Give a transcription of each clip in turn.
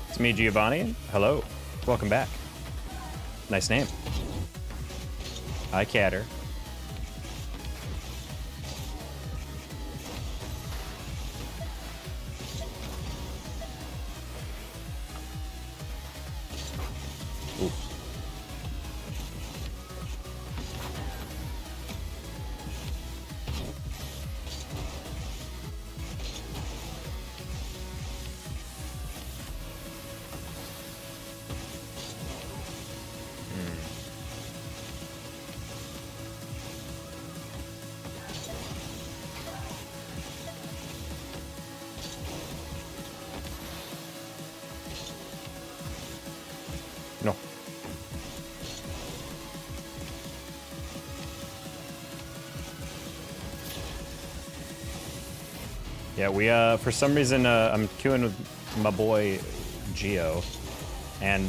It's me, Giovanni. Hello. Welcome back. Nice name. Hi, Catter. Ooh. No. Yeah, we for some reason I'm queuing with my boy Geo, and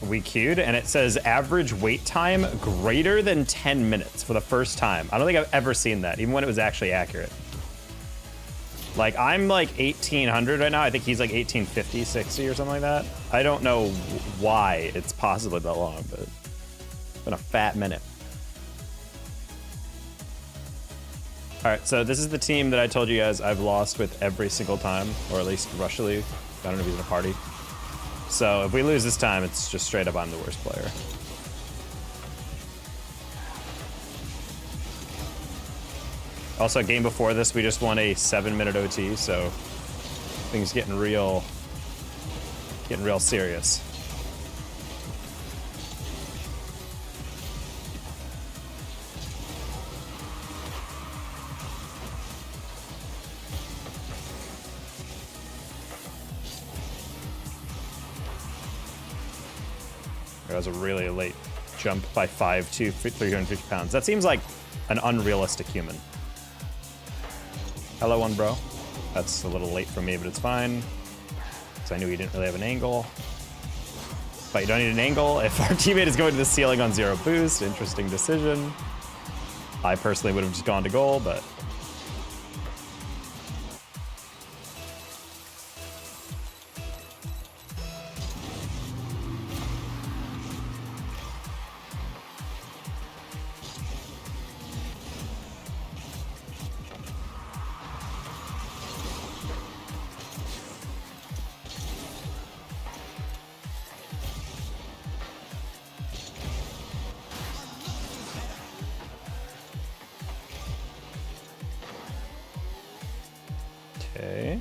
we queued and it says average wait time greater than 10 minutes for the first time. I don't think I've ever seen that, even when it was actually accurate. Like, I'm like 1800 right now. I think he's like 1850, 60 or something like that. I don't know why it's possibly that long, but it's been a fat minute. All right, so this is the team that I told you guys I've lost with every single time, or at least rushily. I don't know if he's in a party. So if we lose this time, it's just straight up I'm the worst player. Also, game before this, we just won a 7-minute OT, so things getting real serious. That was a really late jump by 5 to 350 pounds. That seems like an unrealistic human. Hello, one bro. That's a little late for me, but it's fine. Because I knew he didn't really have an angle. But you don't need an angle if our teammate is going to the ceiling on 0 boost. Interesting decision. I personally would have just gone to goal, but... Okay.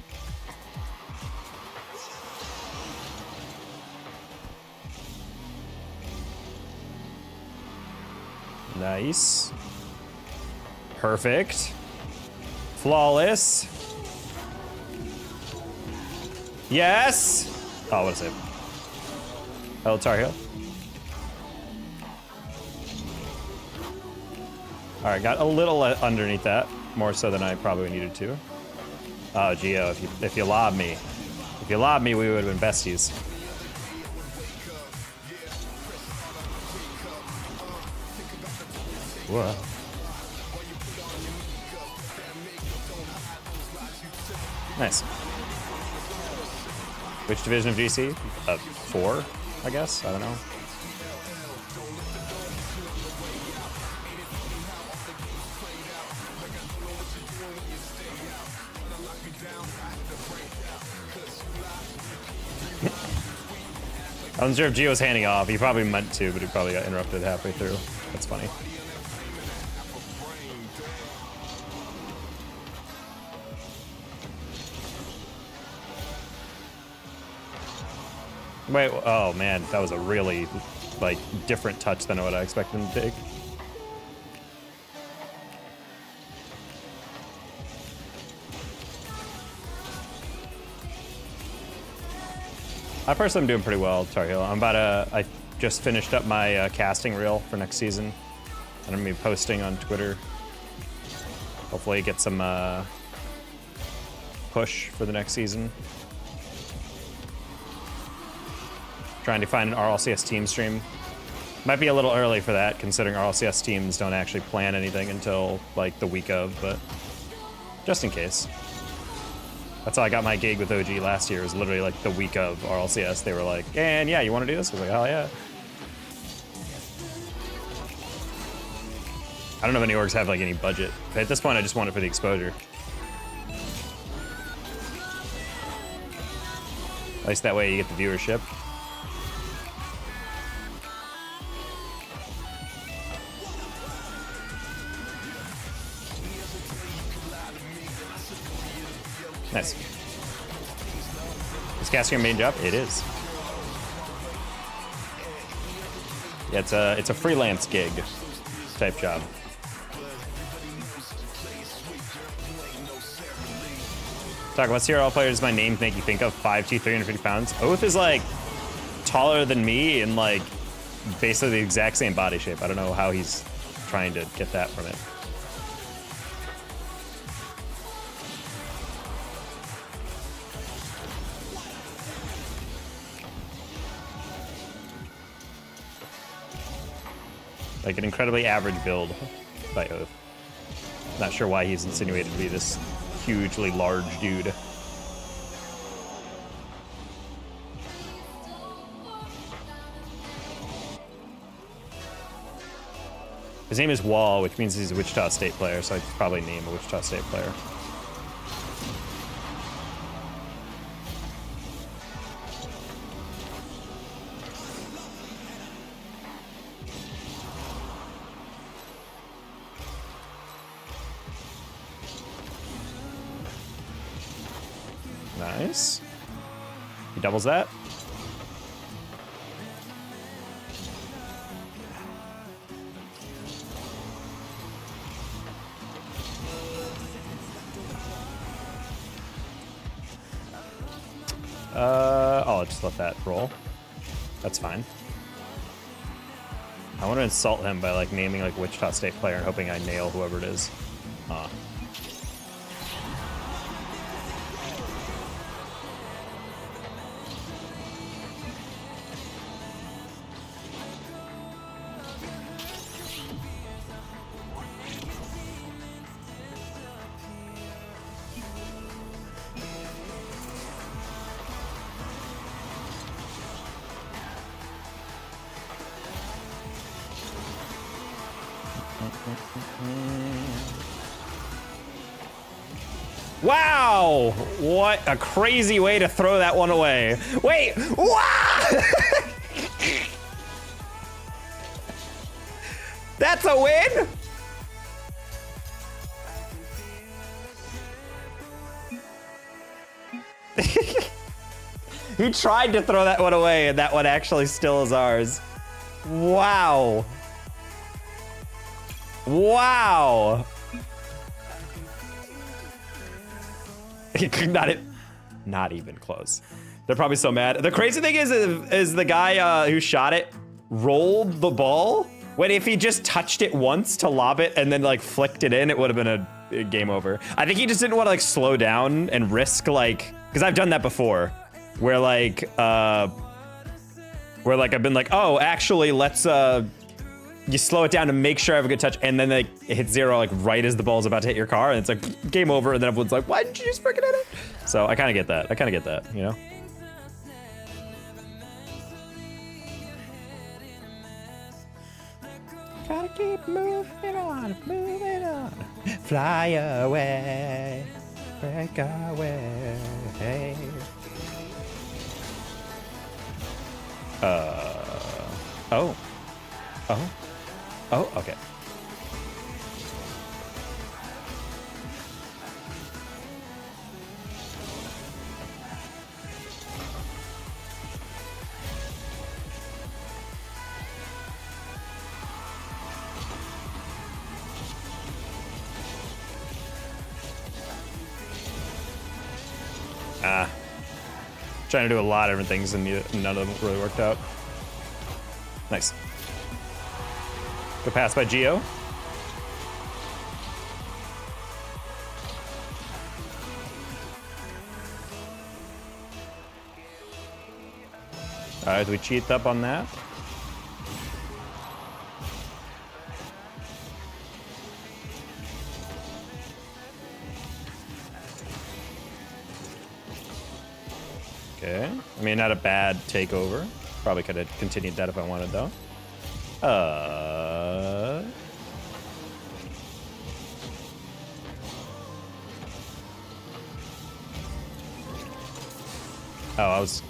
Nice. Perfect. Flawless. Yes! Oh, what a save. Oh, Tar Heel. Alright, got a little underneath that. More so than I probably needed to. Oh, Geo, if you lobbed me. If you lobbed me, we would have been besties. Whoa. Nice. Which division of GC? 4, I guess? I don't know. I'm sure if Gio's handing off. He probably meant to, but he probably got interrupted halfway through. That's funny. Wait, oh man, that was a really, like, different touch than what I expected him to take. I personally am doing pretty well, Tar Heel. I just finished up my casting reel for next season. And I'm gonna be posting on Twitter Hopefully get some push for the next season. Trying to find an RLCS team stream. Might be a little early for that, considering RLCS teams don't actually plan anything until like the week of, but just in case. That's how I got my gig with OG last year. It was literally like the week of RLCS. They were like, and yeah, you want to do this? I was like, oh yeah. I don't know if any orgs have like any budget. But at this point, I just want it for the exposure. At least that way you get the viewership. Nice. Is casting your main job? It is. Yeah, it's a freelance gig type job. Talk about CRL players my name make you think of 5'2", 350 pounds. Oath is like taller than me and like basically the exact same body shape. I don't know how he's trying to get that from it. Like an incredibly average build by Oath. Not sure why he's insinuated to be this hugely large dude. His name is Wall, which means he's a Wichita State player, so I'd probably name a Wichita State player. Nice. He doubles that. I'll just let that roll. That's fine. I want to insult him by like naming like Wichita State player and hoping I nail whoever it is. Wow! What a crazy way to throw that one away. Wait! What? That's a win? He tried to throw that one away, and that one actually still is ours. Wow. Wow. Not even close. They're probably so mad. The crazy thing is the guy who shot it rolled the ball when if he just touched it once to lob it and then like flicked it in, it would have been a game over. I think he just didn't want to like slow down and risk like, because I've done that before, where like I've been like, oh, actually let's you slow it down to make sure I have a good touch, and then like it hits zero like right as the ball's about to hit your car, and it's like game over, and then everyone's like, why didn't you just freaking hit it? So I kind of get that. You know. Gotta keep moving on, fly away, break away. Oh, okay. Trying to do a lot of different things and none of them really worked out. Nice. Good pass by Gio. All right, we cheat up on that. Okay. I mean, not a bad takeover. Probably could have continued that if I wanted, though. Oh, I was...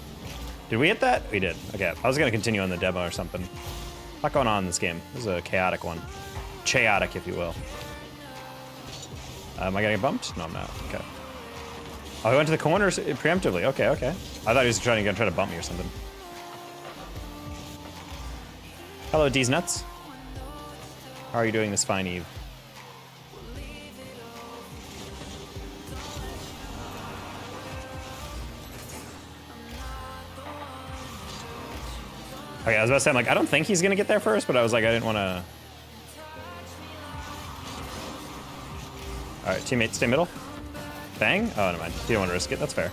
Did we hit that? We did. Okay, I was going to continue on the demo or something. A lot going on in this game. This is a chaotic one. Chaotic, if you will. Am I getting bumped? No, I'm not. Okay. Oh, he went to the corners preemptively. Okay, okay. I thought he was gonna try to bump me or something. Hello, D's Nuts. How are you doing this fine eve? Okay, I was about to say, I'm like, I don't think he's gonna get there first, but I was like, I didn't want to. All right, teammate, stay middle. Bang? Oh, never mind. You don't want to risk it. That's fair.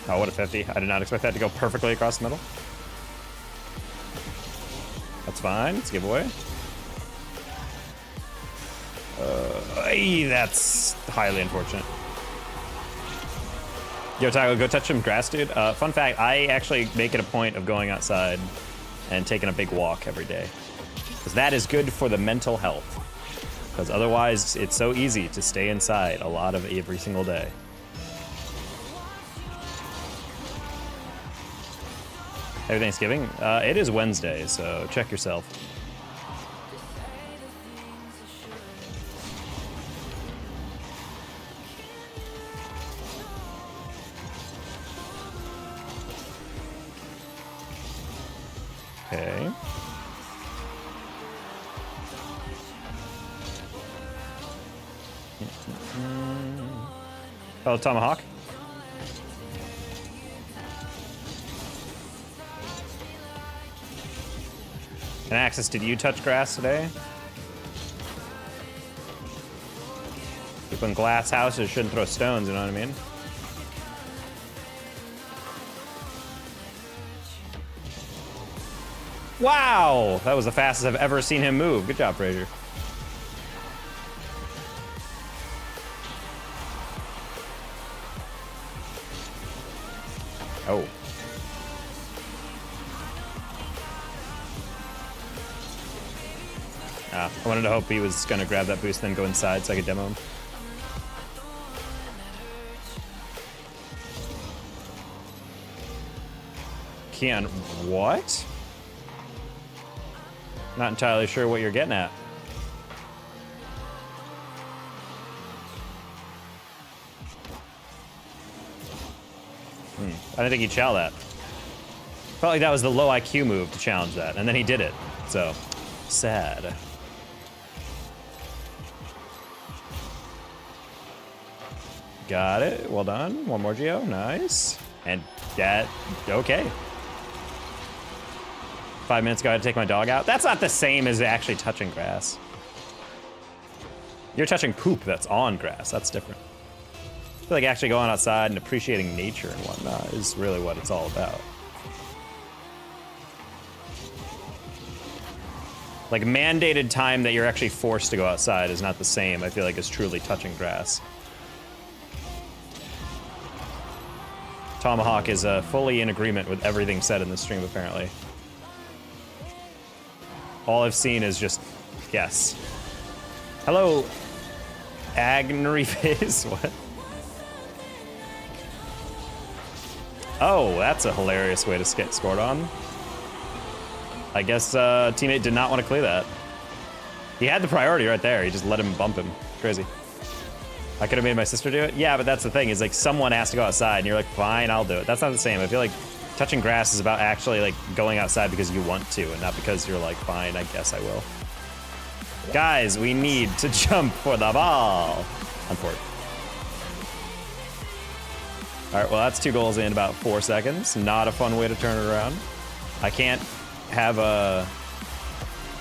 Oh, what a 50. I did not expect that to go perfectly across the middle. That's fine. It's a giveaway. That's highly unfortunate. Yo, Tyler, go touch some grass, dude. Fun fact, I actually make it a point of going outside and taking a big walk every day. Because that is good for the mental health. Because otherwise, it's so easy to stay inside a lot of every single day. Happy Thanksgiving? It is Wednesday, so check yourself. Okay. Oh, Tomahawk. And Axis, did you touch grass today? People in glass houses shouldn't throw stones, you know what I mean? Wow! That was the fastest I've ever seen him move. Good job, Frazier. Oh. I wanted to hope he was going to grab that boost and then go inside so I could demo him. Keon, what? Not entirely sure what you're getting at. I didn't think he'd chow that. Felt like that was the low IQ move to challenge that, and then he did it. So, sad. Got it. Well done. One more Geo. Nice. And that, okay. 5 minutes ago, I had to take my dog out. That's not the same as actually touching grass. You're touching poop that's on grass. That's different. I feel like actually going outside and appreciating nature and whatnot is really what it's all about. Like mandated time that you're actually forced to go outside is not the same, I feel like, as truly touching grass. Tomahawk is fully in agreement with everything said in the stream, apparently. All I've seen is just yes. Hello, Agnery Face. What? Oh, that's a hilarious way to get scored on. I guess teammate did not want to clear that. He had the priority right there. He just let him bump him. Crazy. I could have made my sister do it. Yeah, but that's the thing, is like someone has to go outside and you're like, fine, I'll do it. That's not the same. I feel like touching grass is about actually like going outside because you want to and not because you're like, fine, I guess I will. Guys, we need to jump for the ball. Unfortunately. All right, well, that's 2 goals in about 4 seconds. Not a fun way to turn it around. I can't have a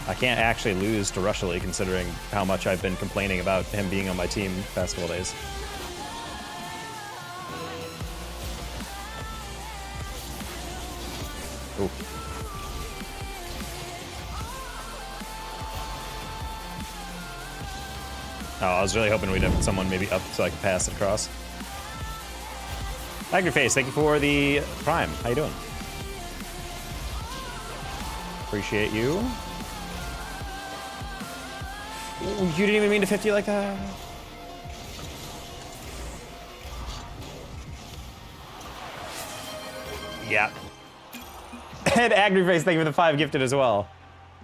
I can't actually lose to Russia League considering how much I've been complaining about him being on my team past couple days. Ooh. Oh, I was really hoping we'd have someone maybe up so I could pass it across. Face, thank you for the Prime. How you doing? Appreciate you. Ooh, you didn't even mean to 50 like that. Yeah. And Face, thank you for the 5 gifted as well.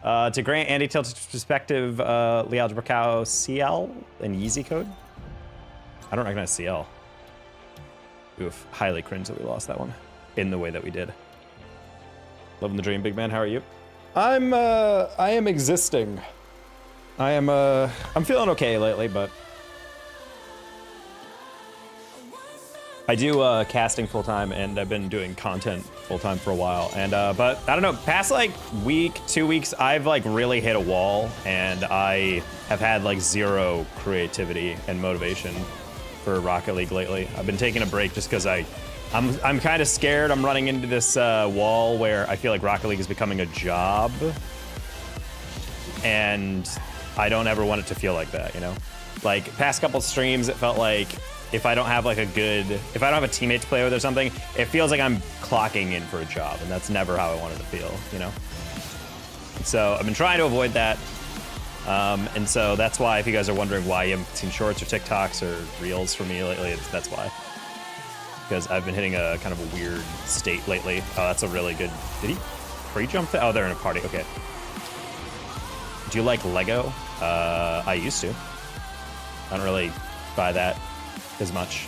To grant Andy Tilt's perspective, Lealgebra Cow CL and Yeezy code. I don't recognize CL. Oof, highly cringe that we lost that one in the way that we did. Loving the dream, big man. How are you? I am existing. I'm feeling okay lately, but I do casting full time, and I've been doing content full time for a while. And but I don't know, past like week, 2 weeks, I've like really hit a wall, and I have had like zero creativity and motivation for Rocket League lately. I've been taking a break just because I'm kind of scared I'm running into this wall where I feel like Rocket League is becoming a job, and I don't ever want it to feel like that, you know? Like, past couple streams, it felt like if I don't have like if I don't have a teammate to play with or something, it feels like I'm clocking in for a job, and that's never how I wanted to feel, you know? So I've been trying to avoid that. And so that's why, if you guys are wondering why you haven't seen shorts or TikToks or reels from me lately, that's why. Because I've been hitting a kind of a weird state lately. Oh, that's a really good... Did he pre-jump that? Oh, they're in a party. Okay. Do you like Lego? I used to. I don't really buy that as much.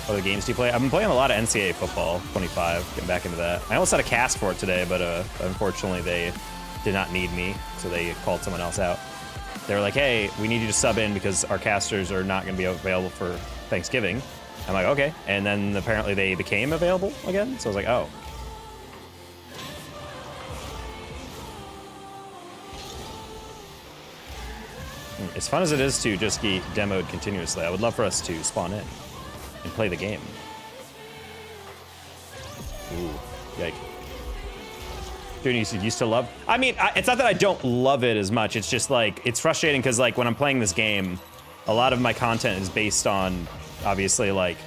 What other games do you play? I've been playing a lot of NCAA football, 25, getting back into that. I almost had a cast for it today, but unfortunately they did not need me, so they called someone else out. They were like, hey, we need you to sub in because our casters are not going to be available for Thanksgiving. I'm like, okay. And then apparently they became available again, so I was like, oh. As fun as it is to just get demoed continuously, I would love for us to spawn in and play the game. Ooh, yike. Dude, you used to love... I mean, it's not that I don't love it as much. It's just like, it's frustrating because like when I'm playing this game, a lot of my content is based on obviously like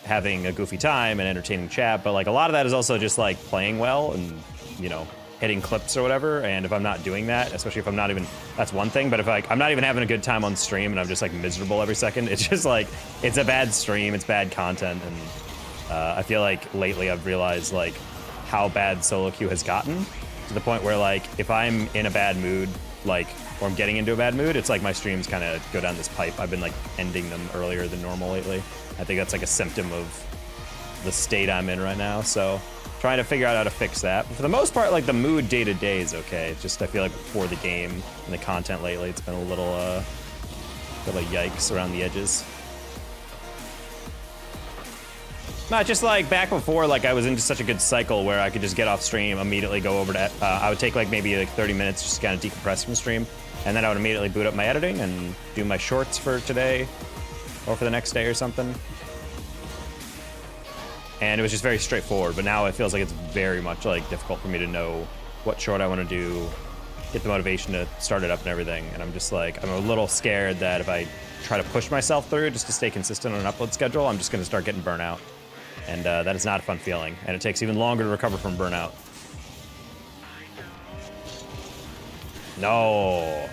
having a goofy time and entertaining chat, but like a lot of that is also just like playing well and, you know, hitting clips or whatever. And if I'm not doing that, especially if I'm not even, that's one thing, but if like I'm not even having a good time on stream and I'm just like miserable every second, it's just like, it's a bad stream, it's bad content. And I feel like lately I've realized like how bad solo queue has gotten, to the point where like if I'm in a bad mood, like, or I'm getting into a bad mood, it's like my streams kind of go down this pipe. I've been like ending them earlier than normal lately. I think that's like a symptom of the state I'm in right now. So trying to figure out how to fix that. But for the most part, like the mood day to day is okay. It's just I feel like for the game and the content lately, it's been a little yikes around the edges. Not just like back before, like I was into such a good cycle where I could just get off stream, immediately go over to, I would take like maybe like 30 minutes just to kind of decompress from stream. And then I would immediately boot up my editing and do my shorts for today or for the next day or something. And it was just very straightforward, but now it feels like it's very much like difficult for me to know what short I want to do, get the motivation to start it up and everything. And I'm just like, I'm a little scared that if I try to push myself through just to stay consistent on an upload schedule, I'm just going to start getting burnout. And that is not a fun feeling. And it takes even longer to recover from burnout. No.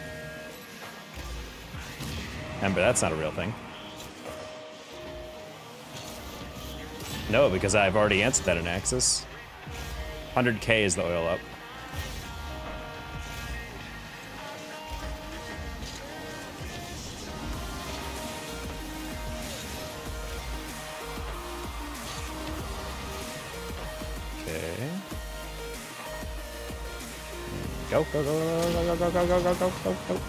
Ember, that's not a real thing. No, because I've already answered that in Axis. 100K is the oil up. Go, go, go, go, go, go, go, go, go, go, go.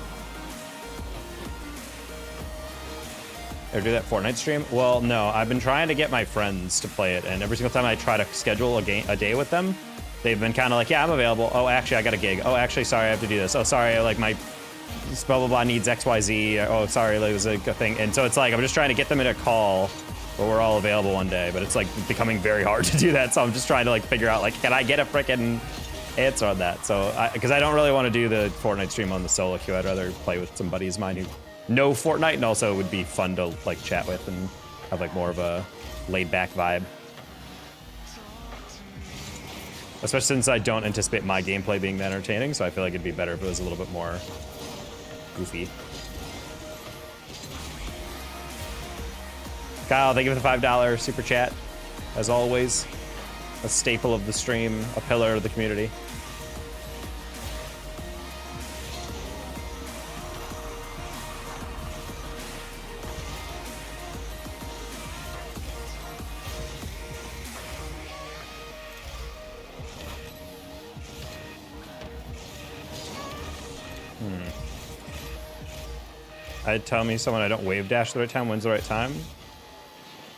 Ever do that Fortnite stream? Well, no, I've been trying to get my friends to play it, and every single time I try to schedule a day with them, they've been kind of like, yeah, I'm available. Oh, actually, I got a gig. Oh, actually, sorry, I have to do this. Oh, sorry, like my blah, blah, blah needs XYZ. Oh, sorry, it was a thing. And so it's like, I'm just trying to get them in a call where we're all available one day, but it's like becoming very hard to do that. So I'm just trying to like figure out like, can I get a frickin' answer on that? So, because I don't really want to do the Fortnite stream on the solo queue. I'd rather play with some buddies of mine who know Fortnite and also would be fun to like chat with and have like more of a laid back vibe. Especially since I don't anticipate my gameplay being that entertaining, so I feel like it'd be better if it was a little bit more goofy. Kyle, thank you for the $5 super chat. As always, a staple of the stream, a pillar of the community. I'd tell me someone I don't wave dash the right time. When's the right time?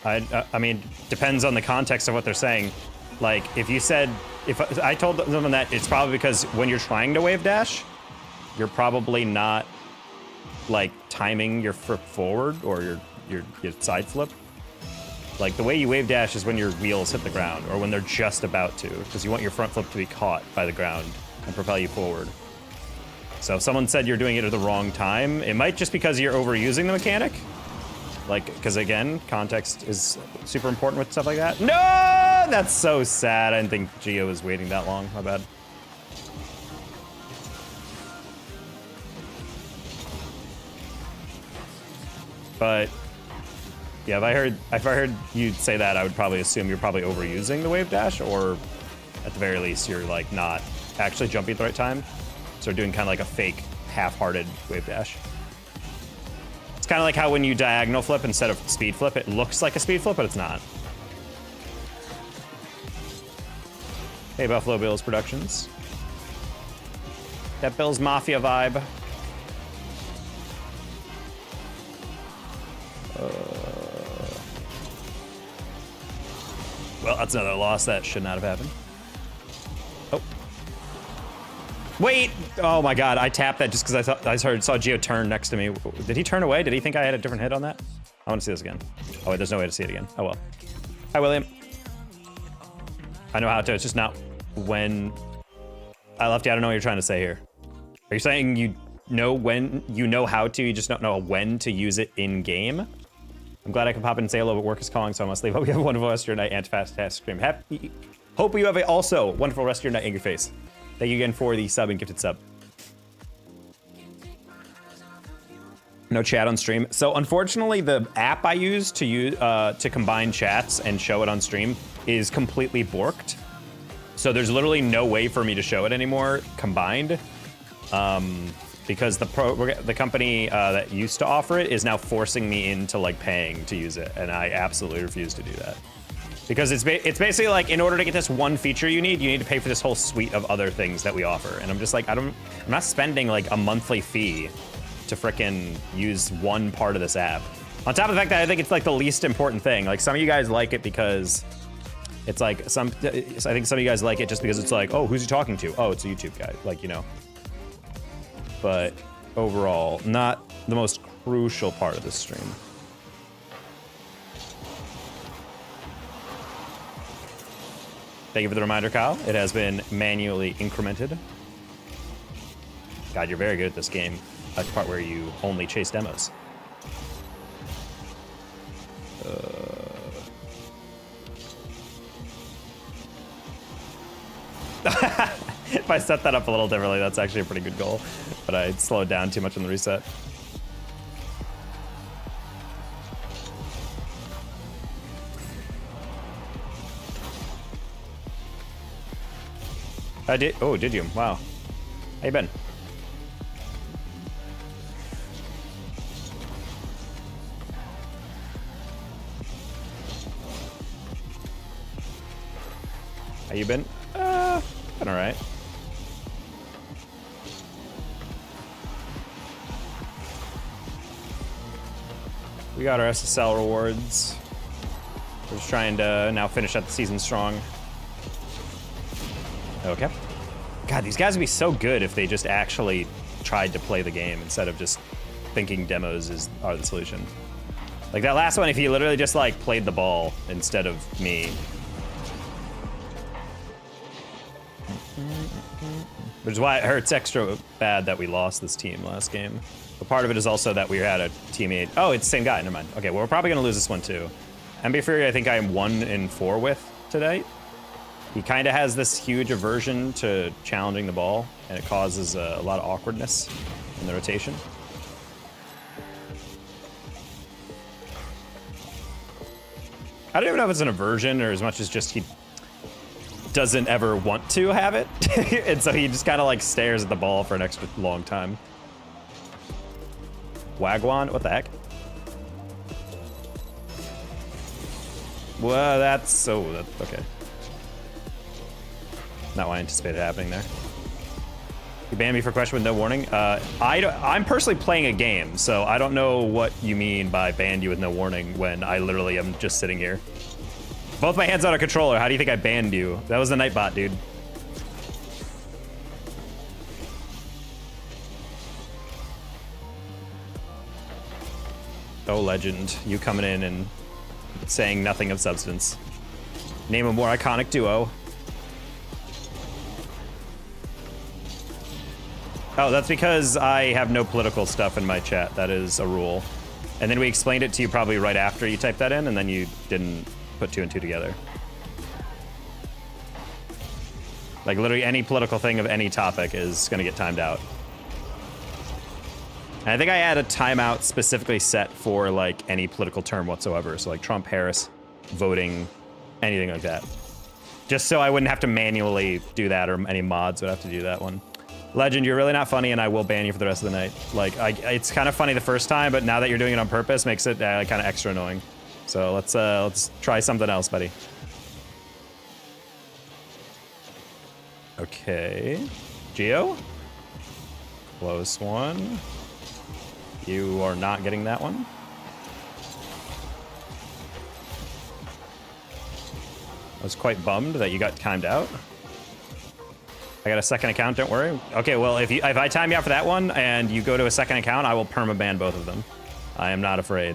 I mean, depends on the context of what they're saying. Like, if you said, if I told someone that, it's probably because when you're trying to wave dash, you're probably not like timing your flip forward or your side flip. Like the way you wave dash is when your wheels hit the ground or when they're just about to, because you want your front flip to be caught by the ground and propel you forward. So if someone said you're doing it at the wrong time, it might just because you're overusing the mechanic. Like, because again, context is super important with stuff like that. No, that's so sad. I didn't think Gio was waiting that long. My bad. But yeah, if I heard you say that, I would probably assume you're probably overusing the wave dash, or at the very least, you're like not actually jumping at the right time. So doing kind of like a fake, half-hearted wave dash. It's kind of like how when you diagonal flip instead of speed flip, it looks like a speed flip, but it's not. Hey, Buffalo Bills Productions. That Bills Mafia vibe. Well, that's another loss that should not have happened. Oh. Wait! Oh my god, I tapped that just because I saw Gio turn next to me. Did he turn away? Did he think I had a different hit on that? I want to see this again. Oh wait, there's no way to see it again. Oh well. Hi, William. I know how to, it's just not when I left you. I don't know what you're trying to say here. Are you saying you know when, you know how to, you just don't know when to use it in game? I'm glad I can pop in and say hello, but work is calling, so I must leave. Hope you have a wonderful rest of your night and fantastic stream. Hope you have a also wonderful rest of your night in your face. Thank you again for the sub and gifted sub. No chat on stream. So unfortunately, the app I use to combine chats and show it on stream is completely borked. So there's literally no way for me to show it anymore combined, because the company that used to offer it is now forcing me into like paying to use it, and I absolutely refuse to do that. Because it's basically like, in order to get this one feature you need to pay for this whole suite of other things that we offer. And I'm just like, I'm not spending like a monthly fee to frickin' use one part of this app. On top of the fact that I think it's like the least important thing. Like some of you guys like it because it's like I think some of you guys like it just because it's like, oh, who's he talking to? Oh, it's a YouTube guy, like, you know. But overall, not the most crucial part of this stream. Thank you for the reminder, Kyle. It has been manually incremented. God, you're very good at this game. That's the part where you only chase demos. If I set that up a little differently, that's actually a pretty good goal. But I slowed down too much on the reset. I did. Oh, did you? Wow. How you been? How you been? Been all right. We got our SSL rewards. We're just trying to now finish out the season strong. Okay. God, these guys would be so good if they just actually tried to play the game instead of just thinking demos are the solution. Like that last one, if he literally just like played the ball instead of me. Which is why it hurts extra bad that we lost this team last game. But part of it is also that we had a teammate. Oh, it's the same guy, never mind. Okay, well, we're probably gonna lose this one too. MB Fury, I think I am 1-4 with today. He kind of has this huge aversion to challenging the ball, and it causes a lot of awkwardness in the rotation. I don't even know if it's an aversion or as much as just he doesn't ever want to have it. And so he just kind of like stares at the ball for an extra long time. Wagwan, what the heck? Well, that's, okay. Not what I anticipated happening there. You banned me for question with no warning. I'm personally playing a game, so I don't know what you mean by banned you with no warning when I literally am just sitting here. Both my hands on a controller. How do you think I banned you? That was the Nightbot, dude. Oh, legend. You coming in and saying nothing of substance. Name a more iconic duo. Oh, that's because I have no political stuff in my chat. That is a rule. And then we explained it to you probably right after you typed that in, and then you didn't put 2 and 2 together. Like literally any political thing of any topic is gonna get timed out. And I think I had a timeout specifically set for like any political term whatsoever. So like Trump, Harris, voting, anything like that. Just so I wouldn't have to manually do that, or any mods would have to do that one. Legend, you're really not funny, and I will ban you for the rest of the night. Like, it's kind of funny the first time, but now that you're doing it on purpose, makes it kind of extra annoying. So let's try something else, buddy. Okay, Geo, close one. You are not getting that one. I was quite bummed that you got timed out. I got a second account, don't worry. Okay, well, if I time you out for that one and you go to a second account, I will perma-ban both of them. I am not afraid.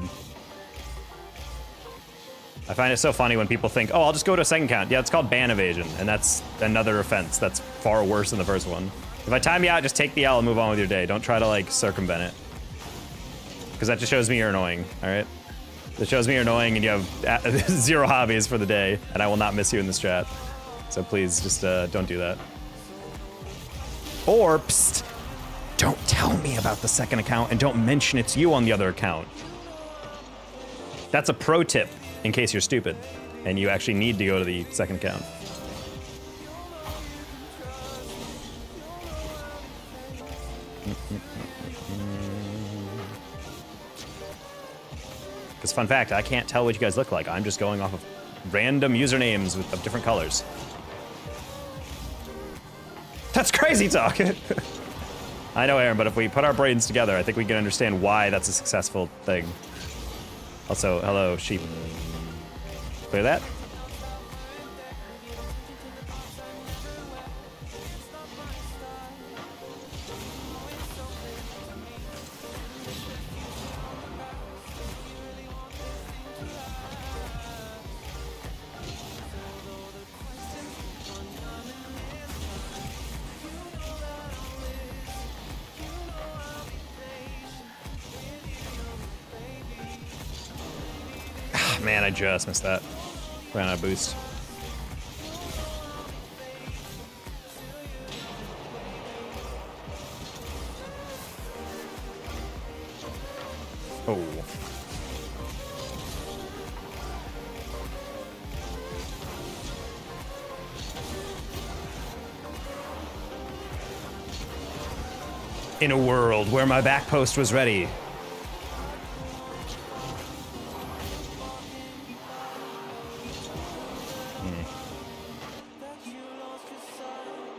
I find it so funny when people think, oh, I'll just go to a second account. Yeah, it's called ban evasion, and that's another offense that's far worse than the first one. If I time you out, just take the L and move on with your day. Don't try to, like, circumvent it. Because that just shows me you're annoying, all right? It shows me you're annoying and you have 0 hobbies for the day, and I will not miss you in this chat. So please, just don't do that. Or, psst, don't tell me about the second account and don't mention it's you on the other account. That's a pro tip in case you're stupid and you actually need to go to the second account. Because fun fact, I can't tell what you guys look like. I'm just going off of random usernames of different colors. That's crazy talk. I know, Aaron, but if we put our brains together, I think we can understand why that's a successful thing. Also, hello, sheep. Clear that? Man, I just missed that. Ran out of boost. Oh. In a world where my back post was ready.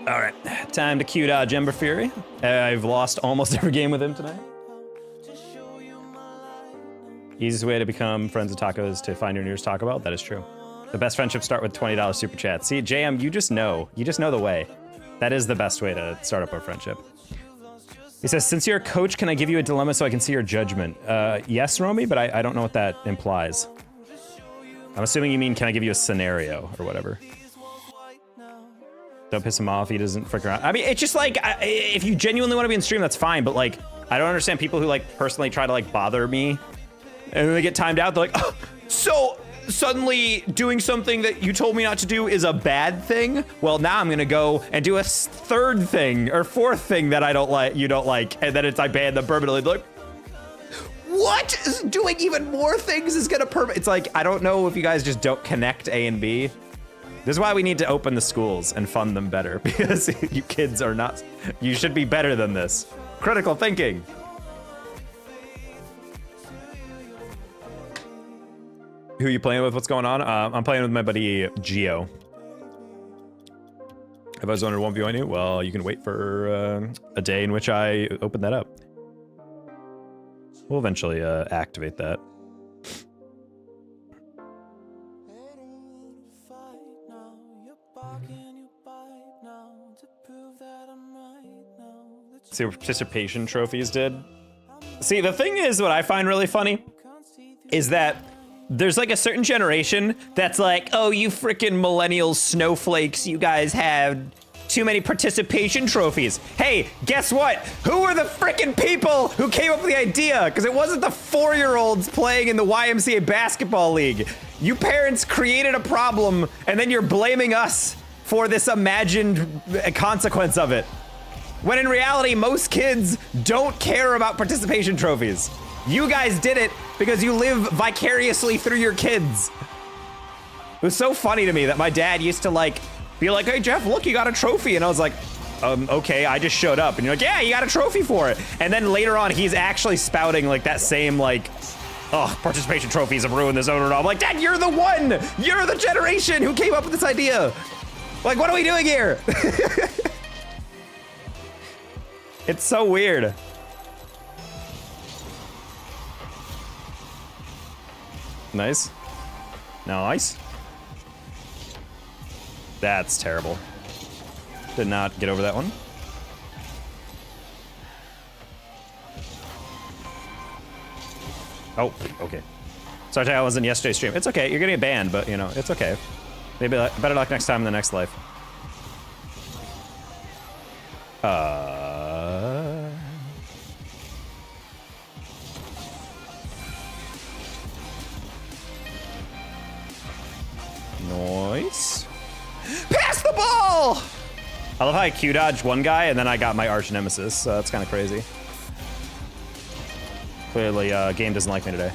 All right, time to Q dodge Ember Fury. I've lost almost every game with him tonight. Easiest way to become friends with Taco is to find your nearest Taco Bell. That is true. The best friendships start with $20 super chat. See, JM, you just know the way. That is the best way to start up our friendship. He says, since you're a coach, can I give you a dilemma so I can see your judgment? Yes, Romy, but I don't know what that implies. I'm assuming you mean, can I give you a scenario or whatever? Don't piss him off, he doesn't frick around. I mean, it's just like, if you genuinely want to be in stream, that's fine, but like, I don't understand people who like personally try to like bother me, and then they get timed out, they're like, oh, so suddenly doing something that you told me not to do is a bad thing? Well, now I'm gonna go and do a third thing or fourth thing that I don't like, you don't like, and then I ban them permanently. Like, what? Doing even more things is gonna It's like, I don't know if you guys just don't connect A and B. This is why we need to open the schools and fund them better, because you kids are not, you should be better than this. Critical thinking. Who are you playing with? What's going on? I'm playing with my buddy Geo. If I was wondering 1v1 you, well, you can wait for a day in which I open that up. We'll eventually activate that. See what participation trophies did? See, the thing is, what I find really funny is that there's like a certain generation that's like, oh, you freaking millennial snowflakes, you guys have too many participation trophies. Hey, guess what? Who are the freaking people who came up with the idea? Because it wasn't the 4-year-olds playing in the YMCA basketball league. You parents created a problem, and then you're blaming us for this imagined consequence of it. When in reality, most kids don't care about participation trophies. You guys did it because you live vicariously through your kids. It was so funny to me that my dad used to like, be like, hey Jeff, look, you got a trophy. And I was like, okay, I just showed up. And you're like, yeah, you got a trophy for it. And then later on, he's actually spouting like that same like, oh, participation trophies have ruined this owner. I'm like, Dad, you're the one. You're the generation who came up with this idea. Like, what are we doing here? It's so weird. Nice. Nice. That's terrible. Did not get over that one. Oh, okay. Sorry, I wasn't yesterday's stream. It's okay. You're getting a banned, but you know, it's okay. Maybe better luck next time in the next life. Nice. Pass the ball! I love how I Q-dodged one guy and then I got my arch nemesis, so that's kind of crazy. Clearly, game doesn't like me today.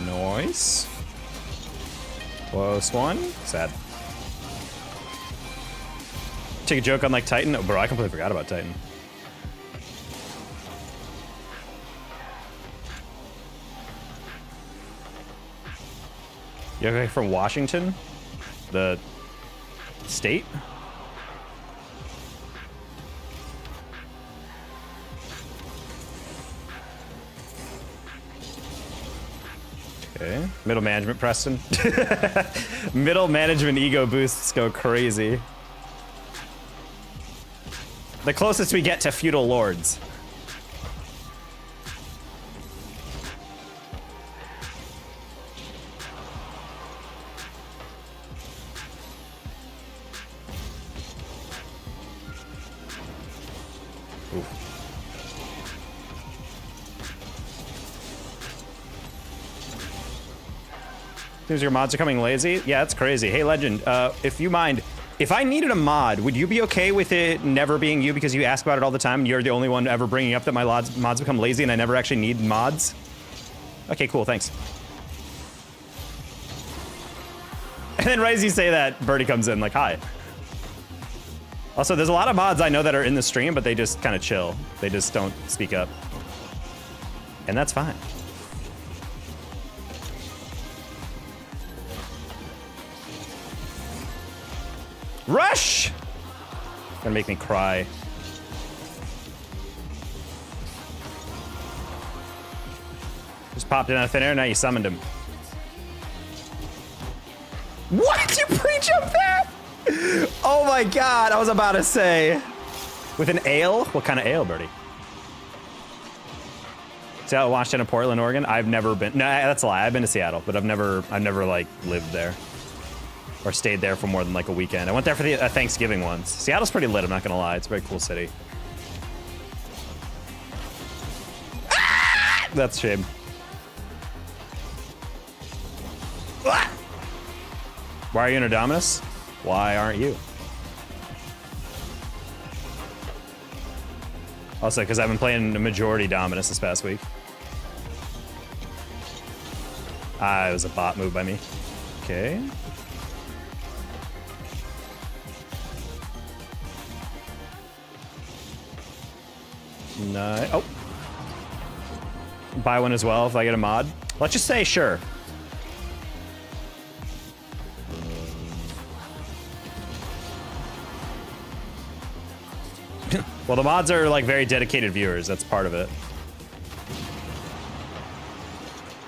Nice. Close one. Sad. Take a joke on like Titan. Oh, bro, I completely forgot about Titan. You okay from Washington? The state? Okay. Middle management, Preston. Middle management ego boosts go crazy. The closest we get to feudal lords. Seems your mods are coming lazy. Yeah, that's crazy. Hey, Legend, if you mind, if I needed a mod, would you be okay with it never being you because you ask about it all the time and you're the only one ever bringing up that my mods become lazy and I never actually need mods? Okay, cool, thanks. And then right as you say that, Birdie comes in like, hi. Also, there's a lot of mods I know that are in the stream, but they just kind of chill. They just don't speak up. And that's fine. Rush! Gonna make me cry. Just popped in out of thin air, now you summoned him. What? You pre-jumped that? Oh my god, I was about to say. With an ale? What kind of ale, Birdie? Seattle, Washington, Portland, Oregon? I've never been. No, that's a lie. I've been to Seattle, but I've never like lived there. Or stayed there for more than like a weekend. I went there for the Thanksgiving once. Seattle's pretty lit, I'm not gonna lie. It's a very cool city. Ah! That's a shame. Ah! Why are you in a Dominus? Why aren't you? Also, because I've been playing the majority Dominus this past week. It was a bot move by me. Okay. Oh. Buy one as well if I get a mod. Let's just say sure. Well, the mods are like very dedicated viewers. That's part of it.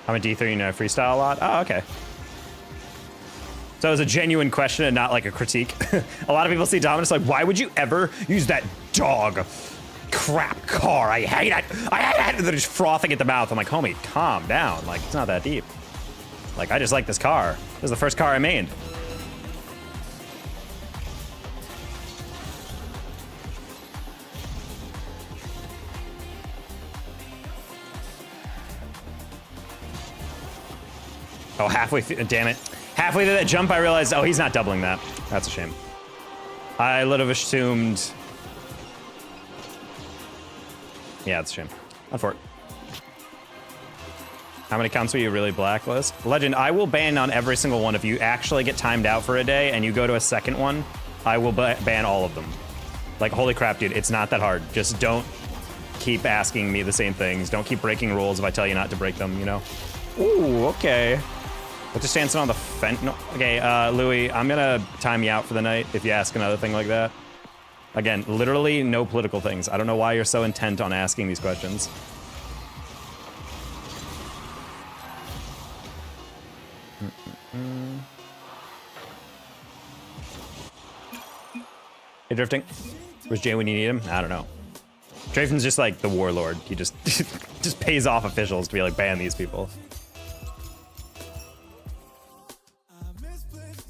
I'm a D3 and I freestyle a lot. Oh, okay. So it was a genuine question and not like a critique. A lot of people see Dominus like, why would you ever use that dog crap car? I hate it. I hate it. And they're just frothing at the mouth. I'm like, homie, calm down. Like, it's not that deep. Like, I just like this car. This is the first car I made. Oh, halfway through, damn it. Halfway through that jump, I realized, oh, he's not doubling that. That's a shame. I would have assumed. Yeah, that's a shame. Unfortunate. How many accounts will you really blacklist? Legend, I will ban on every single one. If you actually get timed out for a day and you go to a second one, I will ban all of them. Like, holy crap, dude, it's not that hard. Just don't keep asking me the same things. Don't keep breaking rules if I tell you not to break them, you know? Ooh, okay. What's your stance on the fentanyl? Okay, Louis, I'm gonna time you out for the night if you ask another thing like that. Again, literally no political things. I don't know why you're so intent on asking these questions. Hey, Drifting. Where's Jay when you need him? I don't know. Drafton's just like the warlord. He just just pays off officials to be like, ban these people.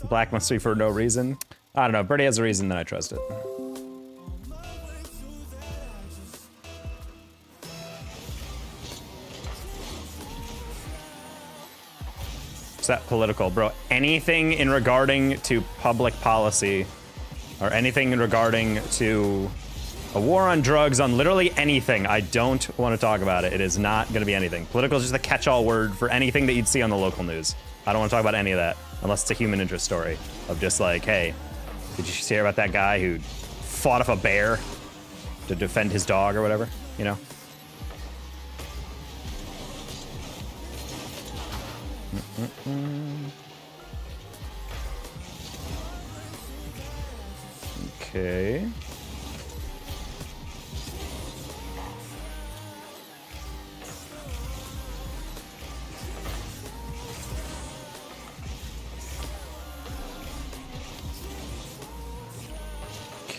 Black must be for no reason. I don't know. Birdie has a reason, then I trust it. Is that political, bro? Anything in regarding to public policy, or anything in regarding to a war on drugs, on literally anything, I don't want to talk about it. It is not going to be anything. Political is just a catch-all word for anything that you'd see on the local news. I don't want to talk about any of that, unless it's a human interest story of just like, hey, did you hear about that guy who fought off a bear to defend his dog or whatever, you know? Okay.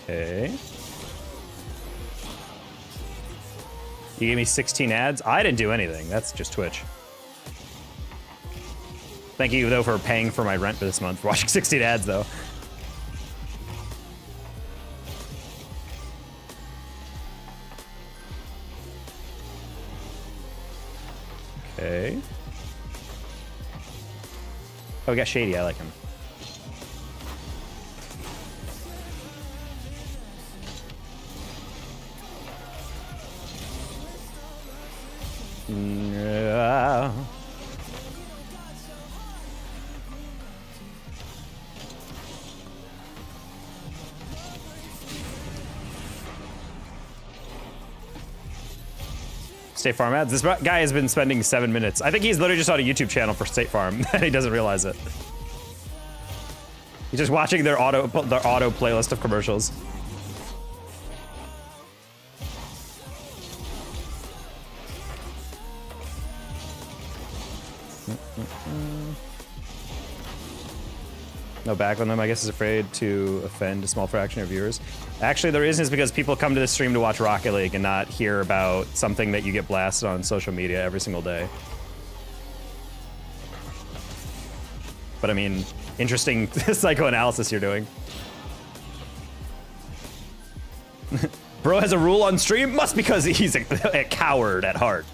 Okay. You gave me 16 ads? I didn't do anything. That's just Twitch. Thank you, though, for paying for my rent for this month. For watching 16 ads, though. Okay. Oh, we got Shady. I like him. Yeah. State Farm ads. This guy has been spending 7 minutes. I think he's literally just on a YouTube channel for State Farm and he doesn't realize it. He's just watching their auto playlist of commercials. No back on them, I guess, is afraid to offend a small fraction of viewers. Actually, the reason is because people come to the stream to watch Rocket League and not hear about something that you get blasted on social media every single day. But I mean, interesting psychoanalysis you're doing. Bro has a rule on stream? Must because he's a coward at heart.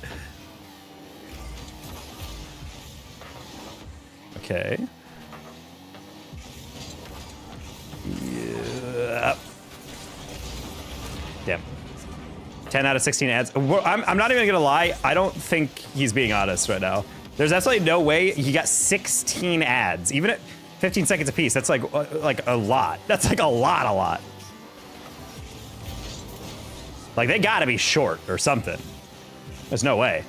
Okay. Yeah. Damn. 10 out of 16 ads. I'm not even gonna lie. I don't think he's being honest right now. There's absolutely no way he got 16 ads, even at 15 seconds apiece. That's like a lot. That's like a lot. Like they gotta be short or something. There's no way.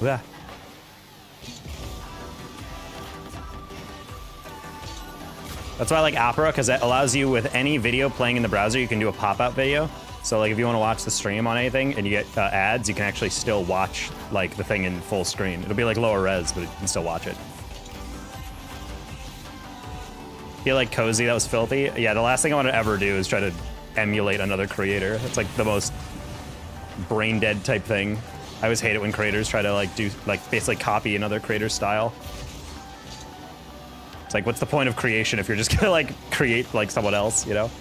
Yeah. That's why I like Opera, because it allows you, with any video playing in the browser, you can do a pop-out video. So like if you want to watch the stream on anything and you get ads, you can actually still watch like the thing in full screen. It'll be like lower res, but you can still watch it. Feel like cozy, that was filthy. Yeah, the last thing I want to ever do is try to emulate another creator. It's like the most brain dead type thing. I always hate it when creators try to like do, like basically copy another creator's style. It's like, what's the point of creation if you're just gonna like create like someone else, you know?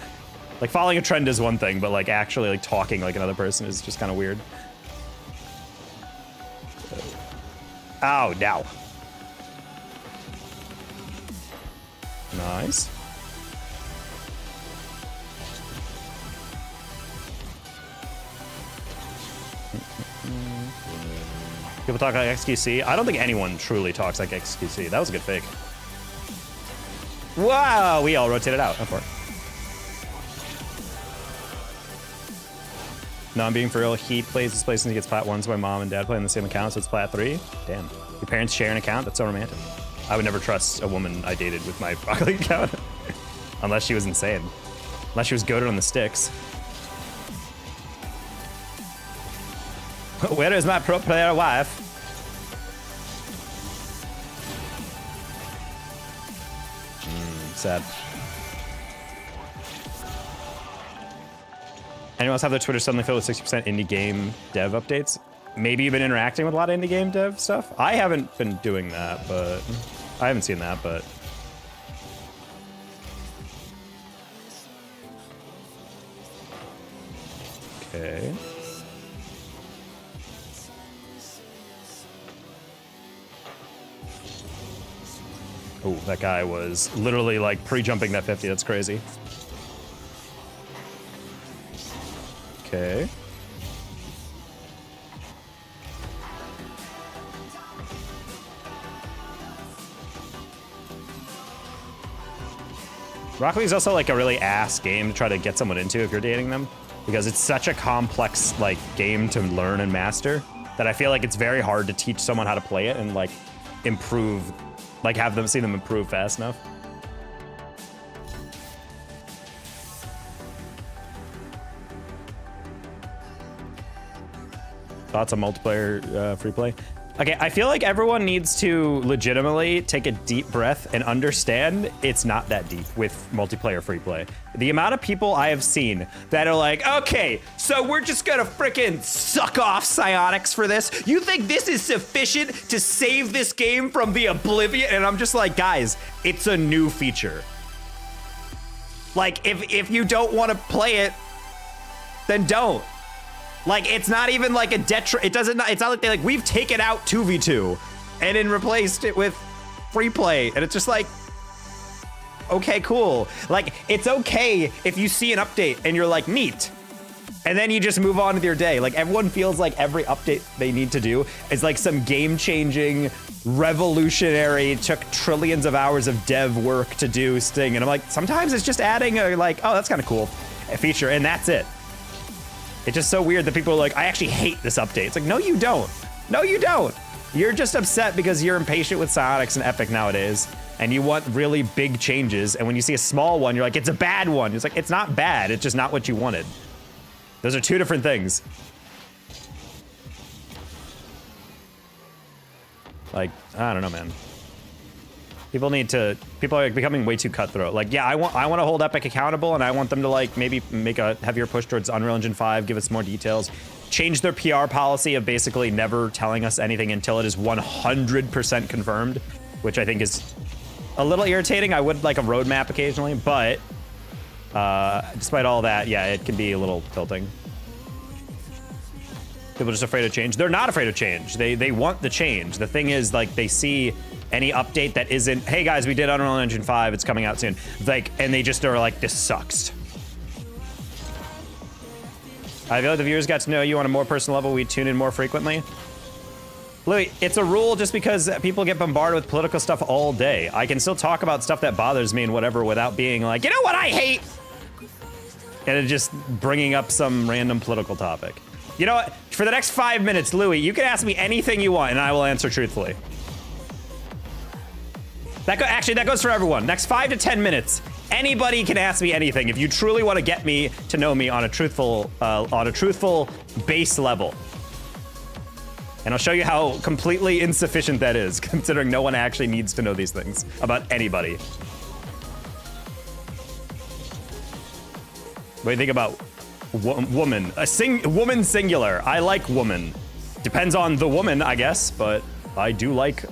Like following a trend is one thing, but like actually like talking like another person is just kind of weird. Oh, now. Nice. People talk like XQC. I don't think anyone truly talks like XQC. That was a good fake. Wow, we all rotated out. For it. No, I'm being for real. He plays this place and he gets plat 1, so my mom and dad play on the same account, so it's plat 3. Damn. Your parents share an account? That's so romantic. I would never trust a woman I dated with my Rocket League account. Unless she was insane. Unless she was goated on the sticks. Where is my pro player wife? Sad. Anyone else have their Twitter suddenly filled with 60% indie game dev updates? Maybe you've been interacting with a lot of indie game dev stuff? I haven't been doing that, but I haven't seen that, but okay. Oh, that guy was literally like pre-jumping that 50. That's crazy. Okay. Rocket League is also like a really ass game to try to get someone into if you're dating them, because it's such a complex like game to learn and master that I feel like it's very hard to teach someone how to play it and like improve, like have them see them improve fast enough. Thoughts on multiplayer free play? Okay, I feel like everyone needs to legitimately take a deep breath and understand it's not that deep with multiplayer free play. The amount of people I have seen that are like, okay, so we're just gonna frickin' suck off psionics for this? You think this is sufficient to save this game from the oblivion? And I'm just like, guys, it's a new feature. Like, if you don't wanna play it, then don't. Like, it's not even like a detriment. It's not like we've taken out 2v2 and then replaced it with free play. And it's just like, okay, cool. Like, it's okay if you see an update and you're like, neat. And then you just move on with your day. Like, everyone feels like every update they need to do is like some game-changing, revolutionary, took trillions of hours of dev work to do thing. And I'm like, sometimes it's just adding a like, oh, that's kind of cool, a feature, and that's it. It's just so weird that people are like, I actually hate this update. It's like, no, you don't. No, you don't. You're just upset because you're impatient with Psionics and Epic nowadays. and you want really big changes, and when you see a small one, you're like, it's a bad one. It's like, it's not bad, it's just not what you wanted. Those are two different things. Like, I don't know, man. People are becoming way too cutthroat. Like, yeah, I want to hold Epic accountable, and I want them to like maybe make a heavier push towards Unreal Engine 5, give us more details, change their PR policy of basically never telling us anything until it is 100% confirmed, which I think is a little irritating. I would like a roadmap occasionally, but despite all that, yeah, it can be a little tilting. People are just afraid of change. They're not afraid of change. They want the change. The thing is, like, they see any update that isn't, hey guys, we did Unreal Engine 5, it's coming out soon. Like, and they just are like, this sucks. I feel like the viewers got to know you on a more personal level. We tune in more frequently. Louis, it's a rule just because people get bombarded with political stuff all day. I can still talk about stuff that bothers me and whatever without being like, you know what I hate? And it just bringing up some random political topic. You know what? For the next 5 minutes, Louis, you can ask me anything you want and I will answer truthfully. Actually, that goes for everyone. Next 5 to 10 minutes, anybody can ask me anything if you truly want to get me to know me on a truthful base level. And I'll show you how completely insufficient that is, considering no one actually needs to know these things about anybody. What do you think about woman? Woman singular. I like woman. Depends on the woman, I guess, but I do like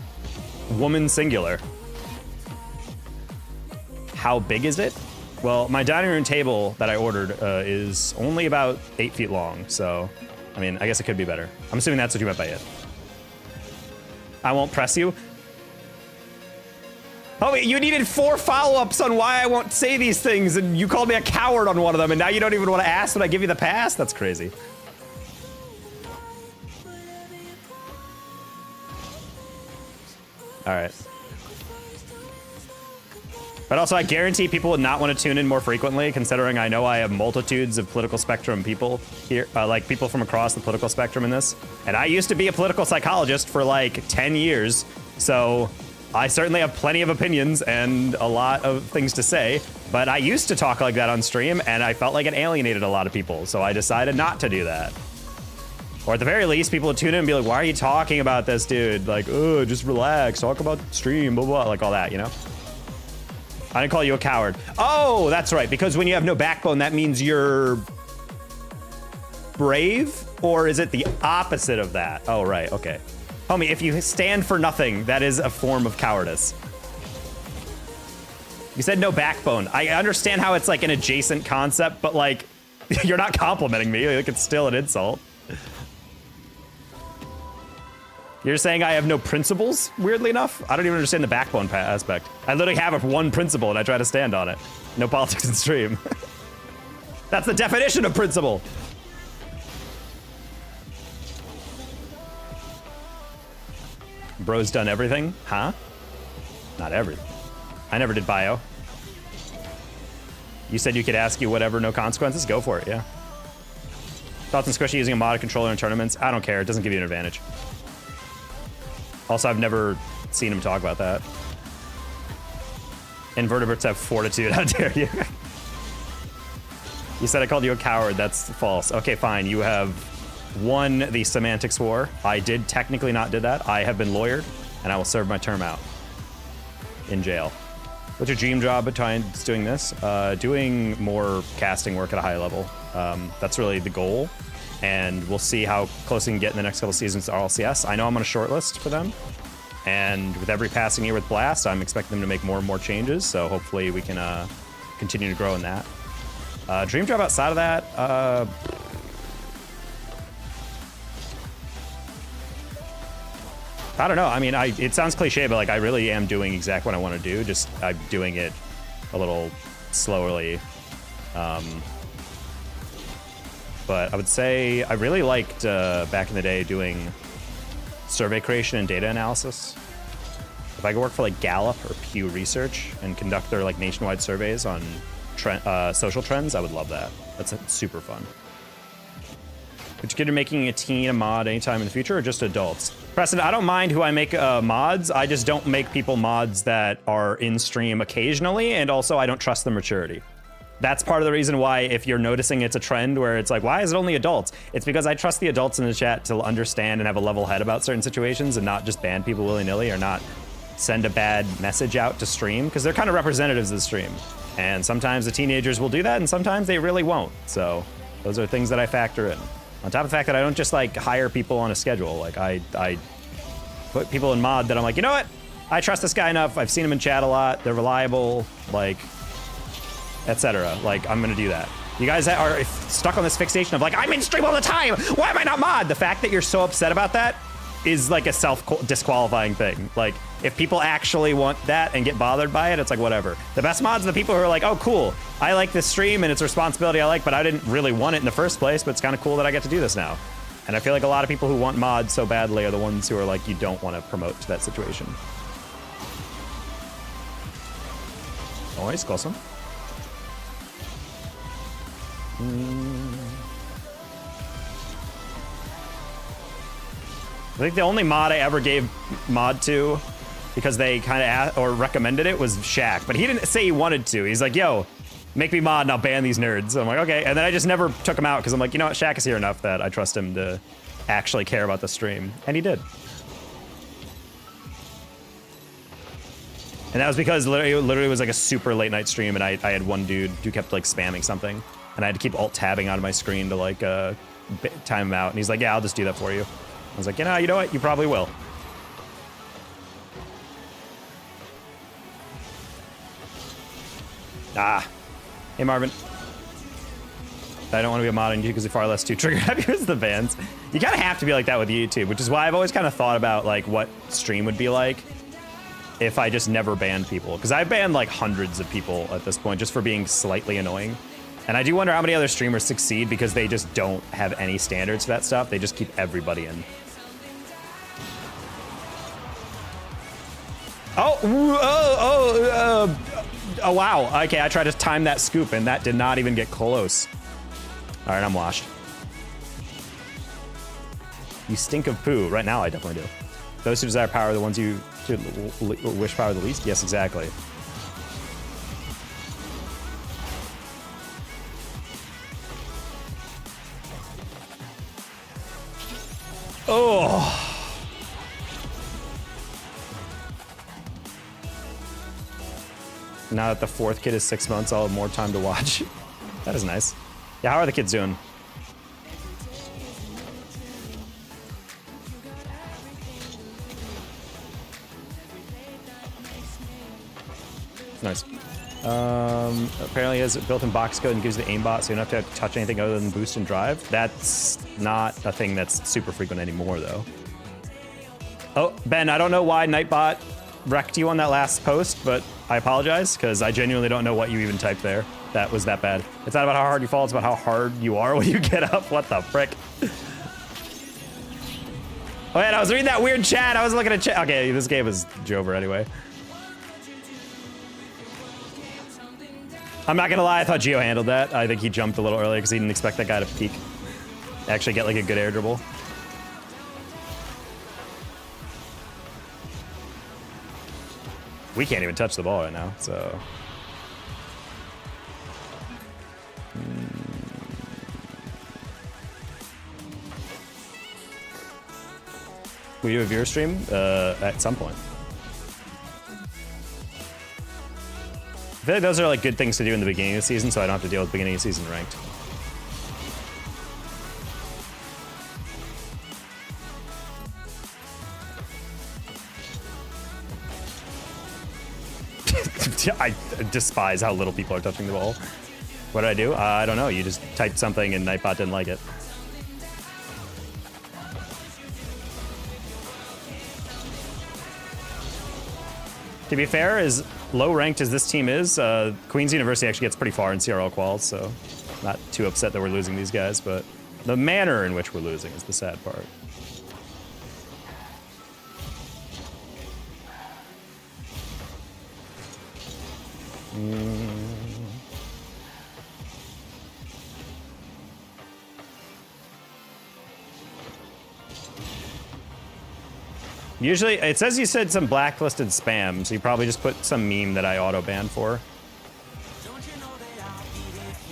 woman singular. How big is it? Well, my dining room table that I ordered is only about 8 feet long, so, I mean, I guess it could be better. I'm assuming that's what you meant by it. I won't press you. Oh, wait, you needed 4 follow-ups on why I won't say these things, and you called me a coward on one of them, and now you don't even want to ask when I give you the pass? That's crazy. All right. But also, I guarantee people would not want to tune in more frequently, considering I know I have multitudes of political spectrum people here, like people from across the political spectrum in this. And I used to be a political psychologist for like 10 years, so I certainly have plenty of opinions and a lot of things to say, but I used to talk like that on stream, and I felt like it alienated a lot of people, so I decided not to do that. Or at the very least, people would tune in and be like, why are you talking about this, dude? Like, oh, just relax, talk about stream, blah, blah, like all that, you know? I didn't call you a coward. Oh, that's right, because when you have no backbone, that means you're brave? Or is it the opposite of that? Oh, right, okay. Homie, if you stand for nothing, that is a form of cowardice. You said no backbone. I understand how it's like an adjacent concept, but like, you're not complimenting me. Like, it's still an insult. You're saying I have no principles, weirdly enough? I don't even understand the backbone aspect. I literally have one principle and I try to stand on it. No politics in stream. That's the definition of principle. Bro's done everything? Huh? Not everything. I never did bio. You said you could ask you whatever, no consequences? Go for it, yeah. Thoughts on Squishy using a modded controller in tournaments? I don't care, it doesn't give you an advantage. Also, I've never seen him talk about that. Invertebrates have fortitude, how dare you? You said I called you a coward, that's false. Okay, fine, you have won the semantics war. I did technically not do that. I have been lawyered, and I will serve my term out in jail. What's your dream job besides doing this? Doing more casting work at a high level. That's really the goal. And we'll see how close we can get in the next couple seasons to RLCS. I know I'm on a short list for them. And with every passing year with Blast, I'm expecting them to make more and more changes. So hopefully we can continue to grow in that. Dream job outside of that, I don't know. I mean, it sounds cliche, but like I really am doing exactly what I want to do. Just I'm doing it a little slowly. But I would say I really liked back in the day doing survey creation and data analysis. If I could work for like Gallup or Pew Research and conduct their like nationwide surveys on social trends, I would love that. That's super fun. Would you consider making a teen a mod anytime in the future, or just adults? Preston, I don't mind who I make mods. I just don't make people mods that are in stream occasionally, and also I don't trust their maturity. That's part of the reason why, if you're noticing it's a trend where it's like, why is it only adults? It's because I trust the adults in the chat to understand and have a level head about certain situations and not just ban people willy-nilly or not send a bad message out to stream, because they're kind of representatives of the stream. And sometimes the teenagers will do that, and sometimes they really won't. So those are things that I factor in. On top of the fact that I don't just like hire people on a schedule. Like I put people in mod that I'm like, you know what? I trust this guy enough. I've seen him in chat a lot. They're reliable, like, etc. Like, I'm gonna do that. You guys are stuck on this fixation of like, I'm in stream all the time. Why am I not mod? The fact that you're so upset about that is like a self-disqualifying thing. Like, if people actually want that and get bothered by it, it's like, whatever. The best mods are the people who are like, oh, cool. I like this stream and it's a responsibility I like, but I didn't really want it in the first place, but it's kind of cool that I get to do this now. And I feel like a lot of people who want mods so badly are the ones who are like, you don't want to promote to that situation. Oh, he's close one. I think the only mod I ever gave mod to, because they kind of recommended it, was Shaq. But he didn't say he wanted to. He's like, yo, make me mod and I'll ban these nerds. So I'm like, okay. And then I just never took him out because I'm like, you know what? Shaq is here enough that I trust him to actually care about the stream. And he did. And that was because literally was like a super late night stream, and I had one dude who kept like spamming something, and I had to keep alt-tabbing out of my screen to like time him out. And he's like, yeah, I'll just do that for you. I was like, you know what? You probably will. Ah. Hey, Marvin. I don't want to be a mod on YouTube because you're far less too trigger happy with the bans. You kind of have to be like that with YouTube, which is why I've always kind of thought about like what stream would be like if I just never banned people. Because I banned like hundreds of people at this point just for being slightly annoying. And I do wonder how many other streamers succeed because they just don't have any standards for that stuff. They just keep everybody in. Oh, wow. Okay, I tried to time that scoop, and that did not even get close. All right, I'm washed. You stink of poo. Right now, I definitely do. Those who desire power are the ones you should wish power the least? Yes, exactly. Oh. Now that the fourth kid is 6 months, I'll have more time to watch. That is nice. Yeah, how are the kids doing? Nice. Apparently it has a built-in box code and gives the aimbot, so you don't have to touch anything other than boost and drive. That's not a thing that's super frequent anymore, though. Oh, Ben, I don't know why Nightbot wrecked you on that last post, but I apologize, because I genuinely don't know what you even typed there. That was that bad. It's not about how hard you fall, it's about how hard you are when you get up. What the frick? Oh, yeah, I was reading that weird chat. I was looking at chat. Okay, this game is over anyway. I'm not gonna lie, I thought Gio handled that. I think he jumped a little earlier because he didn't expect that guy to peek. Actually get like a good air dribble. We can't even touch the ball right now, so. We do a viewer stream at some point. I feel like those are like good things to do in the beginning of the season, so I don't have to deal with beginning of season ranked. I despise how little people are touching the ball. What did I do? I don't know. You just typed something and Nightbot didn't like it. To be fair, as low ranked as this team is, Queen's University actually gets pretty far in CRL quals, so not too upset that we're losing these guys, but the manner in which we're losing is the sad part. Usually, it says you said some blacklisted spam, so you probably just put some meme that I auto-banned for.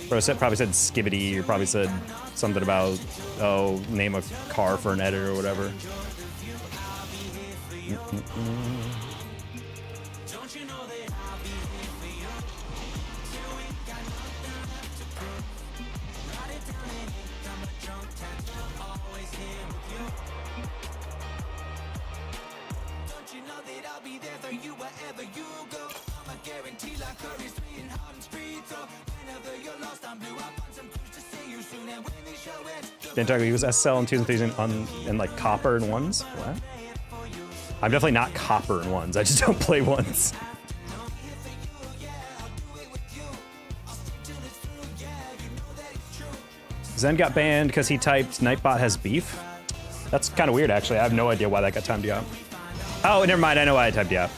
Bro probably said skibbity, or probably said something about, oh, name a car for an edit or whatever. Banter, he was SL in 2003 in like copper and ones. What? I'm definitely not copper and ones. I just don't play ones. Zen got banned because he typed Nightbot has beef. That's kind of weird, actually. I have no idea why that got timed you out. Oh, never mind. I know why I typed you out.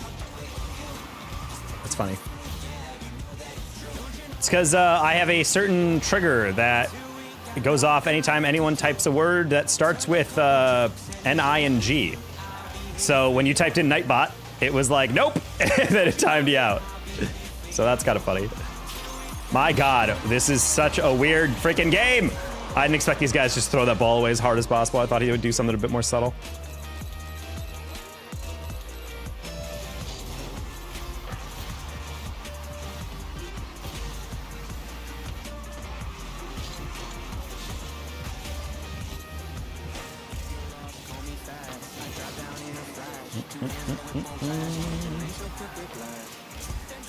That's funny. It's because I have a certain trigger that it goes off anytime anyone types a word that starts with N-I-N-G. So when you typed in Nightbot, it was like, nope, and then it timed you out. So that's kind of funny. My God, this is such a weird freaking game. I didn't expect these guys to just throw that ball away as hard as possible. I thought he would do something a bit more subtle.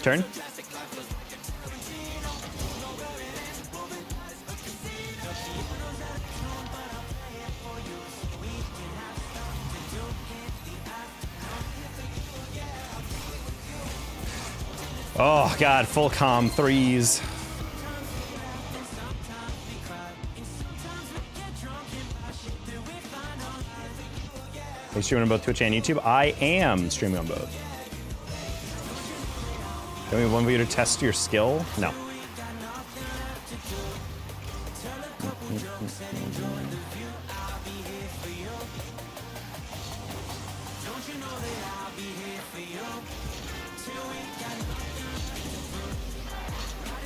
Turn. Oh God, full com threes. Are you streaming on both Twitch and YouTube? I am streaming on both. Do we want you to test your skill? No.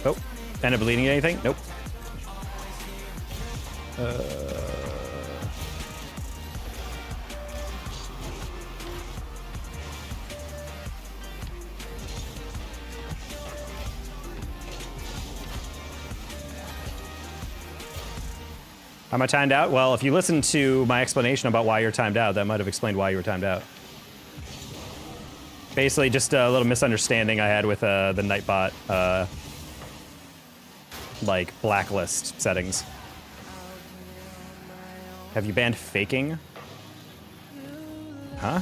Oh, end up bleeding anything? Nope. Am I timed out? Well, if you listen to my explanation about why you're timed out, that might have explained why you were timed out. Basically, just a little misunderstanding I had with the Nightbot, like, blacklist settings. Have you banned faking? Huh?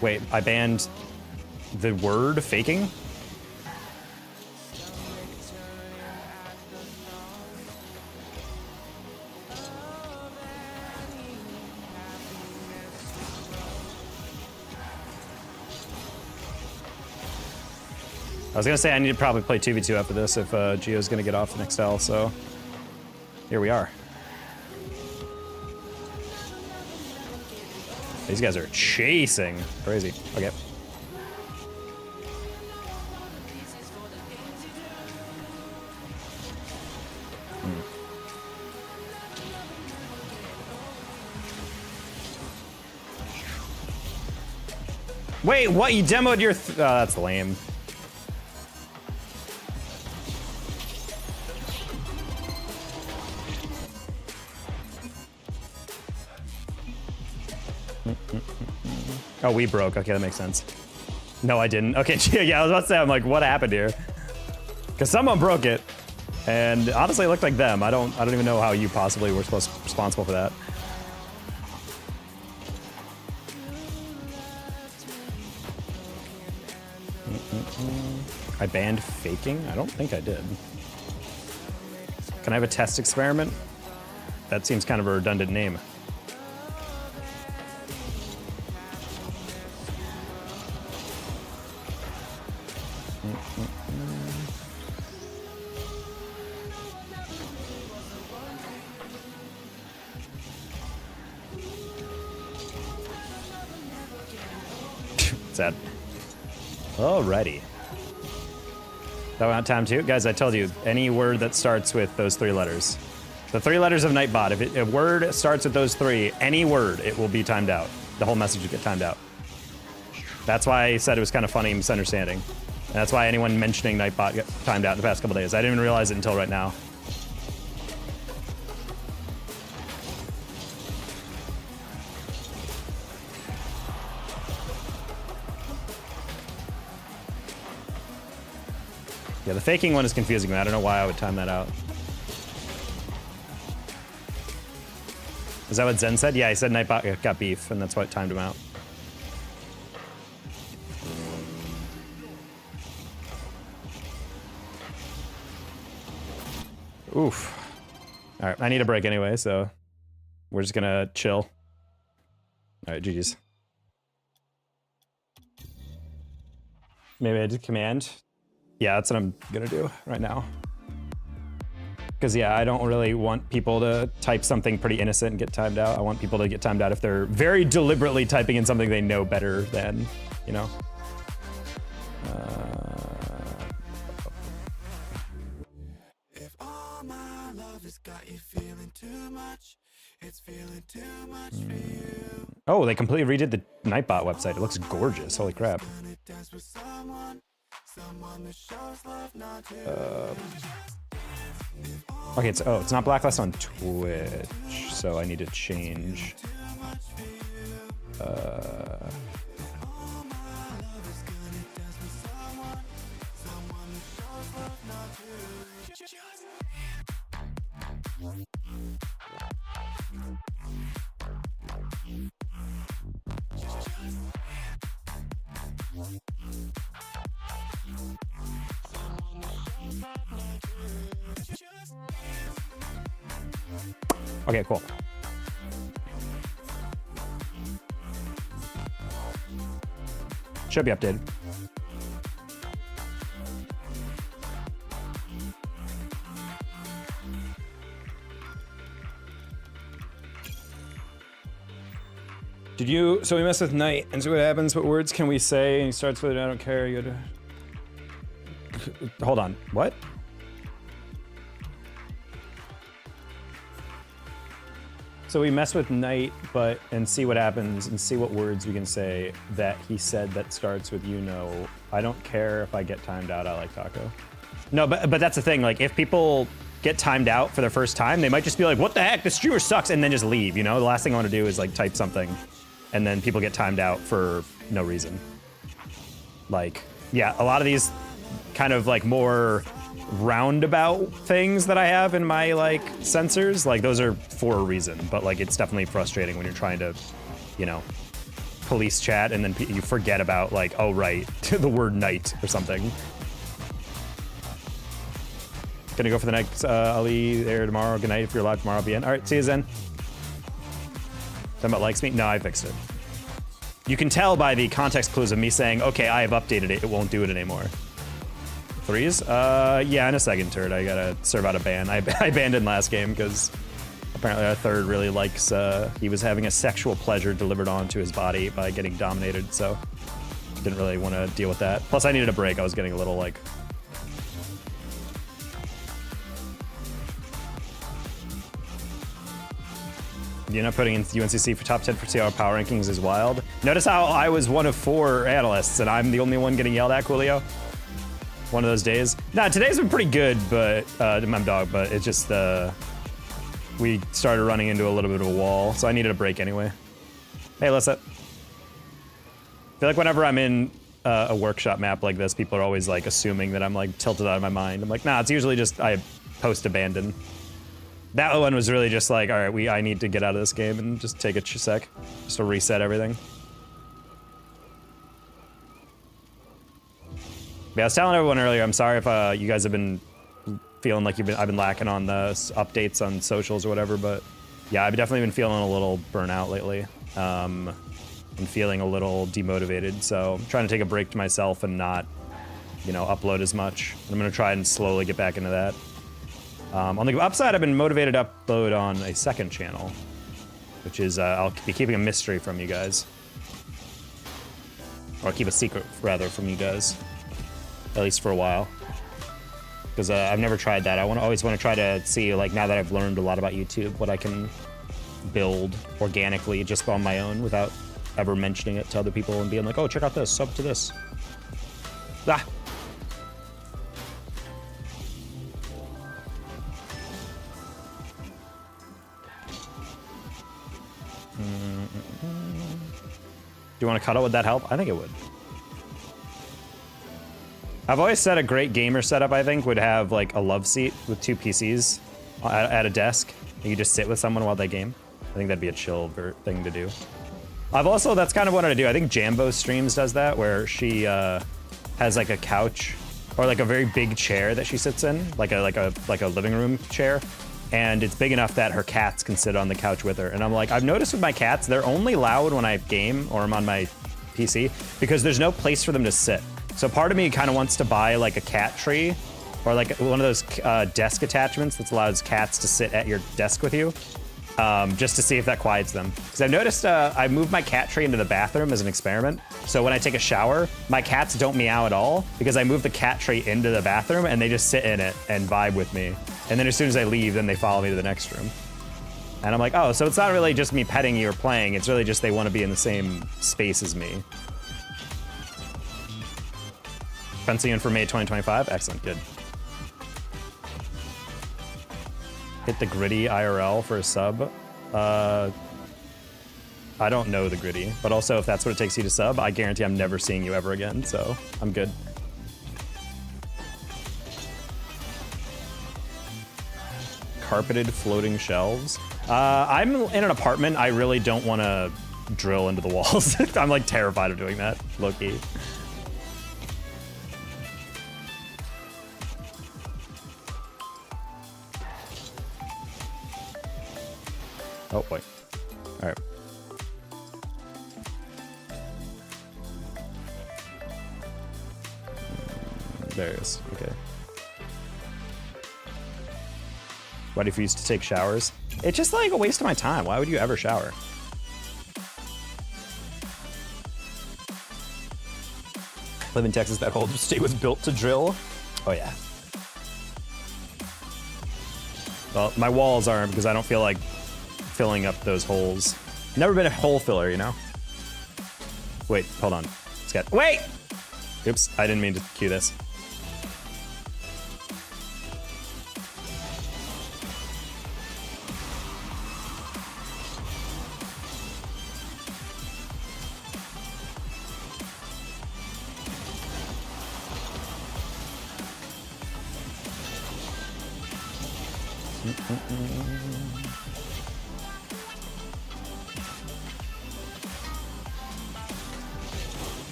Wait, I banned the word faking? I was gonna say I need to probably play 2v2 after this if Gio's gonna get off the next L, so here we are. These guys are chasing. Crazy. Okay. Wait, what? You demoed your... oh, that's lame. Oh, we broke. Okay, that makes sense. No, I didn't. Okay, yeah, I was about to say, I'm like, what happened here? Because someone broke it, and honestly, it looked like them. I don't even know how you possibly were responsible for that. I banned faking? I don't think I did. Can I have a test experiment? That seems kind of a redundant name. Sad. Alrighty. That went out time too? Guys, I told you, any word that starts with those 3 letters. The 3 letters of Nightbot, if a word starts with those 3, any word, it will be timed out. The whole message will get timed out. That's why I said it was kind of funny misunderstanding. And that's why anyone mentioning Nightbot got timed out in the past couple days. I didn't even realize it until right now. Yeah, the faking one is confusing me. I don't know why I would time that out. Is that what Zen said? Yeah, he said Nightbot got beef, and that's why it timed him out. Oof. All right, I need a break anyway, so we're just gonna chill. All right, GG's. Maybe I did command. Yeah, that's what I'm gonna do right now. Because yeah, I don't really want people to type something pretty innocent and get timed out. I want people to get timed out if they're very deliberately typing in something they know better than, you know. If all my love has got you feeling too much, it's feeling too much for you. Oh, they completely redid the Nightbot website. It looks gorgeous. Holy crap. Okay, it's not Blacklist on Twitch, so I need to change. Okay, cool. Should be updated. Did you, so we mess with Night and see what happens, what words can we say? And he starts with, I don't care, you gotta... Hold on, what? So we mess with Night, and see what happens and see what words we can say that he said that starts with, you know, I don't care if I get timed out, I like taco. No, but that's the thing, like if people get timed out for their first time, they might just be like, what the heck, this streamer sucks, and then just leave, you know? The last thing I want to do is like type something and then people get timed out for no reason. Like, yeah, a lot of these kind of like more roundabout things that I have in my like sensors, like those are for a reason, but like it's definitely frustrating when you're trying to, you know, police chat and then you forget about like, oh right, the word night or something. Gonna go for the next Ali there tomorrow. Good night. If you're live tomorrow, I'll be in. All right, see you Zen. Talking about likes me? No, I fixed it. You can tell by the context clues of me saying, okay, I have updated it, it won't do it anymore. 3s? Yeah, in a second turd. I gotta serve out a ban. I abandoned last game because apparently our third really likes, he was having a sexual pleasure delivered onto his body by getting dominated, so didn't really want to deal with that. Plus I needed a break. I was getting a little like... You're not putting in UNCC for top 10 for CR power rankings is wild. Notice how I was one of 4 analysts and I'm the only one getting yelled at, Coolio? One of those days. Nah, today's been pretty good, but I'm dog, but it's just we started running into a little bit of a wall, so I needed a break anyway. Hey, Lissa. I feel like whenever I'm in a workshop map like this, people are always like assuming that I'm like tilted out of my mind. I'm like, nah, it's usually just I post abandon. That one was really just like, all right, I need to get out of this game and just take a sec, just to reset everything. Yeah, I was telling everyone earlier, I'm sorry if you guys have been feeling like I've been lacking on the updates on socials or whatever, but yeah, I've definitely been feeling a little burnout lately. And feeling a little demotivated, so I'm trying to take a break to myself and not, you know, upload as much. I'm gonna try and slowly get back into that. On the upside, I've been motivated to upload on a second channel, which is I'll be keeping a mystery from you guys. or keep a secret rather from you guys, at least for a while. Because I've never tried that. I always want to try to see, like, now that I've learned a lot about YouTube, what I can build organically just on my own without ever mentioning it to other people and being like, oh, check out this, sub to this. Ah. Do you want to cuddle? Would that help? I think it would. I've always said a great gamer setup, I think, would have like a love seat with 2 PCs at a desk. And you just sit with someone while they game. I think that'd be a chill thing to do. That's kind of what I do. I think Jambo Streams does that, where she has like a couch or like a very big chair that she sits in, like a living room chair. And it's big enough that her cats can sit on the couch with her. And I'm like, I've noticed with my cats, they're only loud when I game or I'm on my PC because there's no place for them to sit. So part of me kind of wants to buy like a cat tree or like one of those desk attachments that allows cats to sit at your desk with you, just to see if that quiets them. Because I've noticed I moved my cat tree into the bathroom as an experiment. So when I take a shower, my cats don't meow at all because I moved the cat tree into the bathroom and they just sit in it and vibe with me. And then as soon as I leave, then they follow me to the next room. And I'm like, oh, so it's not really just me petting you or playing. It's really just they want to be in the same space as me. Pencil in for May 2025. Excellent, good. Hit the Gritty IRL for a sub. I don't know the Gritty, but also if that's what it takes you to sub, I guarantee I'm never seeing you ever again, so I'm good. Carpeted floating shelves. I'm in an apartment. I really don't want to drill into the walls. I'm like terrified of doing that, low-key. Oh boy. All right. There it is. Okay. Why do you refuse to take showers? It's just like a waste of my time. Why would you ever shower? Live in Texas, that whole state was built to drill. Oh yeah. Well, my walls aren't because I don't feel like filling up those holes. Never been a hole filler, you know? Wait, hold on. Wait! Oops, I didn't mean to cue this.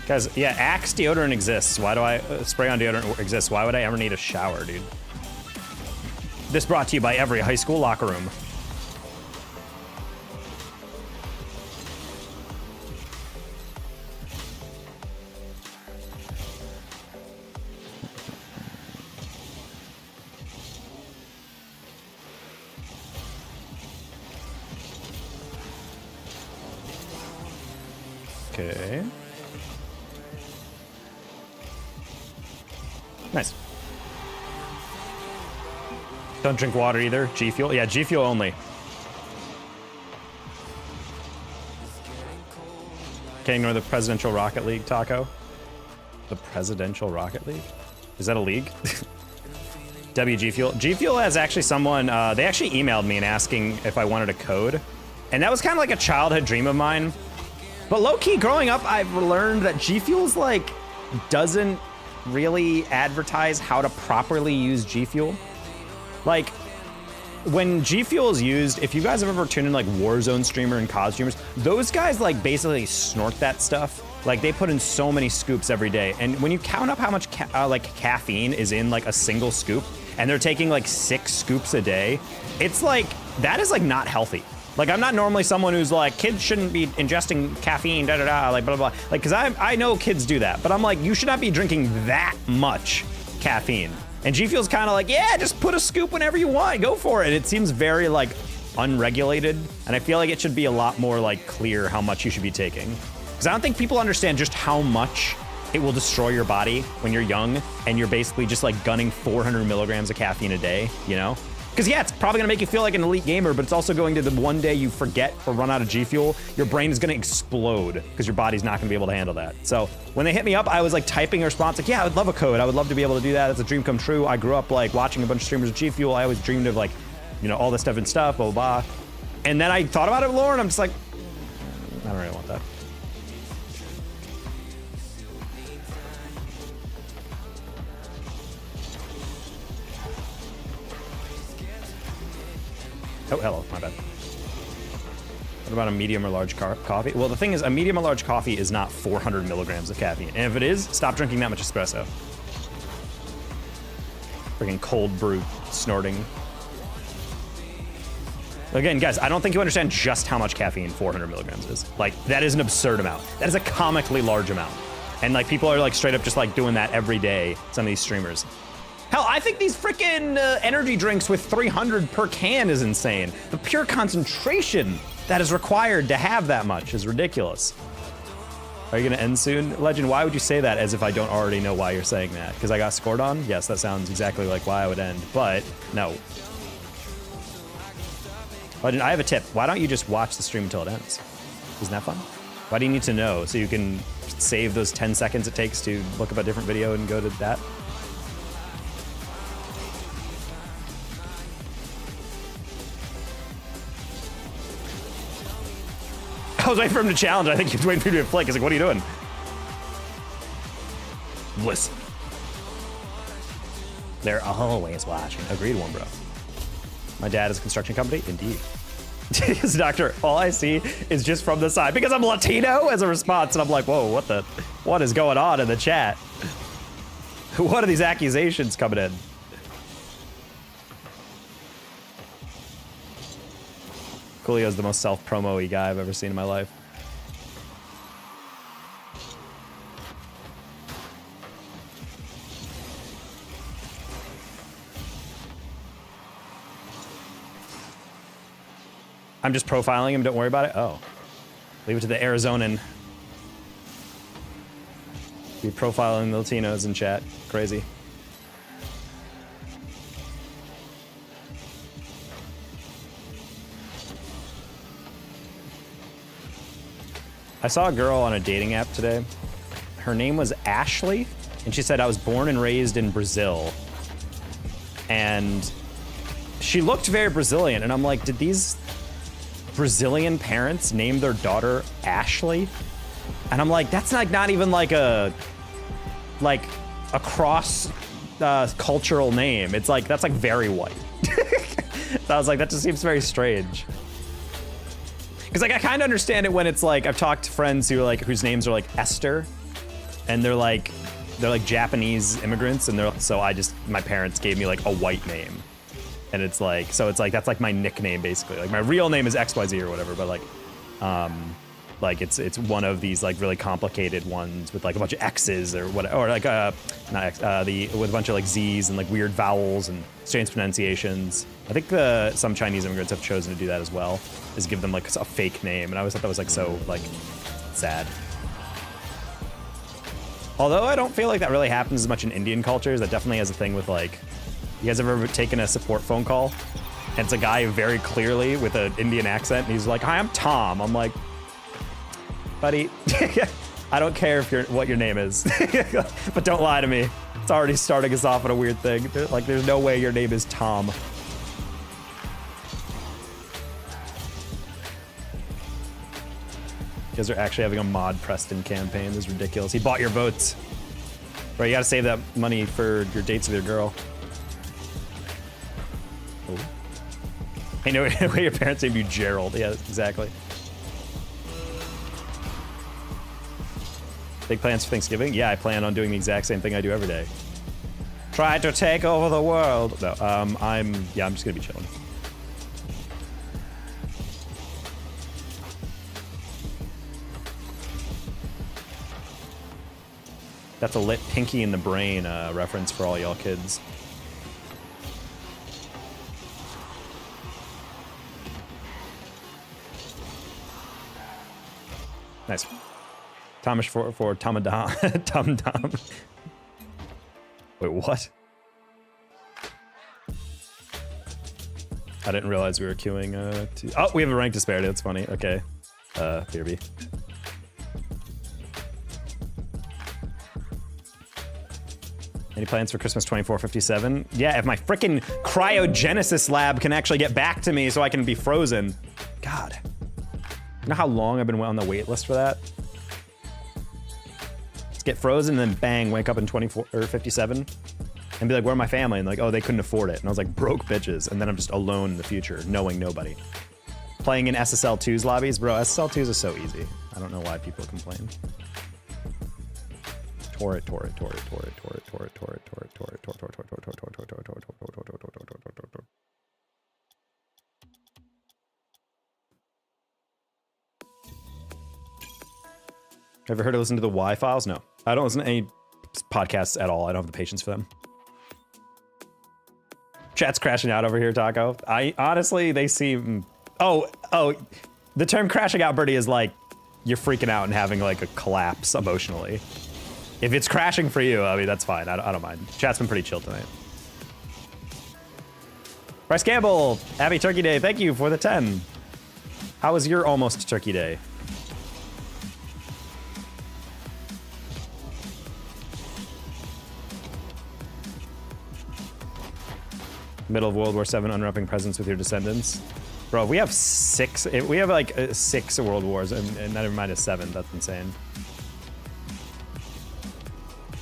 Guys, yeah, Axe deodorant exists. Why do I spray on deodorant exists? Why would I ever need a shower, dude? This brought to you by every high school locker room. Okay. Nice. Don't drink water either. G Fuel? Yeah, G Fuel only. Can't ignore the Presidential Rocket League taco. The Presidential Rocket League? Is that a league? WG Fuel. G Fuel has actually someone, they actually emailed me and asking if I wanted a code. And that was kind of like a childhood dream of mine. But low-key, growing up, I've learned that G Fuel's like, doesn't really advertise how to properly use G Fuel. Like, when G Fuel is used, if you guys have ever tuned in like Warzone streamer and COD streamers, those guys like basically snort that stuff. Like they put in so many scoops every day. And when you count up how much like caffeine is in like a single scoop, and they're taking like 6 scoops a day, it's like, that is like not healthy. Like, I'm not normally someone who's like, kids shouldn't be ingesting caffeine, like, blah, blah, blah. Like, because I know kids do that, but I'm like, you should not be drinking that much caffeine. And G Fuel's kind of like, yeah, just put a scoop whenever you want, go for it. It seems very, like, unregulated, and I feel like it should be a lot more, like, clear how much you should be taking. Because I don't think people understand just how much it will destroy your body when you're young and you're basically just like gunning 400 milligrams of caffeine a day, you know? Because yeah, it's probably gonna make you feel like an elite gamer, but it's also going to the one day you forget or run out of G Fuel, your brain is gonna explode because your body's not gonna be able to handle that. So when they hit me up, I was like typing a response like, yeah, I would love a code. I would love to be able to do that. It's a dream come true. I grew up like watching a bunch of streamers with G Fuel. I always dreamed of like, you know, all this stuff and stuff, blah, blah, blah. And then I thought about it more and I'm just like, I don't really want that. Oh, hello, my bad. What about a medium or large coffee? Well, the thing is, a medium or large coffee is not 400 milligrams of caffeine. And if it is, stop drinking that much espresso. Freaking cold brew snorting. Again, guys, I don't think you understand just how much caffeine 400 milligrams is. Like, that is an absurd amount. That is a comically large amount. And like, people are like straight up just like doing that every day, some of these streamers. Hell, I think these freaking energy drinks with 300 per can is insane. The pure concentration that is required to have that much is ridiculous. Are you gonna end soon? Legend, why would you say that as if I don't already know why you're saying that? Because I got scored on? Yes, that sounds exactly like why I would end, but no. Legend, I have a tip. Why don't you just watch the stream until it ends? Isn't that fun? Why do you need to know? So you can save those 10 seconds it takes to look up a different video and go to that? I was waiting for him to challenge. I think he was waiting for me to flick. He's like, what are you doing? Listen. They're always watching. Agreed one, bro. My dad is a construction company? Indeed. Yes, doctor, all I see is just from the side. Because I'm Latino as a response. And I'm like, whoa, what is going on in the chat? What are these accusations coming in? Coolio's the most self-promo-y guy I've ever seen in my life. I'm just profiling him, don't worry about it. Oh. Leave it to the Arizonan. Be profiling the Latinos in chat. Crazy. I saw a girl on a dating app today. Her name was Ashley, and she said, I was born and raised in Brazil. And she looked very Brazilian, and I'm like, did these Brazilian parents name their daughter Ashley? And I'm like, that's like not even like a cross cultural name. It's like, that's like very white. So I was like, that just seems very strange. Because like I kind of understand it when it's like I've talked to friends who are like whose names are like Esther, and they're like Japanese immigrants, and my parents gave me like a white name, and it's like that's like my nickname basically. Like my real name is XYZ or whatever, but like it's one of these like really complicated ones with like a bunch of X's or what, or like not X, with a bunch of like Z's and like weird vowels and strange pronunciations. I think some Chinese immigrants have chosen to do that as well, is give them like a fake name, and I always thought that was like so like sad. Although I don't feel like that really happens as much in Indian cultures. That definitely has a thing with like, you guys have ever taken a support phone call and it's a guy very clearly with an Indian accent and he's like, hi, I'm Tom. I'm like, buddy, I don't care what your name is, but don't lie to me. It's already starting us off on a weird thing. Like, there's no way your name is Tom. You guys are actually having a mod Preston campaign. This is ridiculous. He bought your votes. Bro, you gotta save that money for your dates with your girl. Oh. Hey, no way your parents named you Gerald. Yeah, exactly. Big plans for Thanksgiving? Yeah, I plan on doing the exact same thing I do every day. Try to take over the world. No, I'm just gonna be chilling. That's a lit Pinky in the Brain reference for all y'all kids. Nice. Thomas for Tomadom. Tum Dum. Wait, what? I didn't realize we were queuing. Oh, we have a rank disparity. That's funny. Okay. BRB. Any plans for Christmas 2457? Yeah, if my freaking cryogenesis lab can actually get back to me so I can be frozen. God. You know how long I've been on the wait list for that? Let's get frozen and then bang, wake up in 24 or 57 and be like, where are my family? And like, oh, they couldn't afford it. And I was like, broke bitches. And then I'm just alone in the future, knowing nobody. Playing in SSL 2's lobbies? Bro, SSL 2's is so easy. I don't know why people complain. Torrent. Ever heard of listen to the Y files? No. I don't listen to any podcasts at all. I don't have the patience for them. Chat's crashing out over here, Taco. I honestly, they seem... Oh, the term crashing out, Birdie, is like you're freaking out and having like a collapse emotionally. If it's crashing for you, I mean, that's fine. I don't mind. Chat's been pretty chill tonight. Bryce Campbell, happy Turkey Day. Thank you for the 10. How was your almost Turkey Day? Middle of World War VII, unwrapping presents with your descendants. Bro, we have 6. We have like 6 world wars, and never mind a 7. That's insane.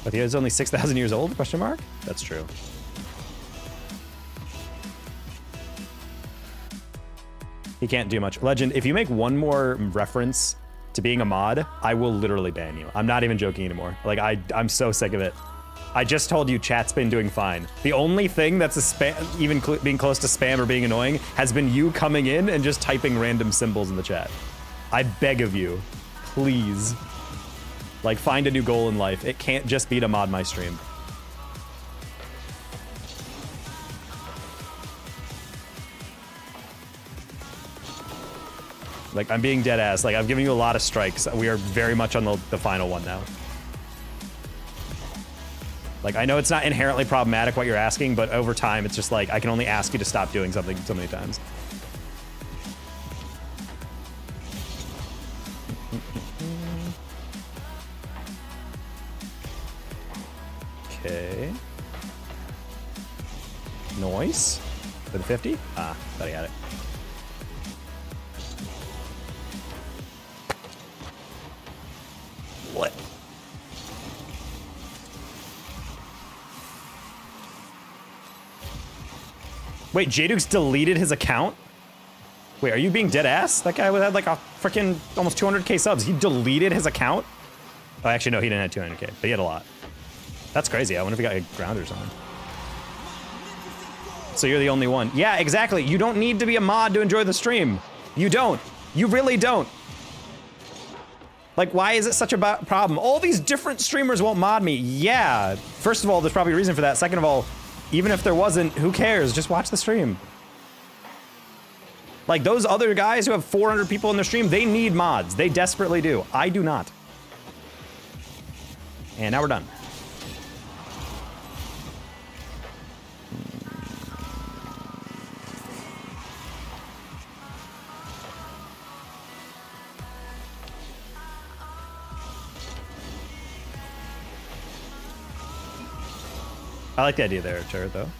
But he is only 6,000 years old? Question mark? That's true. He can't do much. Legend, if you make one more reference to being a mod, I will literally ban you. I'm not even joking anymore. Like, I'm so sick of it. I just told you chat's been doing fine. The only thing that's a spam, even being close to spam or being annoying, has been you coming in and just typing random symbols in the chat. I beg of you, please. Like, find a new goal in life. It can't just be to mod my stream. Like, I'm being dead ass. Like, I'm giving you a lot of strikes. We are very much on the final one now. Like, I know it's not inherently problematic what you're asking, but over time, it's just like, I can only ask you to stop doing something so many times. Okay. Noise. For the 50? Ah, thought he had it. What? Wait, J-Dukes deleted his account? Wait, are you being dead ass? That guy had like a freaking almost 200k subs. He deleted his account? Oh, actually, no, he didn't have 200k, but he had a lot. That's crazy. I wonder if he got like, grounders on. So you're the only one. Yeah, exactly. You don't need to be a mod to enjoy the stream. You don't. You really don't. Like, why is it such a problem? All these different streamers won't mod me. Yeah. First of all, there's probably a reason for that. Second of all, even if there wasn't, who cares? Just watch the stream. Like, those other guys who have 400 people in their stream, they need mods. They desperately do. I do not. And now we're done. I like the idea there, turret, though.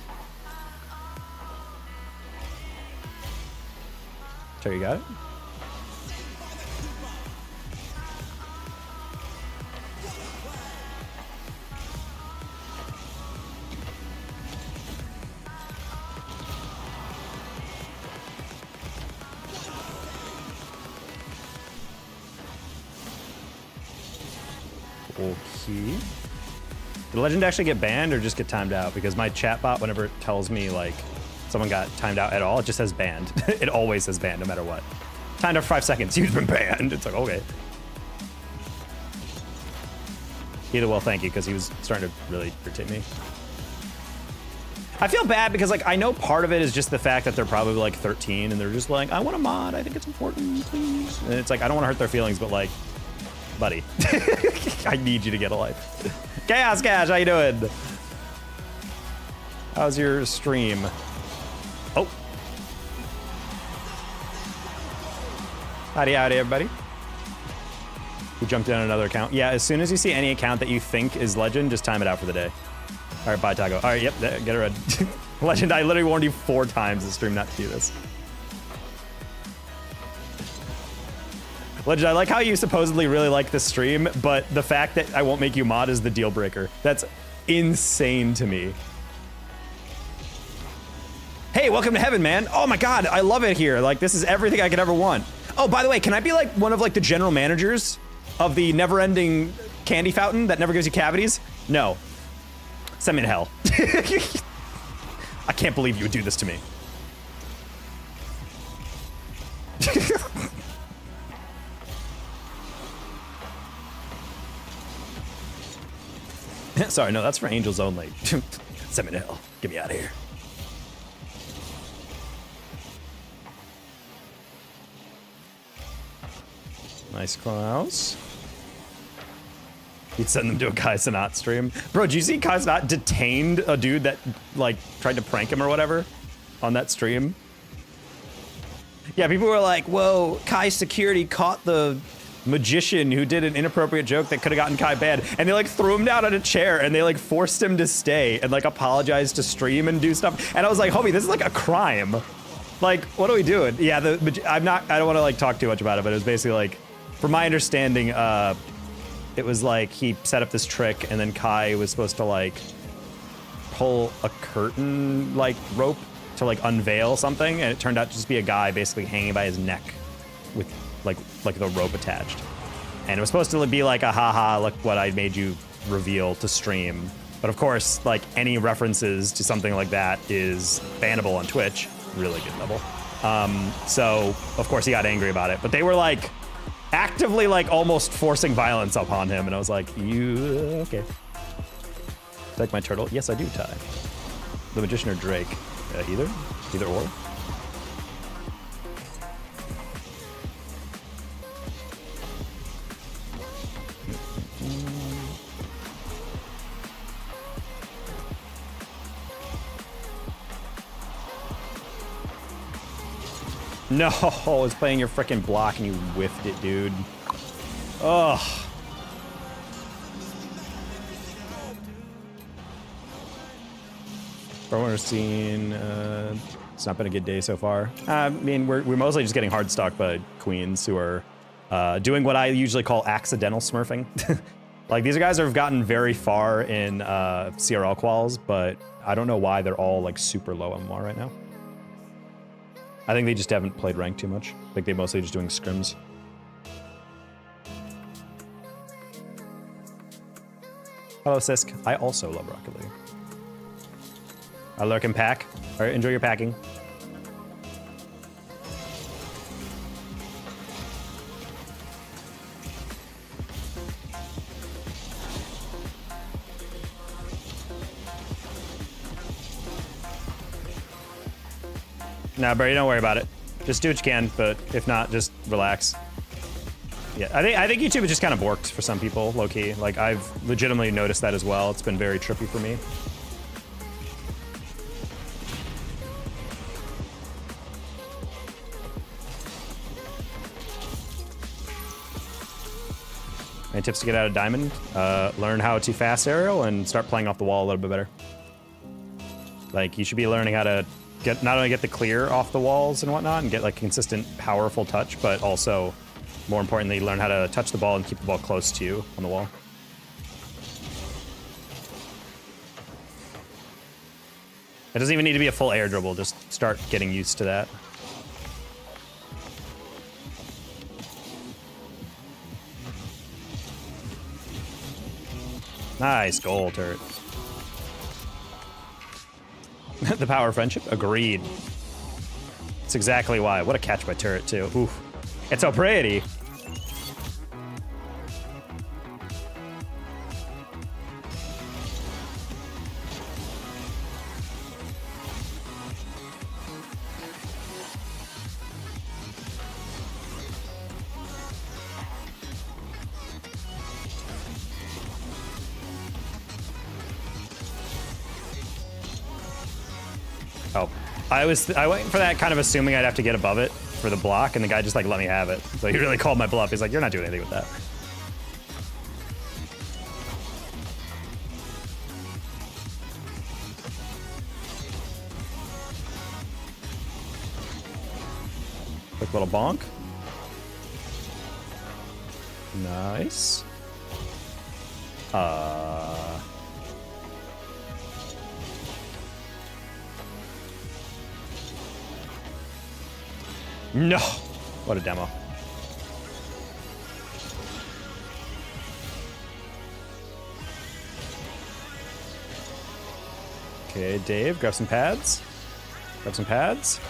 Turret, you got it? Okay. Did the legend actually get banned or just get timed out? Because my chatbot, whenever it tells me like someone got timed out at all, it just says banned. It always says banned no matter what. Timed out for 5 seconds, you've been banned. It's like, okay. Either well, thank you, because he was starting to really irritate me. I feel bad because like I know part of it is just the fact that they're probably like 13 and they're just like, I want a mod, I think it's important, please. And it's like, I don't want to hurt their feelings, but like, buddy. I need you to get a life. Chaos Cash, how you doing? How's your stream? Oh. Howdy, everybody. We jumped in on another account. Yeah, as soon as you see any account that you think is legend, just time it out for the day. All right, bye, Taco. All right, yep, get a red. Legend, I literally warned you 4 times this stream not to do this. Legend, I like how you supposedly really like this stream, but the fact that I won't make you mod is the deal breaker. That's insane to me. Hey, welcome to heaven, man. Oh my God, I love it here. Like, this is everything I could ever want. Oh, by the way, can I be like one of like the general managers of the never-ending candy fountain that never gives you cavities? No. Send me to hell. I can't believe you would do this to me. Sorry, no, that's for angels only. Send me to hell. Get me out of here. Nice Klaus. He'd send them to a Kai Sanat stream. Bro, did you see Kai Sanat detained a dude that, like, tried to prank him or whatever on that stream? Yeah, people were like, whoa, Kai's security caught the magician who did an inappropriate joke that could have gotten Kai banned. And they, like, threw him down on a chair and they, like, forced him to stay and, like, apologize to stream and do stuff. And I was like, homie, this is, like, a crime. Like, what are we doing? Yeah, I don't want to, like, talk too much about it, but it was basically, like, from my understanding, it was like he set up this trick and then Kai was supposed to like pull a curtain like rope to like unveil something, and it turned out to just be a guy basically hanging by his neck with like the rope attached. And it was supposed to be like a haha, look what I made you reveal to stream. But of course, like any references to something like that is bannable on Twitch, really good level. So of course he got angry about it, but they were like actively like almost forcing violence upon him, and I was like, you okay? Like my turtle? Yes, I do, Ty. The magician or Drake? Either or. No, I was playing your frickin' block and you whiffed it, dude. Ugh. We're seeing, it's not been a good day so far. I mean, we're mostly just getting hard stuck by queens who are doing what I usually call accidental smurfing. Like, these guys have gotten very far in CRL quals, but I don't know why they're all like super low MMR right now. I think they just haven't played ranked too much. I think they're mostly just doing scrims. Hello, Sisk. I also love Rocket League. I lurk and pack. All right, enjoy your packing. Nah, bro, don't worry about it. Just do what you can, but if not, just relax. Yeah, I think YouTube has just kind of worked for some people, low-key. Like, I've legitimately noticed that as well. It's been very trippy for me. Any tips to get out of Diamond? Learn how to fast aerial and start playing off the wall a little bit better. Like, you should be learning how to not only get the clear off the walls and whatnot and get like consistent, powerful touch, but also, more importantly, learn how to touch the ball and keep the ball close to you on the wall. It doesn't even need to be a full air dribble, just start getting used to that. Nice goal, turret. The power of friendship? Agreed. That's exactly why. What a catch by turret, too. Oof. It's so pretty. Oh, I went for that kind of assuming I'd have to get above it for the block, and the guy just like let me have it. So he really called my bluff. He's like, you're not doing anything with that. Quick little bonk. Nice. No! What a demo. Okay, Dave, grab some pads. Grab some pads.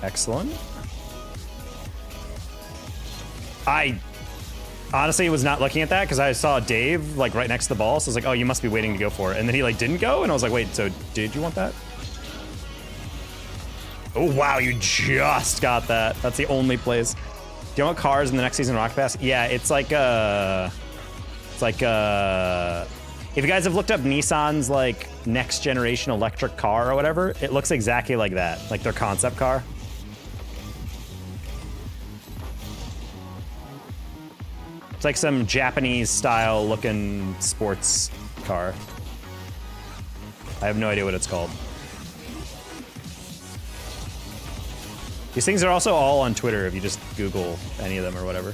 Excellent. I honestly was not looking at that because I saw Dave like right next to the ball, so I was like, oh, you must be waiting to go for it. And then he like didn't go, and I was like, wait, so did you want that? Oh wow, you just got that. That's the only place. Do you want cars in the next season Rocket Pass? Yeah, it's like if you guys have looked up Nissan's like next generation electric car or whatever, it looks exactly like that, like their concept car. It's like some Japanese style looking sports car. I have no idea what it's called. These things are also all on Twitter if you just Google any of them or whatever.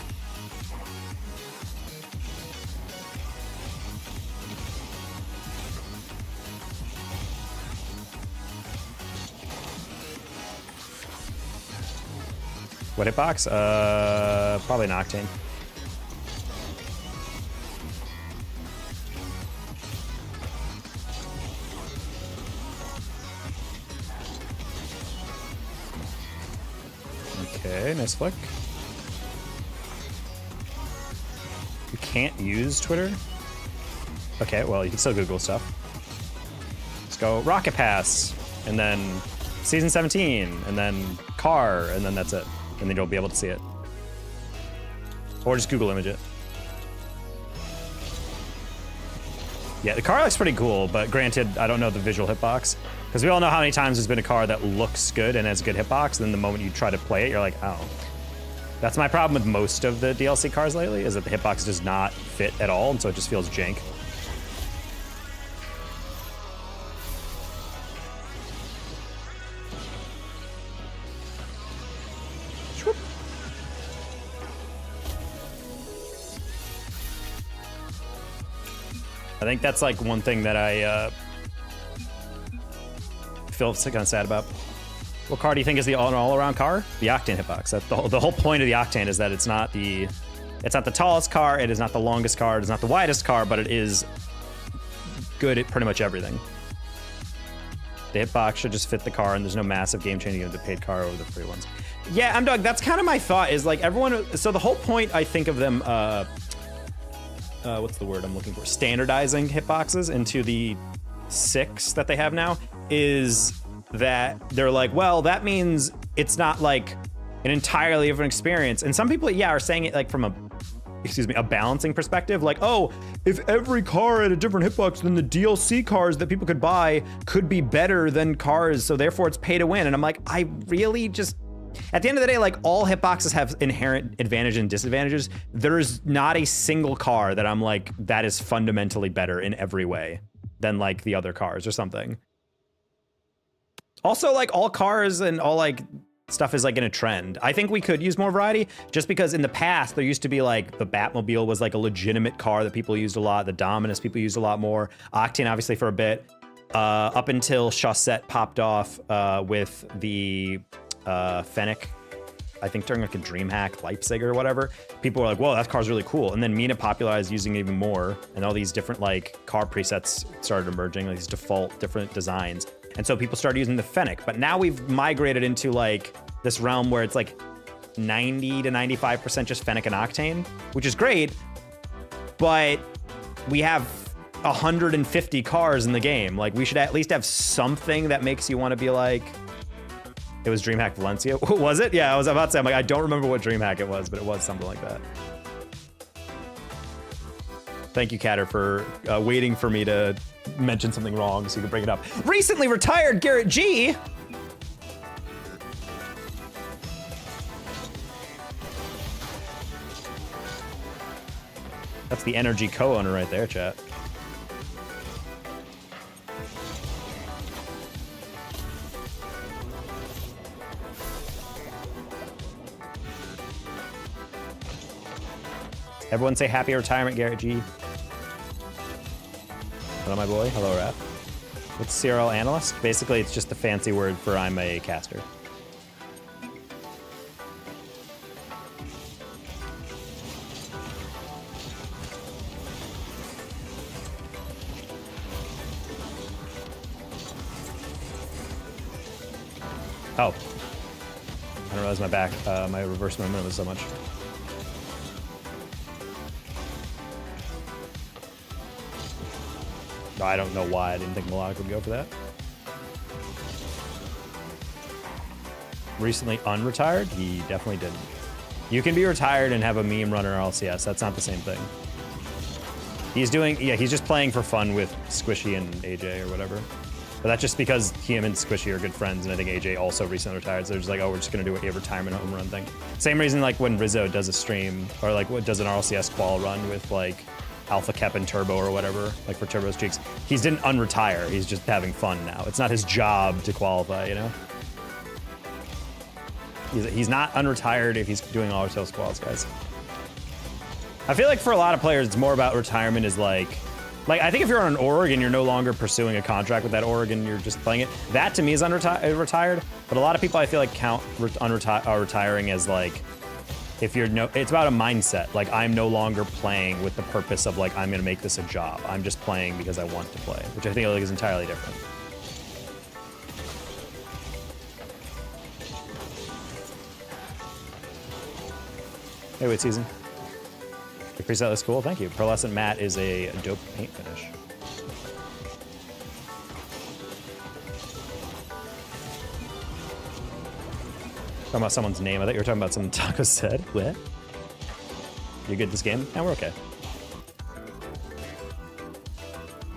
What hitbox? Probably an Octane. Okay, nice flick. You can't use Twitter? Okay, well, you can still Google stuff. Let's go Rocket Pass, and then Season 17, and then car, and then that's it. And then you'll be able to see it. Or just Google image it. Yeah, the car looks pretty cool, but granted, I don't know the visual hitbox. Because we all know how many times there's been a car that looks good and has a good hitbox, and then the moment you try to play it, you're like, oh. That's my problem with most of the DLC cars lately, is that the hitbox does not fit at all, and so it just feels jank. I think that's like one thing that I feel kind of sad about. What car do you think is the all-around car? The Octane hitbox. That's the whole point of the Octane is that it's not the tallest car, it is not the longest car, it is not the widest car, but it is good at pretty much everything. The hitbox should just fit the car, and there's no massive game changing of the paid car over the free ones. Yeah, I'm Doug. That's kind of my thought. Is like everyone. So the whole point, I think, of them. What's the word I'm looking for? Standardizing hitboxes into the 6 that they have now is that they're like, well, that means it's not like an entirely different experience. And some people, yeah, are saying it like from a balancing perspective. Like, oh, if every car had a different hitbox, then the DLC cars that people could buy could be better than cars, so therefore it's pay to win. And I'm like, I really just... At the end of the day, like, all hitboxes have inherent advantages and disadvantages. There's not a single car that I'm like, that is fundamentally better in every way than like the other cars or something. Also, like, all cars and all like stuff is like in a trend. I think we could use more variety just because in the past there used to be like the Batmobile was like a legitimate car that people used a lot. The Dominus people used a lot more. Octane obviously for a bit, up until Chaussette popped off with the Fennec, I think during like a DreamHack Leipzig or whatever. People were like, whoa, that car's really cool. And then Mina popularized using it even more, and all these different like car presets started emerging, like these default different designs. And so people started using the Fennec, but now we've migrated into like this realm where it's like 90 to 95% just Fennec and Octane, which is great, but we have 150 cars in the game. Like, we should at least have something that makes you want to be like, It was DreamHack Valencia. Was it? Yeah, I was about to say, I'm like, I don't remember what DreamHack it was, but it was something like that. Thank you, Catter, for waiting for me to mention something wrong so you could bring it up. Recently retired Garrett G. That's the Energy co-owner right there, chat. Everyone say happy retirement, Garrett G. Hello, my boy. Hello, Rap. What's CRL analyst? Basically, it's just a fancy word for I'm a caster. Oh. I didn't realize my back, my reverse momentum was so much. I don't know why I didn't think Melodic would go for that. Recently unretired? He definitely didn't. You can be retired and have a meme runner LCS. That's not the same thing. He's doing, yeah, he's just playing for fun with Squishy and AJ or whatever. But that's just because him and Squishy are good friends, and I think AJ also recently retired, so they're just like, oh, we're just gonna do a retirement home run thing. Same reason like when Rizzo does a stream, or like what does an RLCS qual run with like Alpha Kep and Turbo or whatever, like for Turbo's Cheeks. He didn't unretire, he's just having fun now. It's not his job to qualify, you know? He's not unretired if he's doing all RLCS quals, guys. I feel like for a lot of players, it's more about retirement is like I think if you're on an org and you're no longer pursuing a contract with that org and you're just playing it, that to me is retired. But a lot of people I feel like count retiring as like, if you're it's about a mindset. Like I'm no longer playing with the purpose of like, I'm gonna make this a job. I'm just playing because I want to play, which I think like, is entirely different. Hey, wait, season. The preset looks cool, thank you. Pearlescent Matte is a dope paint finish. Talking about someone's name. I thought you were talking about something Taco said. What? You good this game? Yeah, we're okay.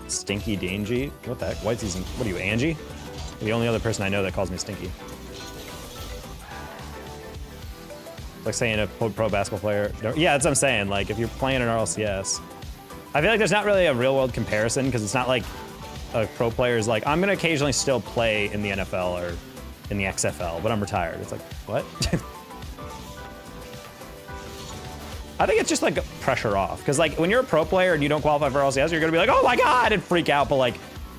Stinky Dangy? What the heck? White season. What are you, Angie? You're the only other person I know that calls me Stinky. Like saying a pro basketball player. Yeah, that's what I'm saying. Like if you're playing an RLCS, I feel like there's not really a real world comparison because it's not like a pro player is like, I'm gonna occasionally still play in the NFL or in the XFL, but I'm retired. It's like, what? I think it's just like pressure off. Because like when you're a pro player and you don't qualify for RLCS, you're gonna be like, oh my God, and freak out. But like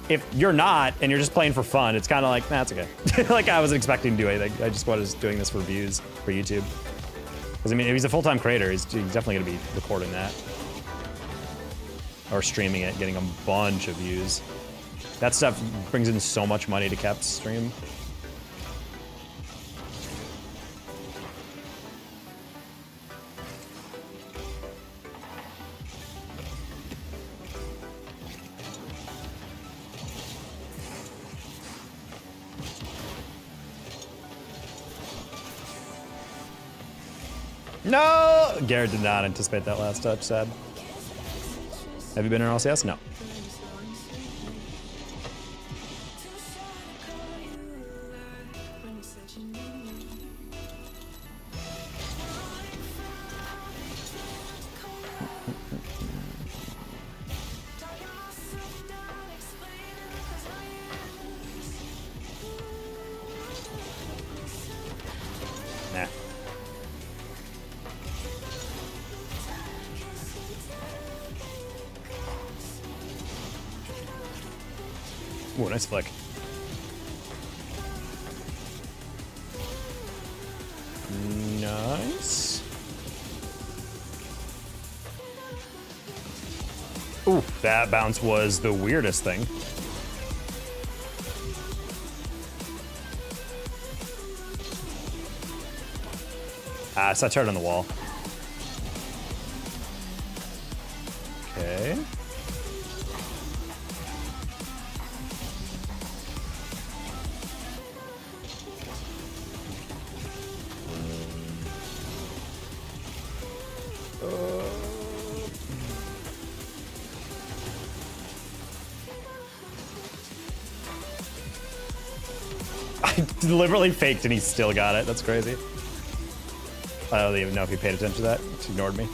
if you're not and you're just playing for fun, it's kind of like, nah, it's okay. Like I wasn't expecting to do anything. I just was doing this for views for YouTube. Because I mean, if he's a full-time creator, he's definitely gonna be recording that. Or streaming it, getting a bunch of views. That stuff brings in so much money to Kep's stream. No! Garrett did not anticipate that last touch, sad. Have you been in RLCS? No. Nah. Ooh, nice flick. Nice. Ooh, that bounce was the weirdest thing. Ah, so I turned on the wall. Okay. I deliberately faked and he still got it. That's crazy. I don't even know if he paid attention to that. Just ignored me.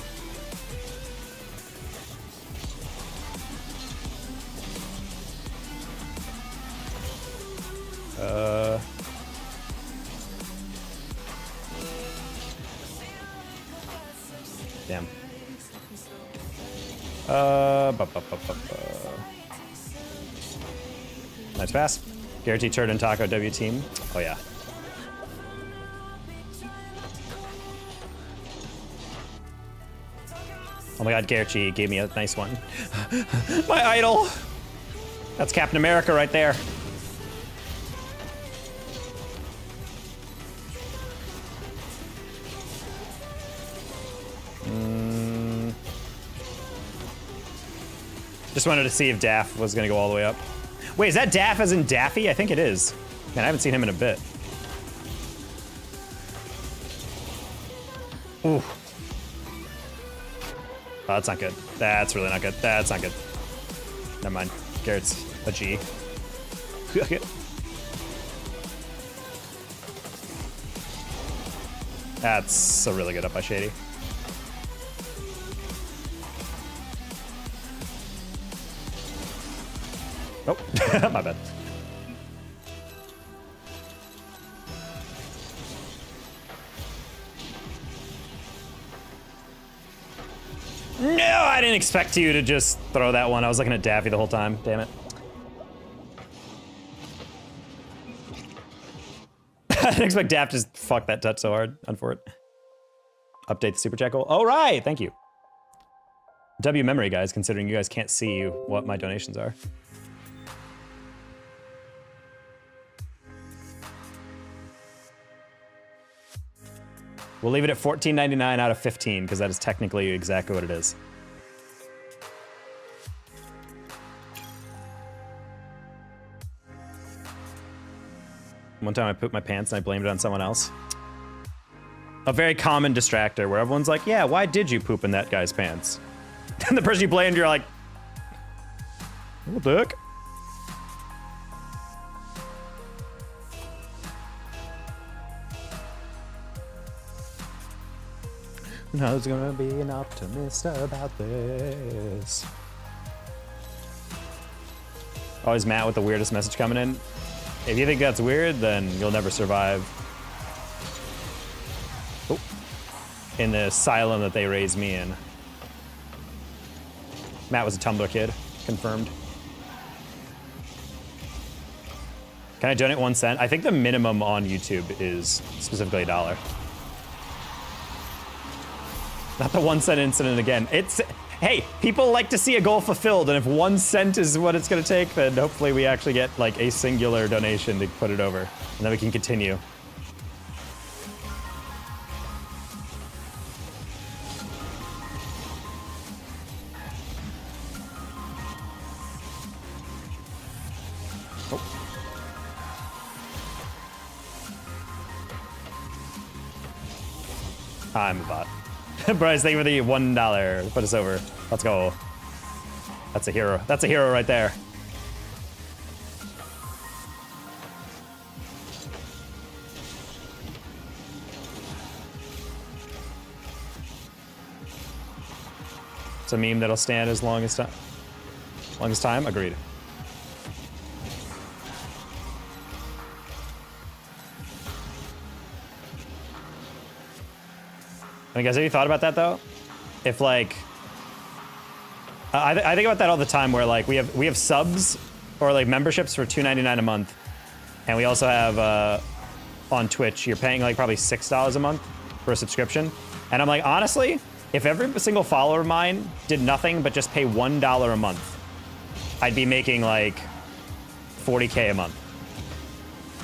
Damn. Nice pass. Guarantee turd and taco W team. Oh yeah. Oh my god, Garchi gave me a nice one. My idol! That's Captain America right there. Just wanted to see if Daff was gonna go all the way up. Wait, is that Daff as in Daffy? I think it is. Man, I haven't seen him in a bit. Ooh. Oh, that's not good. That's really not good. That's not good. Never mind. Garrett's a G. That's a really good up by Shady. Oh, my bad. No, I didn't expect you to just throw that one. I was looking at Daffy the whole time. Damn it. I didn't expect Daff to just fuck that touch so hard. For it. Update the super chat goal. Oh, right. Thank you. W memory, guys, considering you guys can't see what my donations are. We'll leave it at $14.99 out of 15 because that is technically exactly what it is. One time I pooped my pants and I blamed it on someone else. A very common distractor where everyone's like, yeah, why did you poop in that guy's pants? And the person you blamed, you're like, oh, dick. I was gonna be an optimist about this. Always Matt with the weirdest message coming in. If you think that's weird, then you'll never survive. Oh. In the asylum that they raised me in. Matt was a Tumblr kid, confirmed. Can I donate 1 cent? I think the minimum on YouTube is specifically $1. Not the 1 cent incident again. It's, hey, people like to see a goal fulfilled, and if 1 cent is what it's gonna take, then hopefully we actually get like a singular donation to put it over, and then we can continue. Oh. I'm a bot. Bryce, thank you for the $1. Put us over. Let's go. That's a hero. That's a hero right there. It's a meme that'll stand as long as time. Longest time? Agreed. I mean, guys, have you thought about that though? If like, I think about that all the time. Where like we have subs or like memberships for $2.99 a month, and we also have on Twitch you're paying like probably $6 a month for a subscription. And I'm like, honestly, if every single follower of mine did nothing but just pay $1 a month, I'd be making like 40K a month.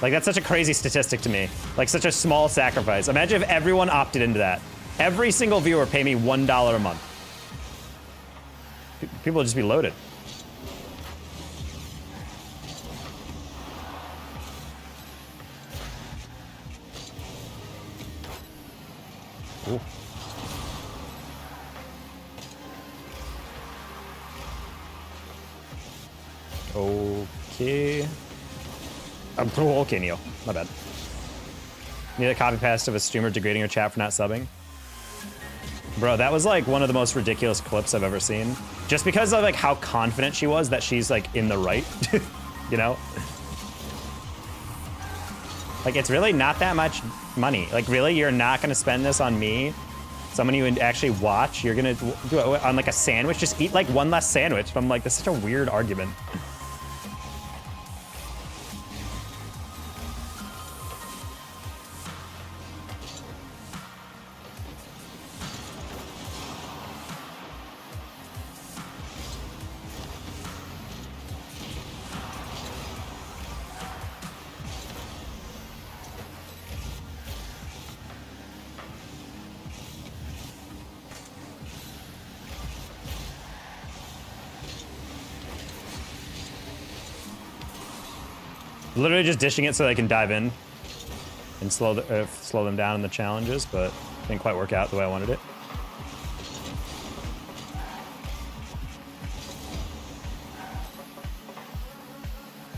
Like that's such a crazy statistic to me. Like such a small sacrifice. Imagine if everyone opted into that. Every single viewer pay me $1 a month. People would just be loaded. Ooh. Okay. Okay, Neil. My bad. Need a copy paste of a streamer degrading her chat for not subbing. Bro, that was like one of the most ridiculous clips I've ever seen. Just because of like how confident she was that she's like in the right, you know? Like, it's really not that much money. Like, really, you're not gonna spend this on me? Someone you would actually watch? You're gonna do it on like a sandwich? Just eat like one less sandwich. I'm like, that's such a weird argument. Literally just dishing it so they can dive in and slow them down in the challenges, but didn't quite work out the way I wanted it.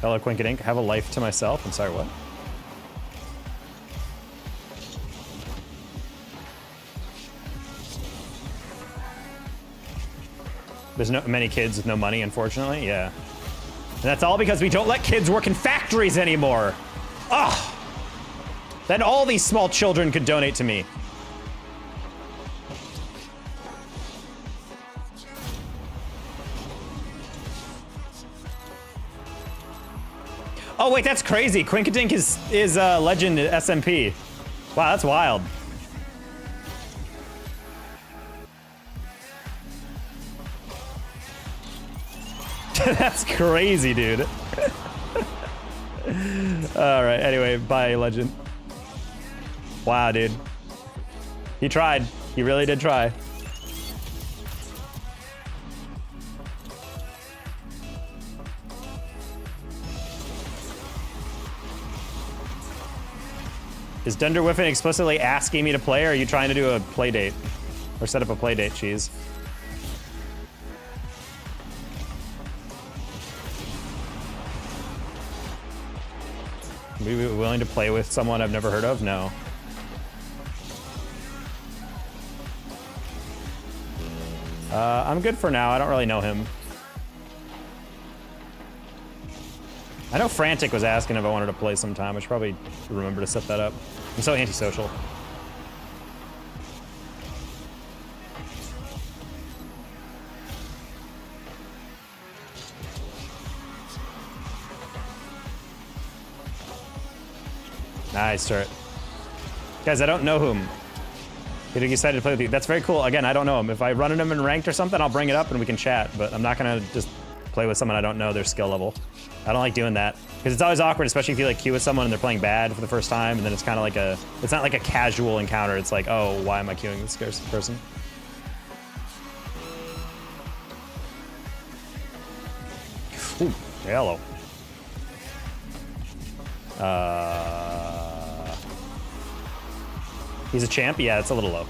Hello, Quinkadink. Have a life to myself. I'm sorry, what? There's no many kids with no money, unfortunately. Yeah. And that's all because we don't let kids work in factories anymore. Ugh. Then all these small children could donate to me. Oh wait, that's crazy. Quinkadink is legend at SMP. Wow, that's wild. That's crazy, dude. All right, anyway, bye, legend. Wow, dude. He tried. He really did try. Is Dunder Whiffin explicitly asking me to play, or are you trying to do a play date? Or set up a play date, Cheese? Would you be willing to play with someone I've never heard of? No. I'm good for now. I don't really know him. I know Frantic was asking if I wanted to play sometime. I should probably remember to set that up. I'm so antisocial. Nice turret. Guys, I don't know whom. Getting excited to play with you. That's very cool. Again, I don't know him. If I run into him in ranked or something, I'll bring it up and we can chat, but I'm not gonna just play with someone I don't know their skill level. I don't like doing that. Because it's always awkward, especially if you like queue with someone and they're playing bad for the first time, and then it's kind of like a, it's not like a casual encounter. It's like, oh, why am I queuing this person? Ooh, hello. He's a champ? Yeah, it's a little low.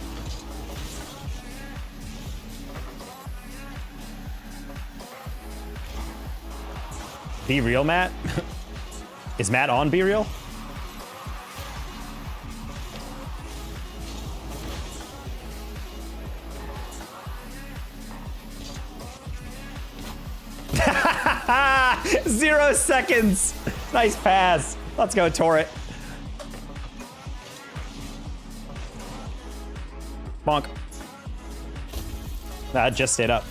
Be real, Matt? Is Matt on Be Real? Zero seconds. Nice pass. Let's go, Torret. Bonk. Nah, just stayed up.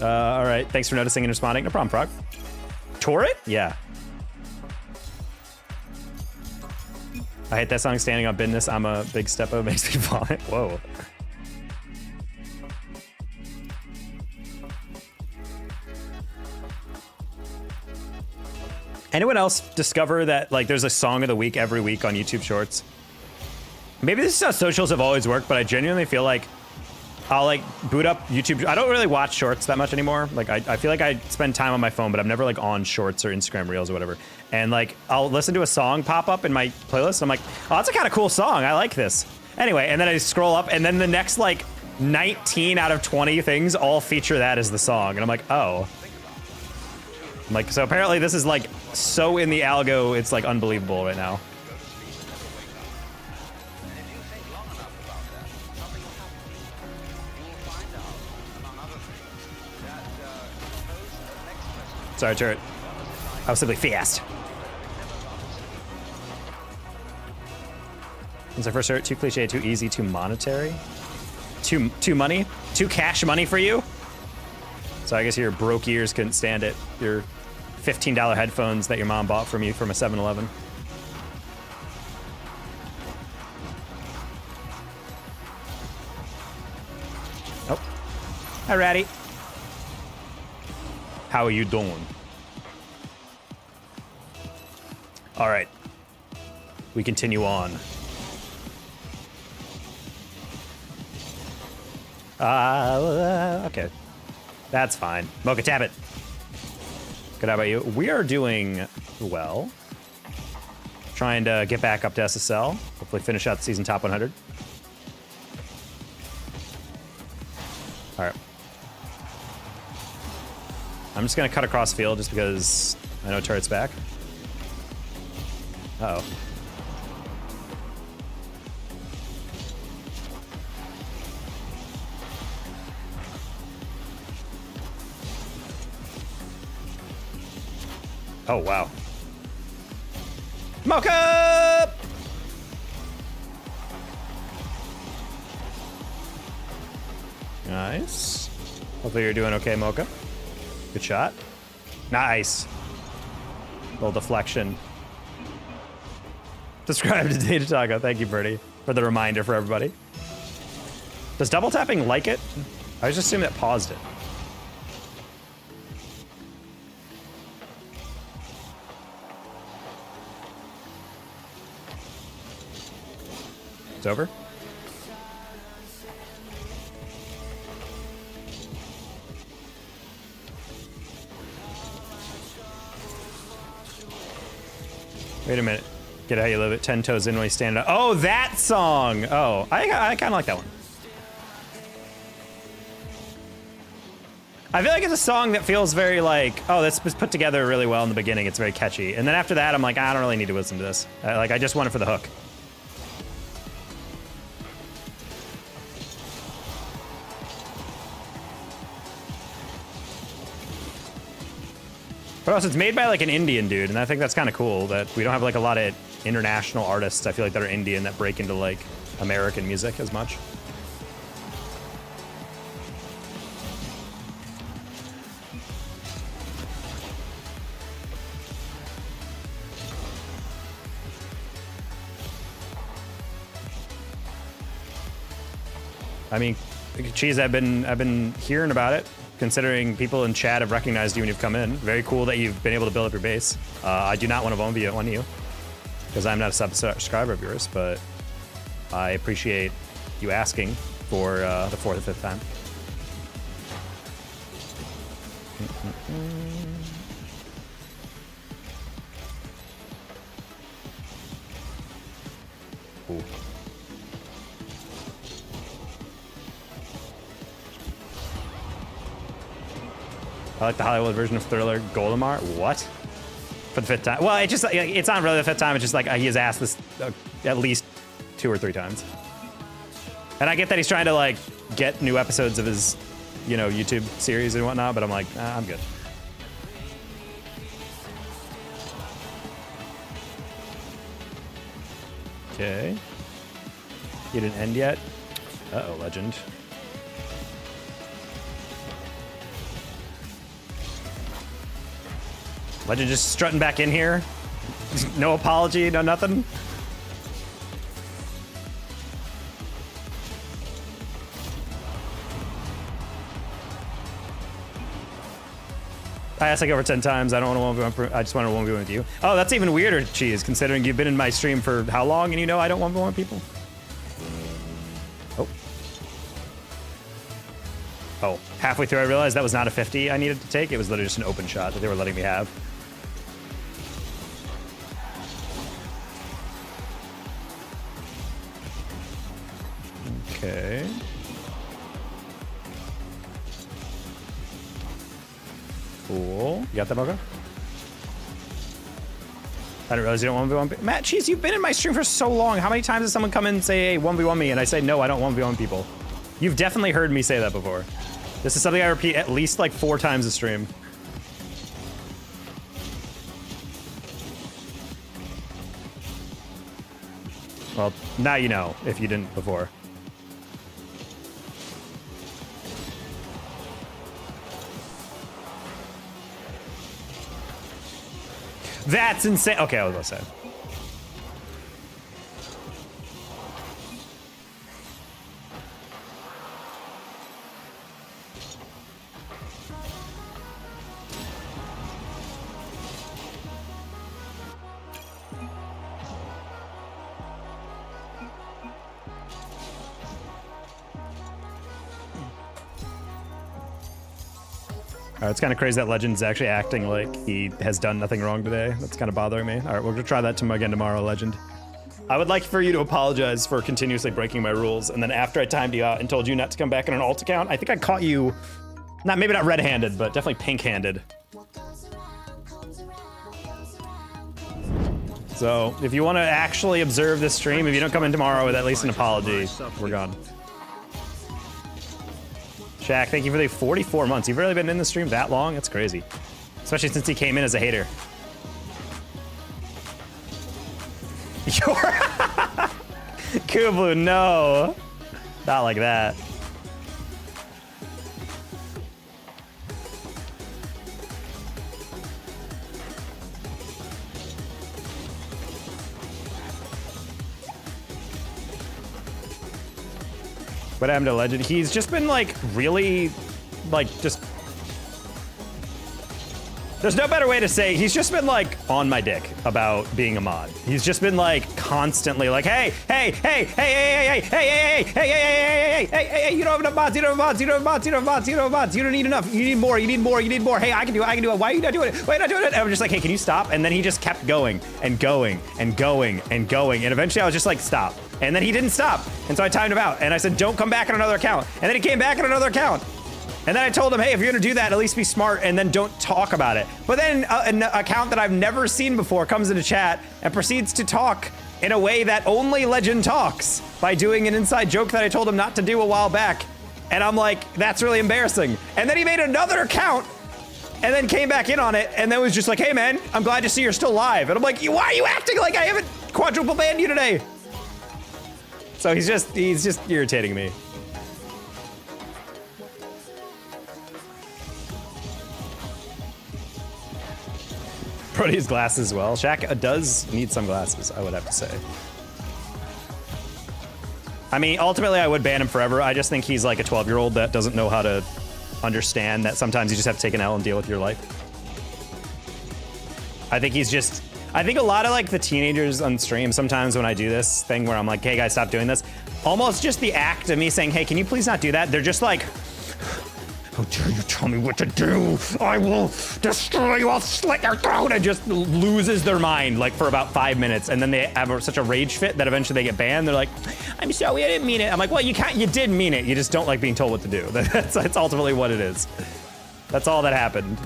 All right, thanks for noticing and responding. No problem, Frog. Torret? Yeah. I hate that song, Standing on Business. I'm a big steppo, makes me vomit. Whoa. Anyone else discover that like there's a song of the week every week on YouTube Shorts? Maybe this is how socials have always worked, but I genuinely feel like I'll like boot up YouTube. I don't really watch Shorts that much anymore. Like I feel like I spend time on my phone, but I'm never like on Shorts or Instagram Reels or whatever. And like I'll listen to a song pop up in my playlist and I'm like, oh, that's a kind of cool song. I like this. Anyway, and then I scroll up and then the next like 19 out of 20 things all feature that as the song. And I'm like, oh. I'm like, so apparently this is like so in the algo, it's like unbelievable right now. Sorry, turret. I was simply fast. Since our first turret, too cliche, too easy, too monetary. Too money? Too cash money for you? So I guess your broke ears couldn't stand it. Your $15 headphones that your mom bought from you from a 7-Eleven. Oh. Hi, Ratty. How are you doing? All right. We continue on. Okay. That's fine. Mocha, tap it. Good, how about you? We are doing well. Trying to get back up to SSL. Hopefully finish out the season top 100. All right. I'm just gonna cut across field just because I know turret's back. Uh-oh. Oh, wow. Mocha! Nice. Hopefully you're doing okay, Mocha. Good shot. Nice. Little deflection. Subscribe to Data Taco. Thank you, Birdie, for the reminder for everybody. Does double tapping like it? I just assume that paused it. It's over. Wait a minute. Get how you live it. 10 toes in when you stand up. Oh, that song. Oh, I kind of like that one. I feel like it's a song that feels very like, oh, this was put together really well in the beginning. It's very catchy. And then after that, I'm like, I don't really need to listen to this. Like, I just want it for the hook. But also, it's made by like an Indian dude, and I think that's kind of cool that we don't have like a lot of international artists, I feel like, that are Indian that break into like American music as much. I mean, Cheese, I've been hearing about it. Considering people in chat have recognized you when you've come in. Very cool that you've been able to build up your base. I do not want to 1v1 you, because I'm not a subscriber of yours, but I appreciate you asking for the 4th or 5th time. Ooh. I like the Hollywood version of Thriller, Goldemar. What? For the 5th time? Well, it's not really the 5th time. It's just like he has asked this at least 2 or 3 times. And I get that he's trying to like get new episodes of his, you know, YouTube series and whatnot, but I'm like, I'm good. Okay. You didn't end yet? Uh-oh, legend. Legend just strutting back in here. No apology, no nothing. I asked like over 10 times. I don't want to 1v1. I just want to 1v1 with you. Oh, that's even weirder, Cheese, considering you've been in my stream for how long and you know I don't 1v1 people. Oh. Oh, halfway through I realized that was not a 50 I needed to take. It was literally just an open shot that they were letting me have. Okay. Cool. You got that, Mocha? I didn't realize you don't 1v1 Matt, jeez, you've been in my stream for so long. How many times has someone come in and say, hey, 1v1 me? And I say, no, I don't 1v1 people. You've definitely heard me say that before. This is something I repeat at least like 4 times a stream. Well, now you know, if you didn't before. That's insane. Okay, I was gonna say. It's kind of crazy that Legend's actually acting like he has done nothing wrong today. That's kind of bothering me. All right, we're gonna try that again tomorrow, Legend. I would like for you to apologize for continuously breaking my rules, and then after I timed you out and told you not to come back in an alt account, I think I caught you, maybe not red-handed, but definitely pink-handed. So if you want to actually observe this stream, if you don't come in tomorrow with at least an apology, we're gone. Shaq, thank you for the 44 months. You've really been in the stream that long? That's crazy. Especially since he came in as a hater. Kubloo, no. Not like that. What happened to Legend? He's just been like really, just. There's no better way to say he's just been like on my dick about being a mod. He's just been like constantly like, hey, hey, hey, hey, hey, hey, hey, hey, hey, hey, hey, hey, hey, hey, you don't have enough mods, you don't have mods, you don't have mods, you don't have mods, you don't have mods, you don't need enough, you need more, you need more, you need more. Hey, I can do it, I can do it. Why are you not doing it? Why are you not doing it? And I'm just like, hey, can you stop? And then he just kept going and going and going and going. And eventually I was just like, stop. And then he didn't stop. And so I timed him out and I said, don't come back on another account. And then he came back on another account. And then I told him, hey, if you're gonna do that, at least be smart and then don't talk about it. But then an account that I've never seen before comes into chat and proceeds to talk in a way that only Legend talks by doing an inside joke that I told him not to do a while back. And I'm like, that's really embarrassing. And then he made another account and then came back in on it and then was just like, hey man, I'm glad to see you're still live. And I'm like, why are you acting like I haven't quadruple banned you today? So he's just irritating me. Brody's glasses as well. Shaq does need some glasses, I would have to say. I mean, ultimately I would ban him forever. I just think he's like a 12-year-old that doesn't know how to understand that sometimes you just have to take an L and deal with your life. I think a lot of like the teenagers on stream, sometimes when I do this thing where I'm like, hey guys, stop doing this, almost just the act of me saying, hey, can you please not do that? They're just like, how dare you tell me what to do? I will destroy you, I'll slit your throat, and just loses their mind like for about 5 minutes. And then they have such a rage fit that eventually they get banned. They're like, I'm sorry, I didn't mean it. I'm like, well, you did mean it. You just don't like being told what to do. That's ultimately what it is. That's all that happened.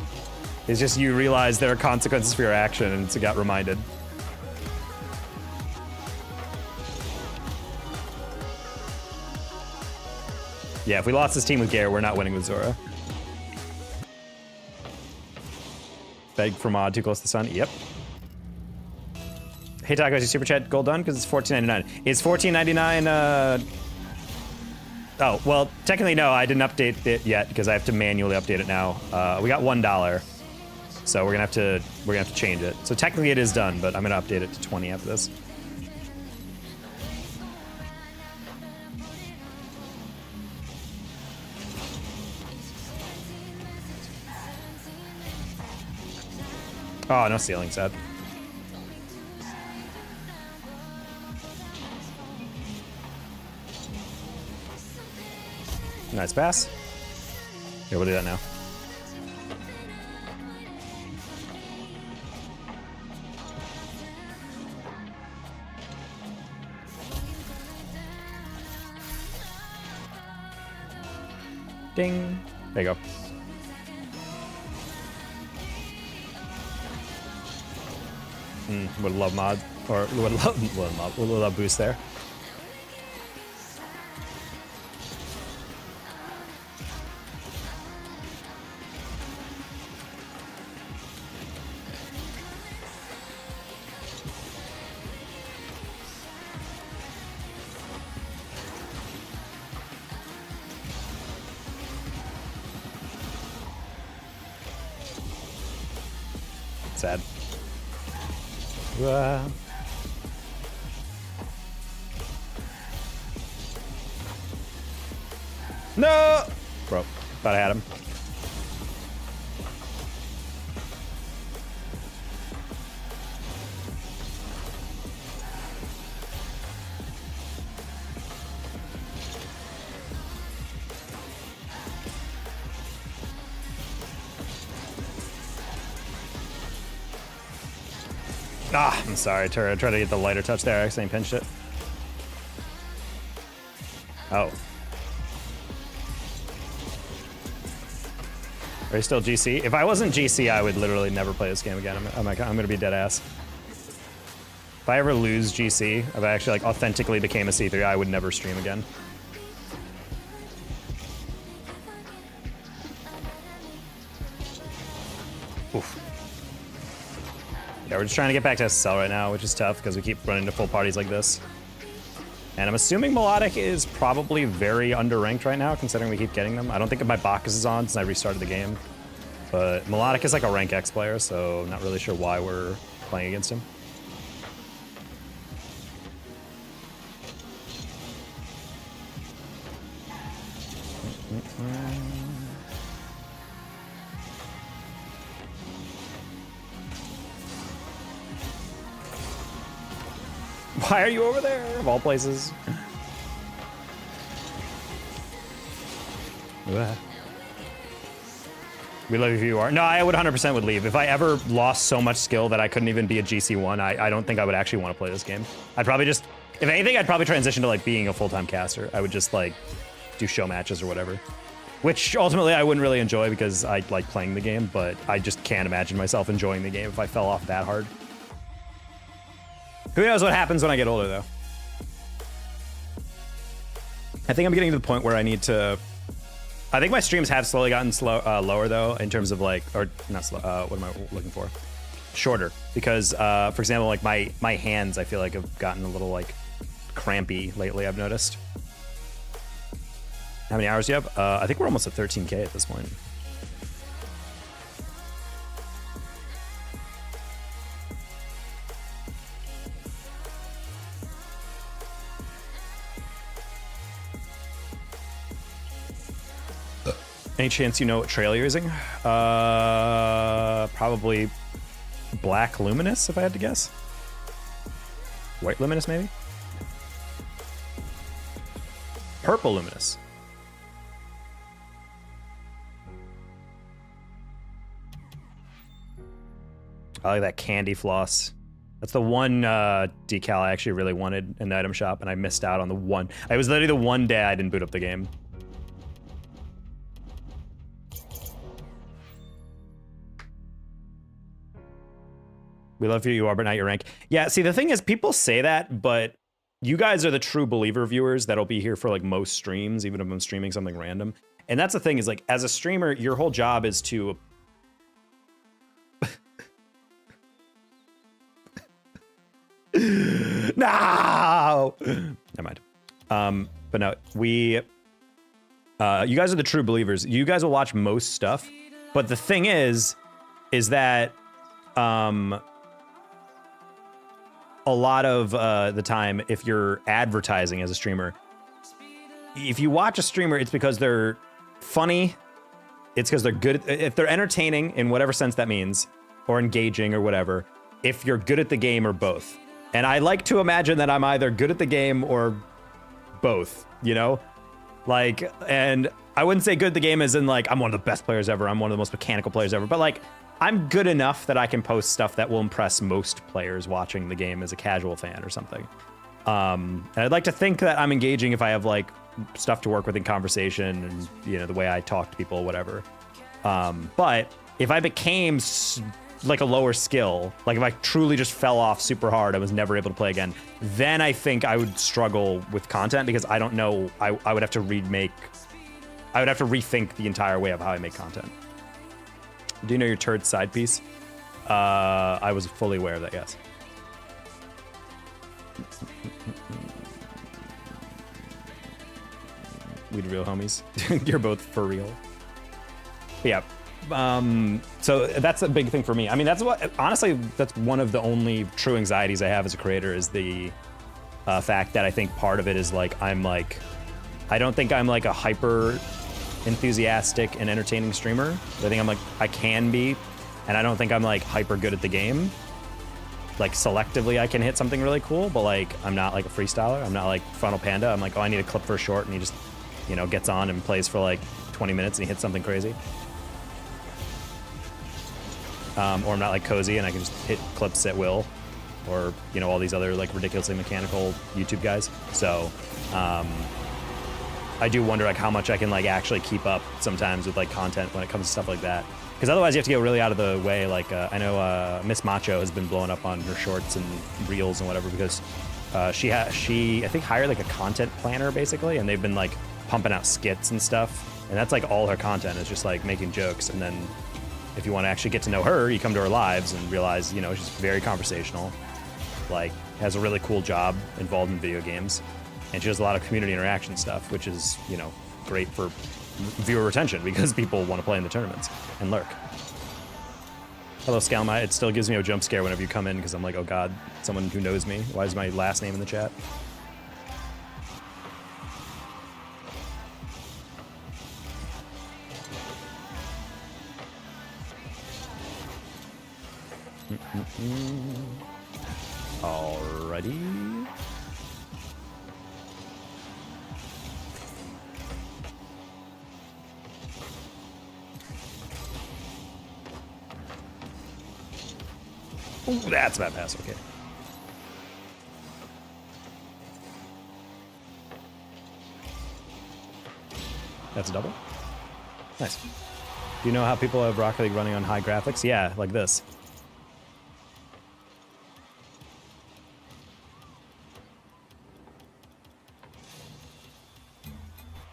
It's just you realize there are consequences for your action and so got reminded. Yeah, if we lost this team with Gare, we're not winning with Zora. Beg for mod, too close to the sun. Yep. Hey, Tacos, your super chat gold done? Because it's $14.99. Is $14.99, Oh, well, technically no, I didn't update it yet because I have to manually update it now. We got $1. So we're gonna have to change it. So technically it is done, but I'm gonna update it to 20 after this. Oh, no ceiling set. Nice pass. Here, we'll do that now. Ding. There you go. Would love mod, or would love boost there. Sad. No! Bro, thought I had him. Ah, I'm sorry, Turret. I tried to get the lighter touch there. I accidentally pinched it. Oh. Are you still GC? If I wasn't GC, I would literally never play this game again. I'm gonna be dead ass. If I ever lose GC, if I actually like authentically became a C3, I would never stream again. Oof. Yeah, we're just trying to get back to SSL right now, which is tough because we keep running into full parties like this. And I'm assuming Melodic is probably very underranked right now, considering we keep getting them. I don't think my Bacchus is on since I restarted the game. But Melodic is like a rank X player, so not really sure why we're playing against him. Why are you over there, of all places? We love you are. No, I would 100% would leave. If I ever lost so much skill that I couldn't even be a GC1, I don't think I would actually want to play this game. I'd probably just, if anything, I'd probably transition to like being a full-time caster. I would just like do show matches or whatever. Which ultimately I wouldn't really enjoy because I like playing the game, but I just can't imagine myself enjoying the game if I fell off that hard. Who knows what happens when I get older, though? I think I'm getting to the point where I need to... I think my streams have slowly gotten lower, though, in terms of, like... Or, not slow... what am I looking for? Shorter. Because, for example, like, my hands, I feel like, have gotten a little, like, crampy lately, I've noticed. How many hours do you have? I think we're almost at 13K at this point. Any chance you know what trail you're using? Probably black luminous, if I had to guess. White luminous, maybe? Purple luminous. I like that candy floss. That's the one decal I actually really wanted in the item shop, and I missed out on the one. It was literally the one day I didn't boot up the game. We love who you are, but not your rank. Yeah, see, the thing is, people say that, but you guys are the true believer viewers that'll be here for like most streams, even if I'm streaming something random. And that's the thing is, like, as a streamer, your whole job is to... No! Never mind. But no, you guys are the true believers. You guys will watch most stuff, but the thing is that a lot of the time, if you're advertising as a streamer, if you watch a streamer, it's because they're funny. It's because they're good. If they're entertaining in whatever sense that means, or engaging or whatever, if you're good at the game or both. And I like to imagine that I'm either good at the game or both, you know? Like, and I wouldn't say good at the game as in like, I'm one of the best players ever. I'm one of the most mechanical players ever. But like, I'm good enough that I can post stuff that will impress most players watching the game as a casual fan or something. And I'd like to think that I'm engaging if I have like stuff to work with in conversation and, you know, the way I talk to people or whatever. But if I became like a lower skill, like if I truly just fell off super hard, I was never able to play again, then I think I would struggle with content because I don't know, I would have to rethink the entire way of how I make content. Do you know your turd side piece? I was fully aware of that, yes. We'd real homies. You're both for real. But yeah. So that's a big thing for me. I mean, honestly, that's one of the only true anxieties I have as a creator is the fact that I think part of it is like, I don't think I'm like a hyper enthusiastic and entertaining streamer. I think I can be, and I don't think I'm like hyper good at the game. Like selectively I can hit something really cool, but like, I'm not like a freestyler. I'm not like Frontal Panda. I'm like, oh, I need a clip for a short, and he just, you know, gets on and plays for like 20 minutes and he hits something crazy. Or I'm not like Cozy and I can just hit clips at will, or, you know, all these other like ridiculously mechanical YouTube guys. So I do wonder like how much I can like actually keep up sometimes with like content when it comes to stuff like that. Because otherwise you have to get really out of the way. Like I know Miss Macho has been blowing up on her shorts and reels and whatever because she I think hired like a content planner basically, and they've been like pumping out skits and stuff. And that's like all her content is just like making jokes. And then if you want to actually get to know her, you come to her lives and realize, you know, she's very conversational, like has a really cool job involved in video games. And she does a lot of community interaction stuff, which is, you know, great for viewer retention because people want to play in the tournaments and lurk. Hello, Scalma. It still gives me a jump scare whenever you come in because I'm like, oh God, someone who knows me. Why is my last name in the chat? Alrighty. Ooh, that's a bad pass, okay. That's a double. Nice. Do you know how people have Rocket League running on high graphics? Yeah, like this.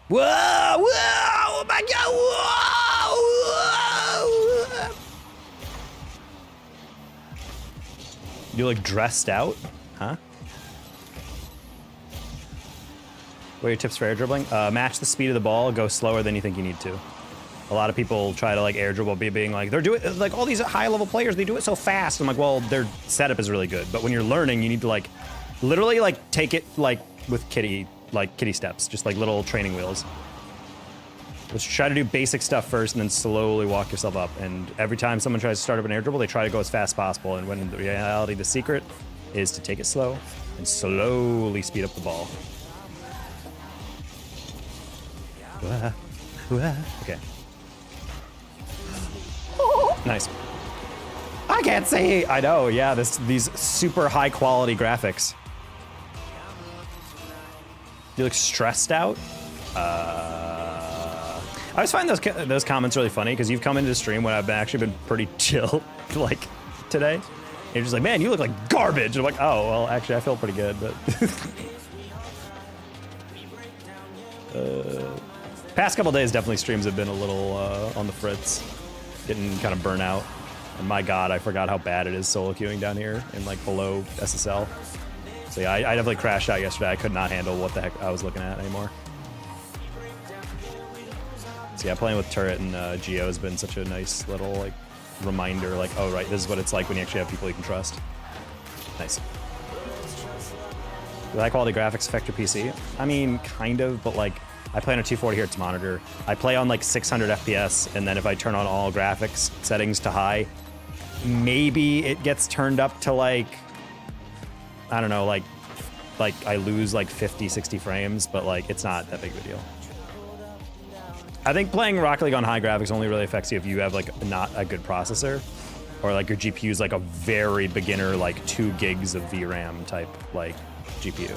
Whoa! Whoa! Oh my God! Whoa! You look dressed out, huh? What are your tips for air dribbling? Match the speed of the ball. Go slower than you think you need to. A lot of people try to like air dribble, being like they're doing like all these high level players. They do it so fast. I'm like, well, their setup is really good, but when you're learning, you need to like literally like take it like with kitty steps, just like little training wheels. Let's try to do basic stuff first and then slowly walk yourself up. And every time someone tries to start up an air dribble, they try to go as fast as possible. And when in reality, the secret is to take it slow and slowly speed up the ball. Okay. Nice. I can't see. I know, yeah, these super high quality graphics. You look stressed out. I always find those comments really funny because you've come into the stream when I've actually been pretty chill, like today. And you're just like, man, you look like garbage. I'm like, oh, well, actually, I feel pretty good, but. Past couple days, definitely streams have been a little on the fritz, getting kind of burnout. And my God, I forgot how bad it is solo queuing down here in like below SSL. So yeah, I definitely crashed out yesterday. I could not handle what the heck I was looking at anymore. So yeah, playing with Turret and Geo has been such a nice little like reminder, like, oh right, this is what it's like when you actually have people you can trust. Nice. Do high quality graphics affect your PC? I mean, kind of, but like, I play on a 240 hertz monitor. I play on like 600 FPS, and then if I turn on all graphics settings to high, maybe it gets turned up to like, I don't know, like I lose like 50, 60 frames, but like it's not that big of a deal. I think playing Rocket League on high graphics only really affects you if you have like not a good processor, or like your GPU is like a very beginner, like 2 gigs of VRAM type like GPU.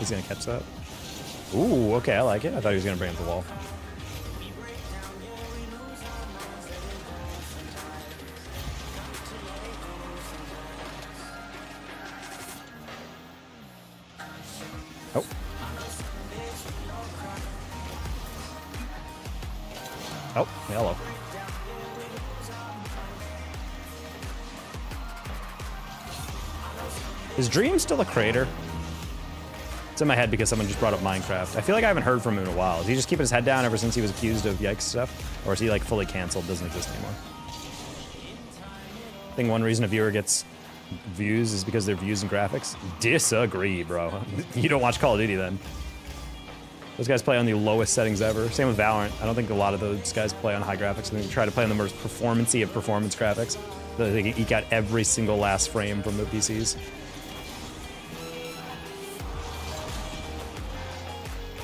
He's gonna catch that. Ooh, okay, I like it. I thought he was gonna bring up the wall. Oh. Oh, hello. Is Dream still a creator? It's in my head because someone just brought up Minecraft. I feel like I haven't heard from him in a while. Is he just keeping his head down ever since he was accused of yikes stuff? Or is he like fully canceled, doesn't exist anymore? I think one reason a viewer gets views is because their views and graphics. Disagree, bro. You don't watch Call of Duty then. Those guys play on the lowest settings ever. Same with Valorant. I don't think a lot of those guys play on high graphics. I think they try to play on the most performance-y of performance graphics. So they can eke out every single last frame from their PCs.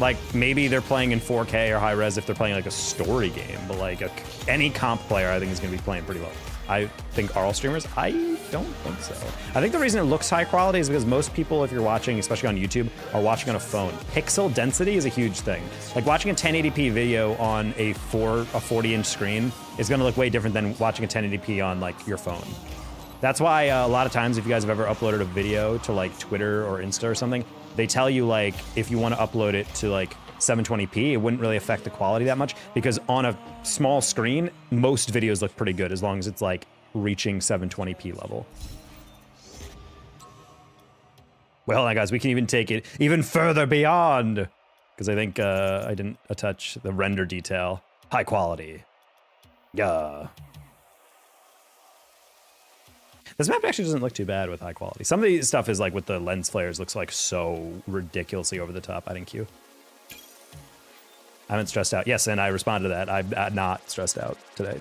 Like, maybe they're playing in 4K or high res if they're playing like a story game, but like any comp player I think is going to be playing pretty low. I think RL streamers, I don't think so. I think the reason it looks high quality is because most people, if you're watching, especially on YouTube, are watching on a phone. Pixel density is a huge thing. Like watching a 1080p video on a 40-inch screen is going to look way different than watching a 1080p on like your phone. That's why a lot of times if you guys have ever uploaded a video to like Twitter or Insta or something, they tell you like if you want to upload it to like 720p, it wouldn't really affect the quality that much because on a small screen, most videos look pretty good as long as it's like reaching 720p level. Well, now guys, we can even take it even further beyond because I think I didn't touch the render detail. High quality. Yeah. This map actually doesn't look too bad with high quality. Some of the stuff is like with the lens flares looks like so ridiculously over the top. I didn't queue. I haven't stressed out. Yes, and I responded to that. I'm not stressed out today.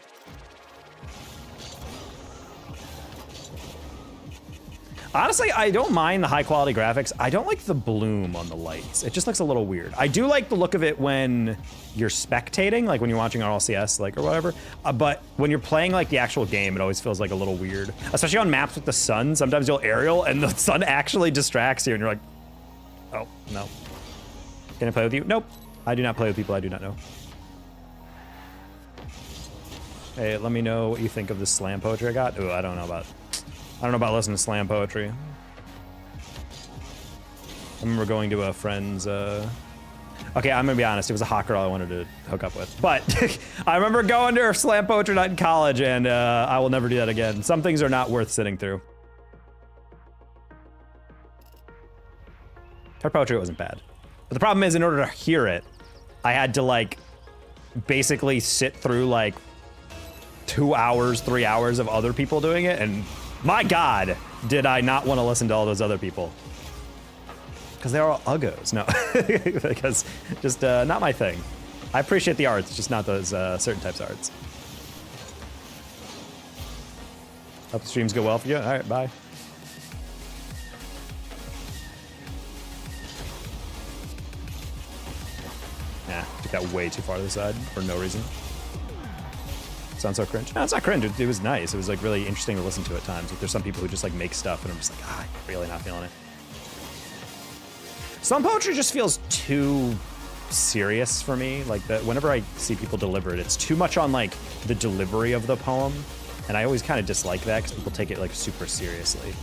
Honestly, I don't mind the high quality graphics. I don't like the bloom on the lights. It just looks a little weird. I do like the look of it when you're spectating, like when you're watching RLCS, like or whatever. But when you're playing like the actual game, it always feels like a little weird. Especially on maps with the sun. Sometimes you'll aerial and the sun actually distracts you and you're like, oh, no. Can I play with you? Nope. I do not play with people I do not know. Hey, let me know what you think of the slam poetry I got. Ooh, I don't know about listening to slam poetry. I remember going to a friend's, okay, I'm gonna be honest, it was a hot girl I wanted to hook up with. But I remember going to her slam poetry night in college and I will never do that again. Some things are not worth sitting through. Her poetry wasn't bad. But the problem is in order to hear it, I had to like basically sit through like 2 hours, 3 hours of other people doing it, and my God, did I not want to listen to all those other people. Because they're all uggos. No, because just not my thing. I appreciate the arts, just not those certain types of arts. Hope the streams go well for you. All right, bye. Nah, took that way too far to the side for no reason. Sounds so cringe. No, it's not cringe. It was nice. It was like really interesting to listen to at times. Like, there's some people who just like make stuff and I'm just like, I'm really not feeling it. Some poetry just feels too serious for me. Like that whenever I see people deliver it, it's too much on like the delivery of the poem. And I always kind of dislike that because people take it like super seriously.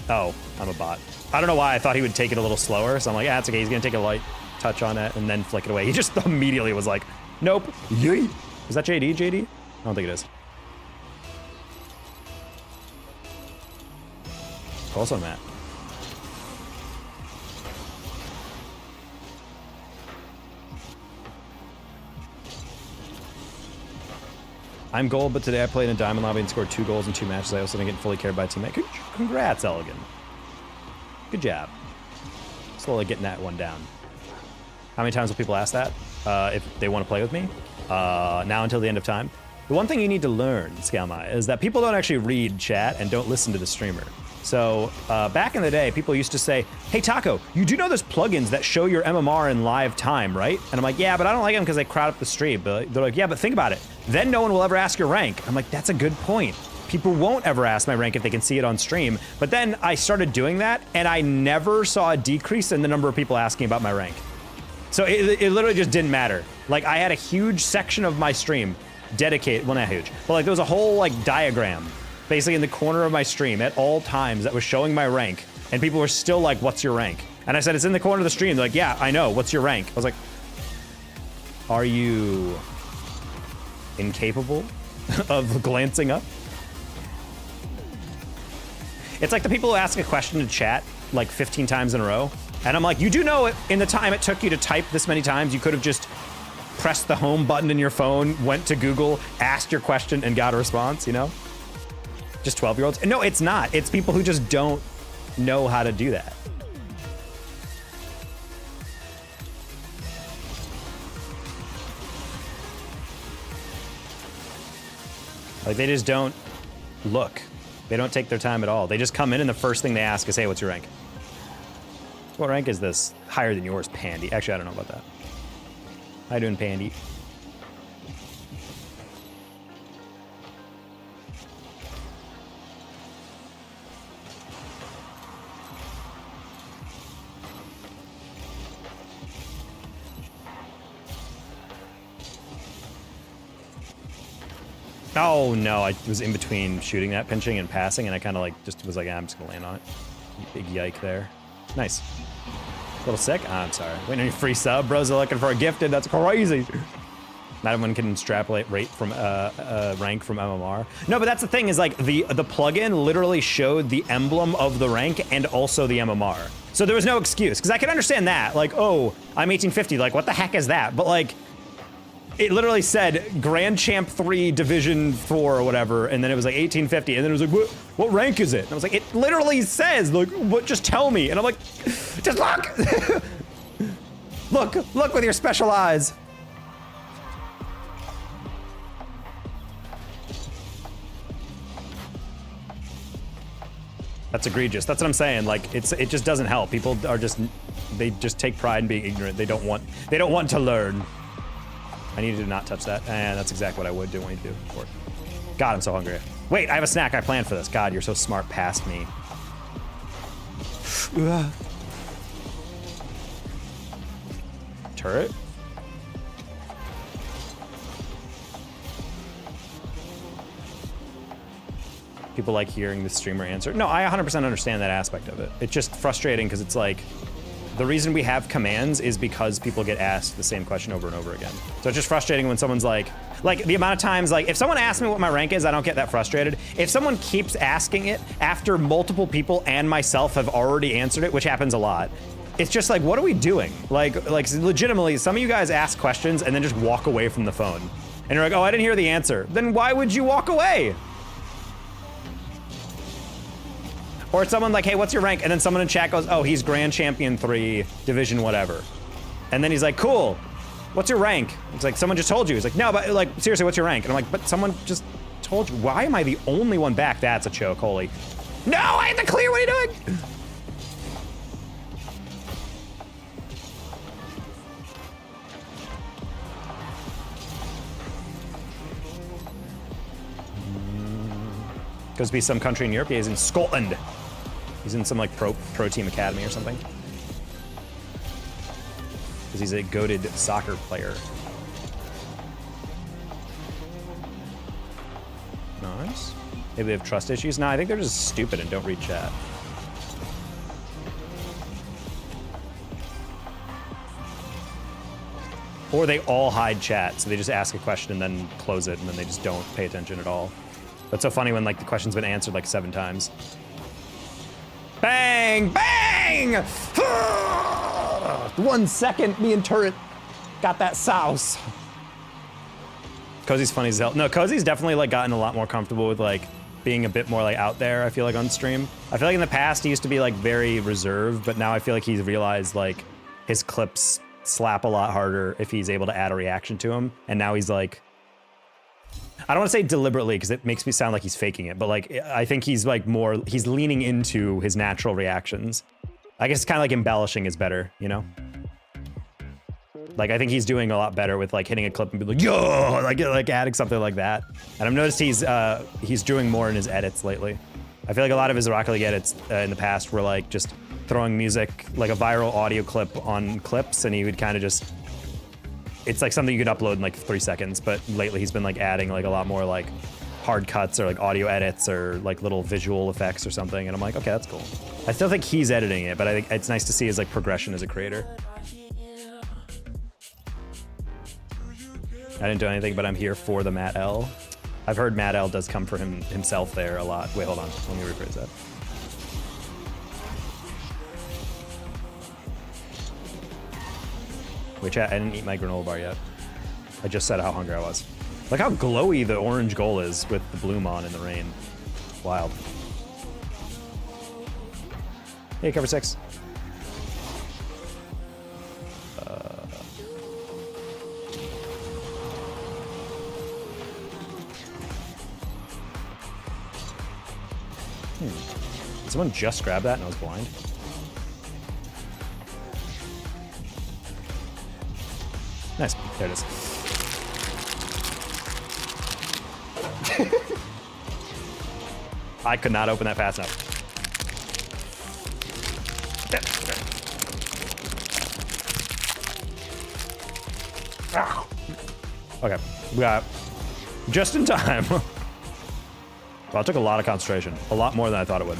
Oh, I'm a bot. I don't know why I thought he would take it a little slower. So I'm like, it's okay. He's going to take a light touch on it and then flick it away. He just immediately was like, nope. Yay. Is that JD? JD? I don't think it is. Also Matt. I'm gold, but today I played in Diamond Lobby and scored 2 goals in 2 matches. I also didn't get fully cared by a teammate. Congrats, Elegant. Good job. Slowly getting that one down. How many times will people ask that if they want to play with me? Now until the end of time. The one thing you need to learn, Scalmy, is that people don't actually read chat and don't listen to the streamer. So back in the day, people used to say, hey, Taco, you do know there's plugins that show your MMR in live time, right? And I'm like, yeah, but I don't like them because they crowd up the stream. But they're like, yeah, but think about it. Then no one will ever ask your rank. I'm like, that's a good point. people won't ever ask my rank if they can see it on stream. But then I started doing that, and I never saw a decrease in the number of people asking about my rank. So it literally just didn't matter. Like, I had a huge section of my stream dedicated, well, not huge, but like there was a whole like diagram basically in the corner of my stream at all times that was showing my rank, and people were still like, what's your rank? And I said, it's in the corner of the stream. They're like, yeah, I know, what's your rank? I was like, are you incapable of glancing up? It's like the people who ask a question to chat like 15 times in a row, and I'm like, you do know in the time it took you to type this many times, you could have just pressed the home button in your phone, went to Google, asked your question, and got a response, you know? Just 12-year-olds? No, it's not. It's people who just don't know how to do that. Like, they just don't look. They don't take their time at all. They just come in and the first thing they ask is, hey, what's your rank? What rank is this? Higher than yours, Pandy. Actually, I don't know about that. How you doing, Pandy? Oh no, I was in between shooting that, pinching, and passing, and I kind of like just was like, I'm just gonna land on it. Big yike there. Nice. A little sick? I'm sorry. Waiting on your free sub. Bros are looking for a gifted. That's crazy. Not everyone can extrapolate rank from MMR. No, but that's the thing is like the plugin literally showed the emblem of the rank and also the MMR. So there was no excuse, because I could understand that. Like, oh, I'm 1850. Like, what the heck is that? But like, it literally said Grand Champ 3 Division 4 or whatever, and then it was like 1850, and then it was like, what rank is it? And I was like, it literally says, like, what? Just tell me. And I'm like, just look! Look with your special eyes. That's egregious. That's what I'm saying. Like, it just doesn't help. People are they just take pride in being ignorant. They don't want to learn. I need you to not touch that. And that's exactly what I would do want you to do. Of course. God, I'm so hungry. Wait, I have a snack. I planned for this. God, you're so smart past me. Turret? People like hearing the streamer answer. No, I 100% understand that aspect of it. It's just frustrating because it's like, the reason we have commands is because people get asked the same question over and over again. So it's just frustrating when someone's like the amount of times, like if someone asks me what my rank is, I don't get that frustrated. If someone keeps asking it after multiple people and myself have already answered it, which happens a lot, it's just like, what are we doing? Like legitimately, some of you guys ask questions and then just walk away from the phone. And you're like, oh, I didn't hear the answer. Then why would you walk away? Or it's someone like, hey, what's your rank? And then someone in chat goes, oh, he's Grand Champion 3, Division whatever. And then he's like, cool, what's your rank? It's like, someone just told you. He's like, no, but like, seriously, what's your rank? And I'm like, but someone just told you. Why am I the only one back? That's a choke, holy. No, I have to clear, what are you doing? Goes to be some country in Europe. Yeah, he's in Scotland. He's in some like pro team academy or something. Because he's a goated soccer player. Nice. Maybe they have trust issues. No, I think they're just stupid and don't read chat. Or they all hide chat, so they just ask a question and then close it, and then they just don't pay attention at all. That's so funny when like the question's been answered like 7 times. Bang! Bang! 1 second, me and Turret got that sauce. Cozy's funny as hell. No, Cozy's definitely like gotten a lot more comfortable with like being a bit more like out there, I feel like, on stream. I feel like in the past he used to be like very reserved, but now I feel like he's realized like his clips slap a lot harder if he's able to add a reaction to him. And now he's like, I don't want to say deliberately because it makes me sound like he's faking it, but like I think he's like he's leaning into his natural reactions. I guess kind of like embellishing is better, you know? Like, I think he's doing a lot better with like hitting a clip and be like, yo, like adding something like that. And I've noticed he's doing more in his edits lately. I feel like a lot of his Rocket League edits in the past were like just throwing music, like a viral audio clip on clips, and he would kind of just, it's like something you could upload in like 3 seconds, but lately he's been like adding like a lot more like hard cuts or like audio edits or like little visual effects or something, and I'm like, okay, that's cool. I still think he's editing it, but I think it's nice to see his like progression as a creator. I didn't do anything, but I'm here for the Matt L. I've heard Matt L does come for himself there a lot. Wait, hold on. Let me rephrase that. Wait, chat, I didn't eat my granola bar yet. I just said how hungry I was. Look how glowy the orange goal is with the bloom on in the rain. Wild. Hey, cover 6. Did someone just grab that and I was blind? Nice. There it is. I could not open that fast enough. Okay, we got just in time. Well, it took a lot of concentration. A lot more than I thought it would.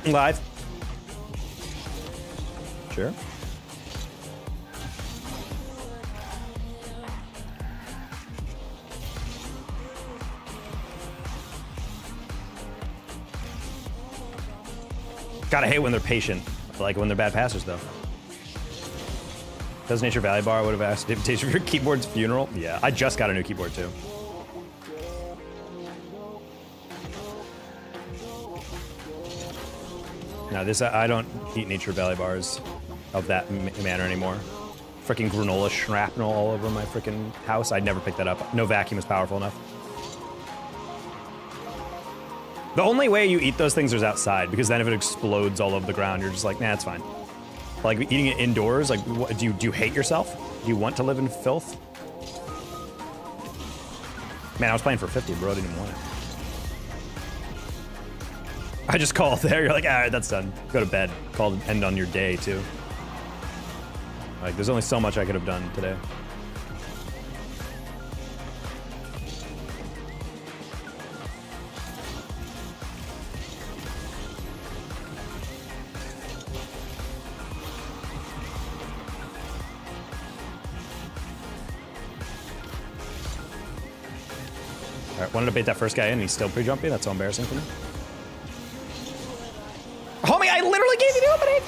Live. Sure. Gotta hate when they're patient. Like when they're bad passers, though. Does Nature Valley Bar would have asked invitation for your keyboard's funeral? Yeah, I just got a new keyboard too. Now this, I don't eat Nature Valley bars of that manner anymore. Freaking granola shrapnel all over my freaking house. I'd never pick that up. No vacuum is powerful enough. The only way you eat those things is outside, because then if it explodes all over the ground, you're just like, nah, it's fine. Like eating it indoors, like, what, do you hate yourself? Do you want to live in filth? Man, I was playing for 50, bro. I didn't even want it. I just call it there. You're like, all right, that's done. Go to bed. Call it end on your day, too. Like, there's only so much I could have done today. All right, wanted to bait that first guy in, and he's still pre-jumping. That's so embarrassing for me. Homie, I literally gave you the opening!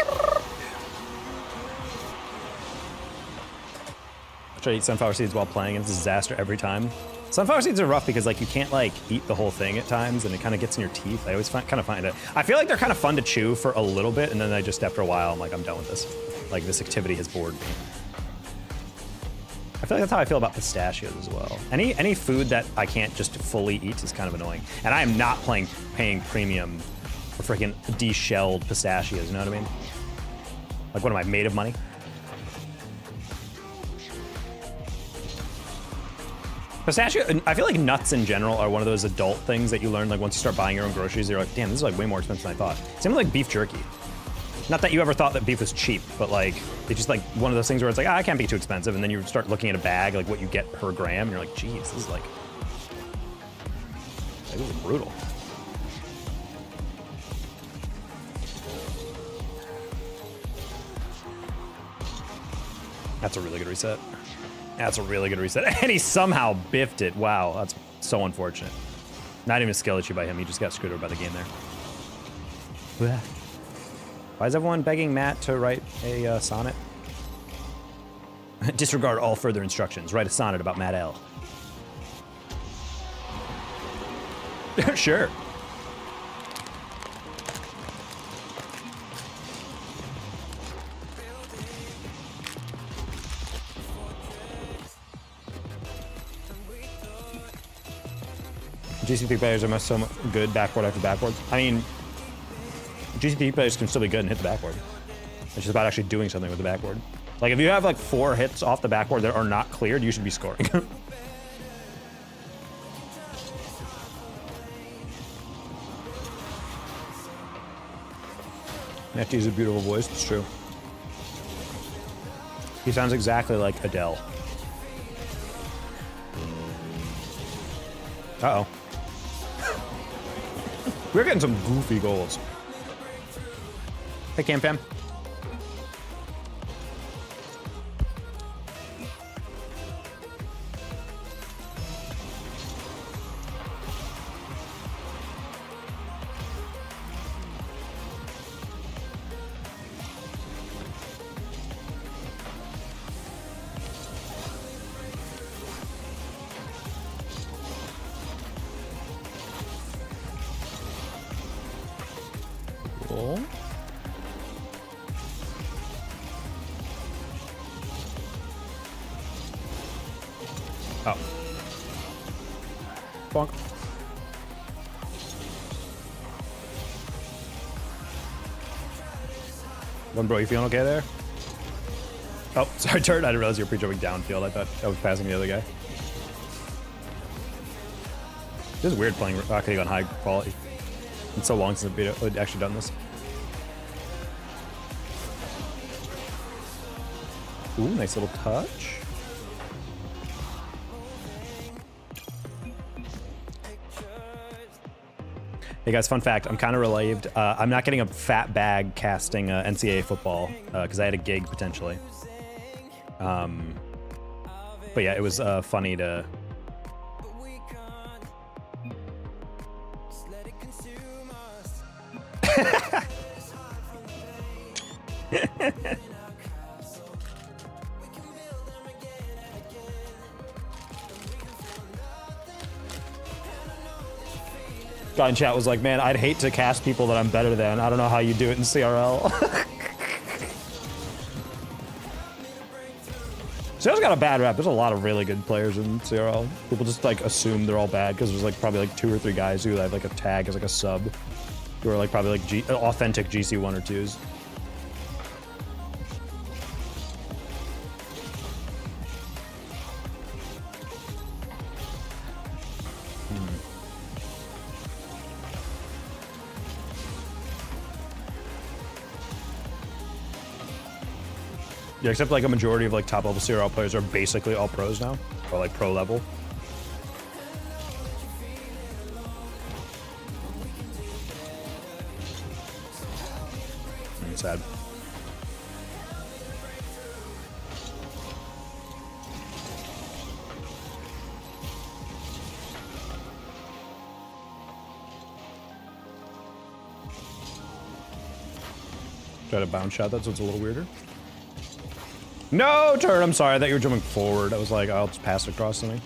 I try to eat sunflower seeds while playing, and it's a disaster every time. Sunflower seeds are rough because like you can't like eat the whole thing at times, and it kind of gets in your teeth. I always kind of find it. I feel like they're kind of fun to chew for a little bit, and then I just, after a while, I'm like, I'm done with this. Like, this activity has bored me. I feel like that's how I feel about pistachios as well. Any food that I can't just fully eat is kind of annoying. And I am not paying premium for freaking de-shelled pistachios, you know what I mean? Like, what am I, made of money? Pistachio, I feel like nuts in general are one of those adult things that you learn, like, once you start buying your own groceries, you're like, damn, this is like way more expensive than I thought. Same with like beef jerky. Not that you ever thought that beef was cheap, but like, it's just like one of those things where it's like, I can't be too expensive. And then you start looking at a bag, like what you get per gram, and you're like, geez, this is like this is brutal. That's a really good reset. That's a really good reset. And he somehow biffed it. Wow, that's so unfortunate. Not even a skill issue by him. He just got screwed over by the game there. Blech. Why is everyone begging Matt to write a sonnet? Disregard all further instructions. Write a sonnet about Matt L. Sure. GC3 players are so good backboard after backboard. I mean, GC3 players can still be good and hit the backboard. It's just about actually doing something with the backboard. Like, if you have like 4 hits off the backboard that are not cleared, you should be scoring. Nefty has a beautiful voice, it's true. He sounds exactly like Adele. Uh-oh. We're getting some goofy goals. Hey, Cam Fam. Cool. Oh. Bonk. One bro, you feeling okay there? Oh, sorry, Turd. I didn't realize you were pre-jumping downfield. I thought I was passing the other guy. This is weird playing Rocket League on high quality. It's so long since I've actually done this. Ooh, nice little touch. Hey guys, fun fact, I'm kind of relieved. I'm not getting a fat bag casting NCAA football because I had a gig potentially. But yeah, it was funny to... Guy in chat was like, man, I'd hate to cast people that I'm better than. I don't know how you do it in CRL. CRL's got a bad rap. There's a lot of really good players in CRL. People just like assume they're all bad because there's like probably like 2 or 3 guys who have like a tag as like a sub. Who are like probably like authentic GC 1 or 2s. Yeah, except like a majority of like top level CRL players are basically all pros now, or like pro level. Sad. Try to bounce shot that so it's a little weirder. No, Turd, I'm sorry. I thought you were jumping forward. I was like, I'll just pass it across to me.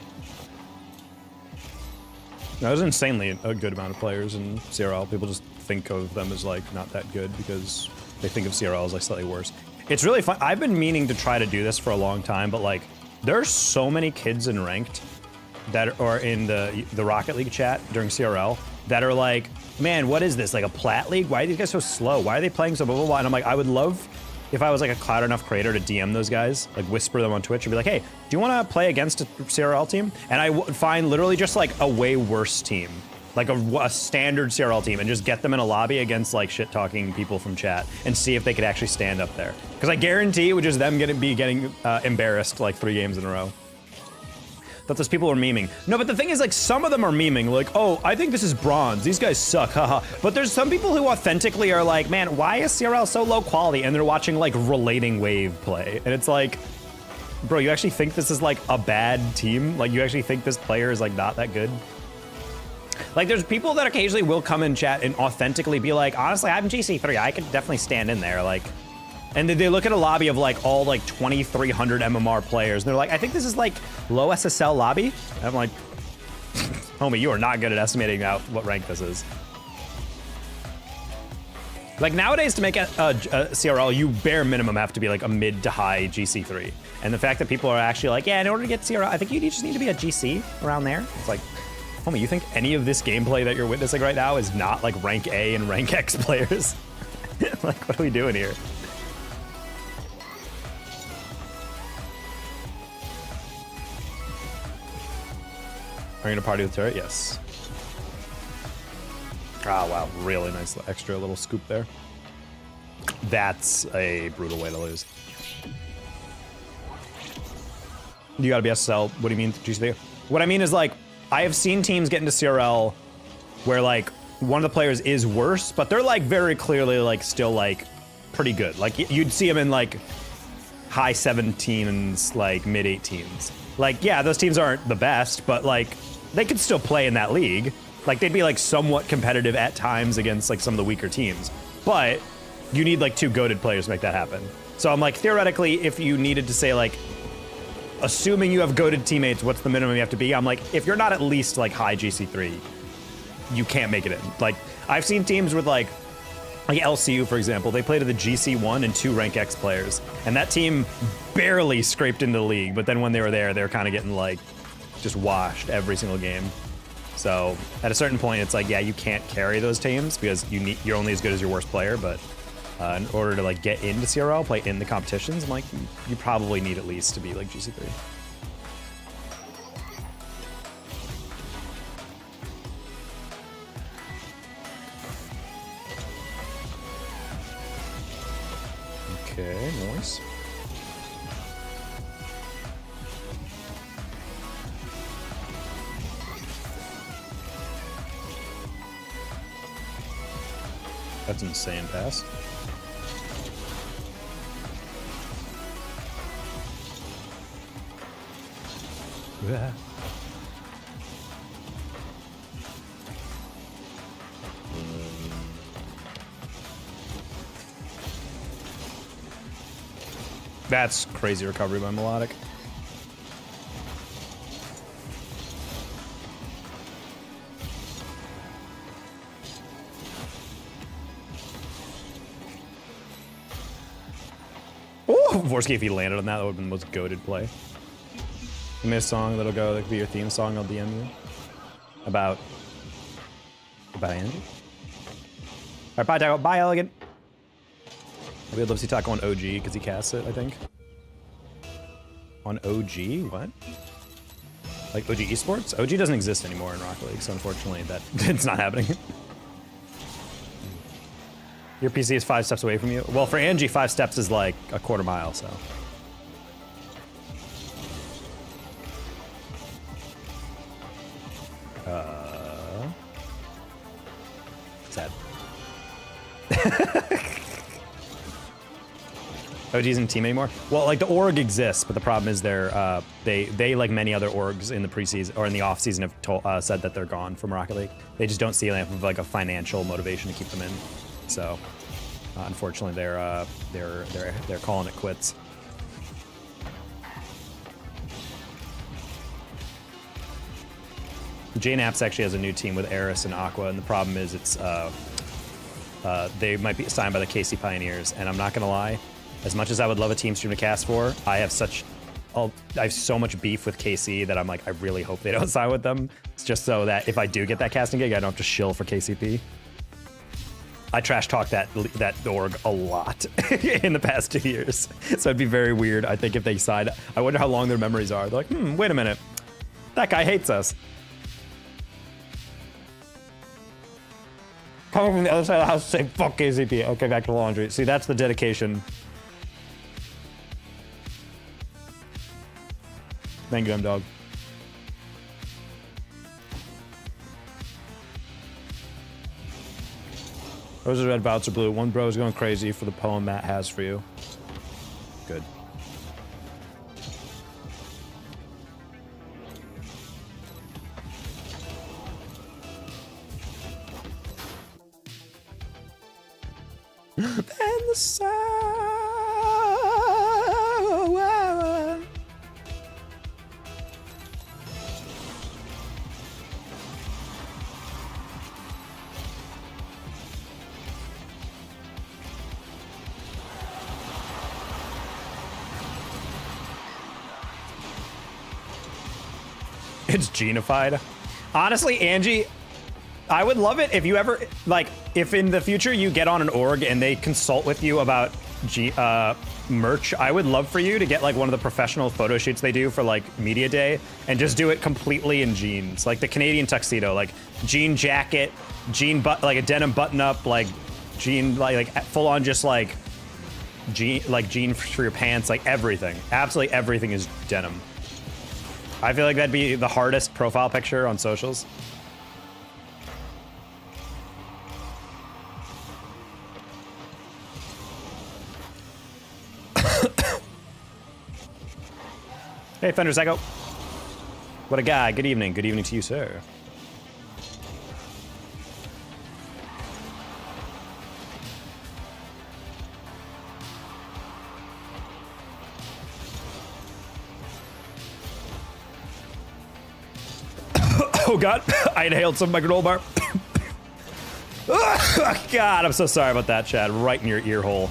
No, there's insanely a good amount of players in CRL. People just think of them as like not that good because they think of CRL as like slightly worse. It's really fun. I've been meaning to try to do this for a long time, but like there are so many kids in ranked that are in the Rocket League chat during CRL that are like, man, what is this? Like a plat league? Why are these guys so slow? Why are they playing so blah, blah, blah? And I'm like, I would love if I was like a cloud enough creator to DM those guys, like whisper them on Twitch and be like, hey, do you want to play against a CRL team? And I would find literally just like a way worse team, like a standard CRL team, and just get them in a lobby against like shit talking people from chat and see if they could actually stand up there. Because I guarantee it would just them getting embarrassed like 3 games in a row. That those people are memeing. No, but the thing is, like, some of them are memeing, like, oh, I think this is bronze. These guys suck, haha. But there's some people who authentically are like, man, why is CRL so low quality? And they're watching, like, Relating Wave play. And it's like, bro, you actually think this is, like, a bad team? Like, you actually think this player is, like, not that good? Like, there's people that occasionally will come in chat and authentically be like, honestly, I'm GC3. I could definitely stand in there, like... And they look at a lobby of like all like 2,300 MMR players, and they're like, I think this is like low SSL lobby. And I'm like, homie, you are not good at estimating out what rank this is. Like nowadays, to make a CRL, you bare minimum have to be like a mid to high GC3. And the fact that people are actually like, yeah, in order to get CRL, I think you just need to be a GC around there. It's like, Homie, you think any of this gameplay that you're witnessing right now is not like rank A and rank X players? Like, what are we doing here? Are you gonna party with turret? Yes. Ah, wow, really nice extra little scoop there. That's a brutal way to lose. You gotta be SSL. What do you mean, GC? What I mean is, like, I have seen teams get into CRL where, like, one of the players is worse, but they're, like, very clearly, like, still, like, pretty good. Like, you'd see them in, like, high 17s, like, mid 18s. Like, yeah, those teams aren't the best, but, like, they could still play in that league. Like, they'd be, like, somewhat competitive at times against, like, some of the weaker teams. But you need, like, 2 goated players to make that happen. So I'm like, theoretically, if you needed to say, like, assuming you have goated teammates, what's the minimum you have to be? I'm like, if you're not at least, like, high GC3, you can't make it in. Like, I've seen teams with, like LCU, for example, they played to the GC1 and 2 rank X players. And that team barely scraped into the league, but then when they were there, they were kind of getting, like, just washed every single game. So at a certain point, it's like, yeah, you can't carry those teams because you're only as good as your worst player. But in order to, like, get into CRL, play in the competitions, I'm like, you probably need at least to be like GC3. Okay, nice. That's an insane pass. Yeah. That's crazy recovery by Melodic. Vorsky, if he landed on that, that would have been the most goated play. Give me a song that'll go, that could be your theme song, I'll DM you. About Angie? Alright, bye, Taco. Bye, Elegant. Maybe I'd love to see Taco on OG, because he casts it, I think. On OG? What? Like OG Esports? OG doesn't exist anymore in Rocket League, so unfortunately it's not happening. Your PC is 5 steps away from you? Well, for Angie, 5 steps is like a quarter mile, so. Sad. OG isn't a team anymore? Well, like, the org exists, but the problem is they like many other orgs in the preseason or in the off season have said that they're gone from Rocket League. They just don't see enough of, like, a financial motivation to keep them in. So, unfortunately, they're calling it quits. JNAPS actually has a new team with Eris and Aqua, and the problem is they might be signed by the KC Pioneers, and I'm not gonna lie, as much as I would love a team stream to cast for, I have so much beef with KC that I'm like, I really hope they don't sign with them. It's just so that if I do get that casting gig, I don't have to shill for KCP. I trash talk that org a lot in the past 2 years. So it'd be very weird, I think, if they sign. I wonder how long their memories are. They're like, wait a minute. That guy hates us. Coming from the other side of the house to say, fuck KCP. Okay, back to laundry. See, that's the dedication. Thank you, M-Dog. Those are red, bouts are blue. One bro is going crazy for the poem Matt has for you. Good. And the sun. It's genified. Honestly, Angie, I would love it if you ever, like, if in the future you get on an org and they consult with you about merch, I would love for you to get like one of the professional photo shoots they do for like media day and just do it completely in jeans, like the Canadian tuxedo, like jean jacket, like a denim button up, like jean, like full on just like jean for your pants, like everything. Absolutely everything is denim. I feel like that'd be the hardest profile picture on socials. Hey, Thunder Psycho. What a guy. Good evening. Good evening to you, sir. Oh, God. I inhaled some of my granola bar. Oh, God, I'm so sorry about that, Chad. Right in your ear hole.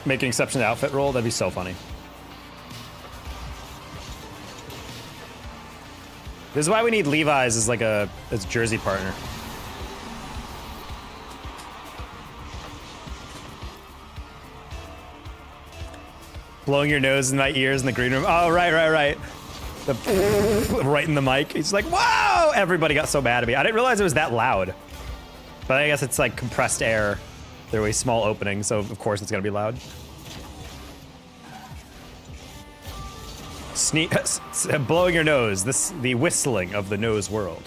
Make an exception to outfit roll? That'd be so funny. This is why we need Levi's as like as jersey partner. Blowing your nose in my ears in the green room. Oh, right. Right in the mic. He's like, whoa! Everybody got so mad at me. I didn't realize it was that loud. But I guess it's like compressed air. They're a small opening, so of course it's gonna be loud. Blowing your nose. The whistling of the nose world.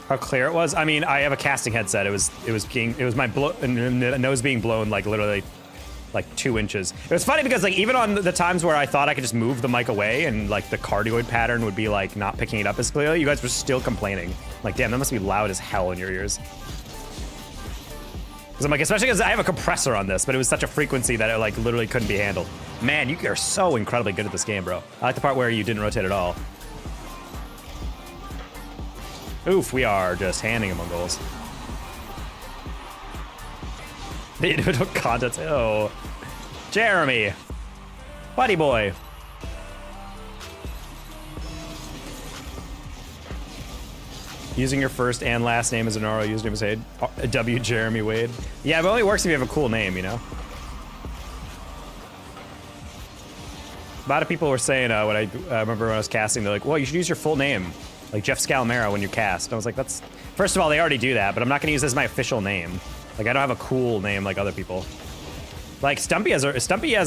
How clear it was? I mean, I have a casting headset. It was my nose being blown like literally like 2 inches. It was funny because like even on the times where I thought I could just move the mic away and like the cardioid pattern would be like not picking it up as clearly, you guys were still complaining. Like, damn, that must be loud as hell in your ears. Because I'm like, especially because I have a compressor on this, but it was such a frequency that it like literally couldn't be handled. Man, you are so incredibly good at this game, bro. I like the part where you didn't rotate at all. Oof, we are just handing them on goals. The individual content. Oh. Jeremy. Buddy boy. Using your first and last name as an oral username is W. Jeremy Wade. Yeah, but it only works if you have a cool name, you know? A lot of people were saying, when I remember when I was casting, they're like, well, you should use your full name. Like Jeff Scalamera when you cast. I was like, that's... First of all, they already do that, but I'm not gonna use this as my official name. Like, I don't have a cool name like other people. Like, Stumpy has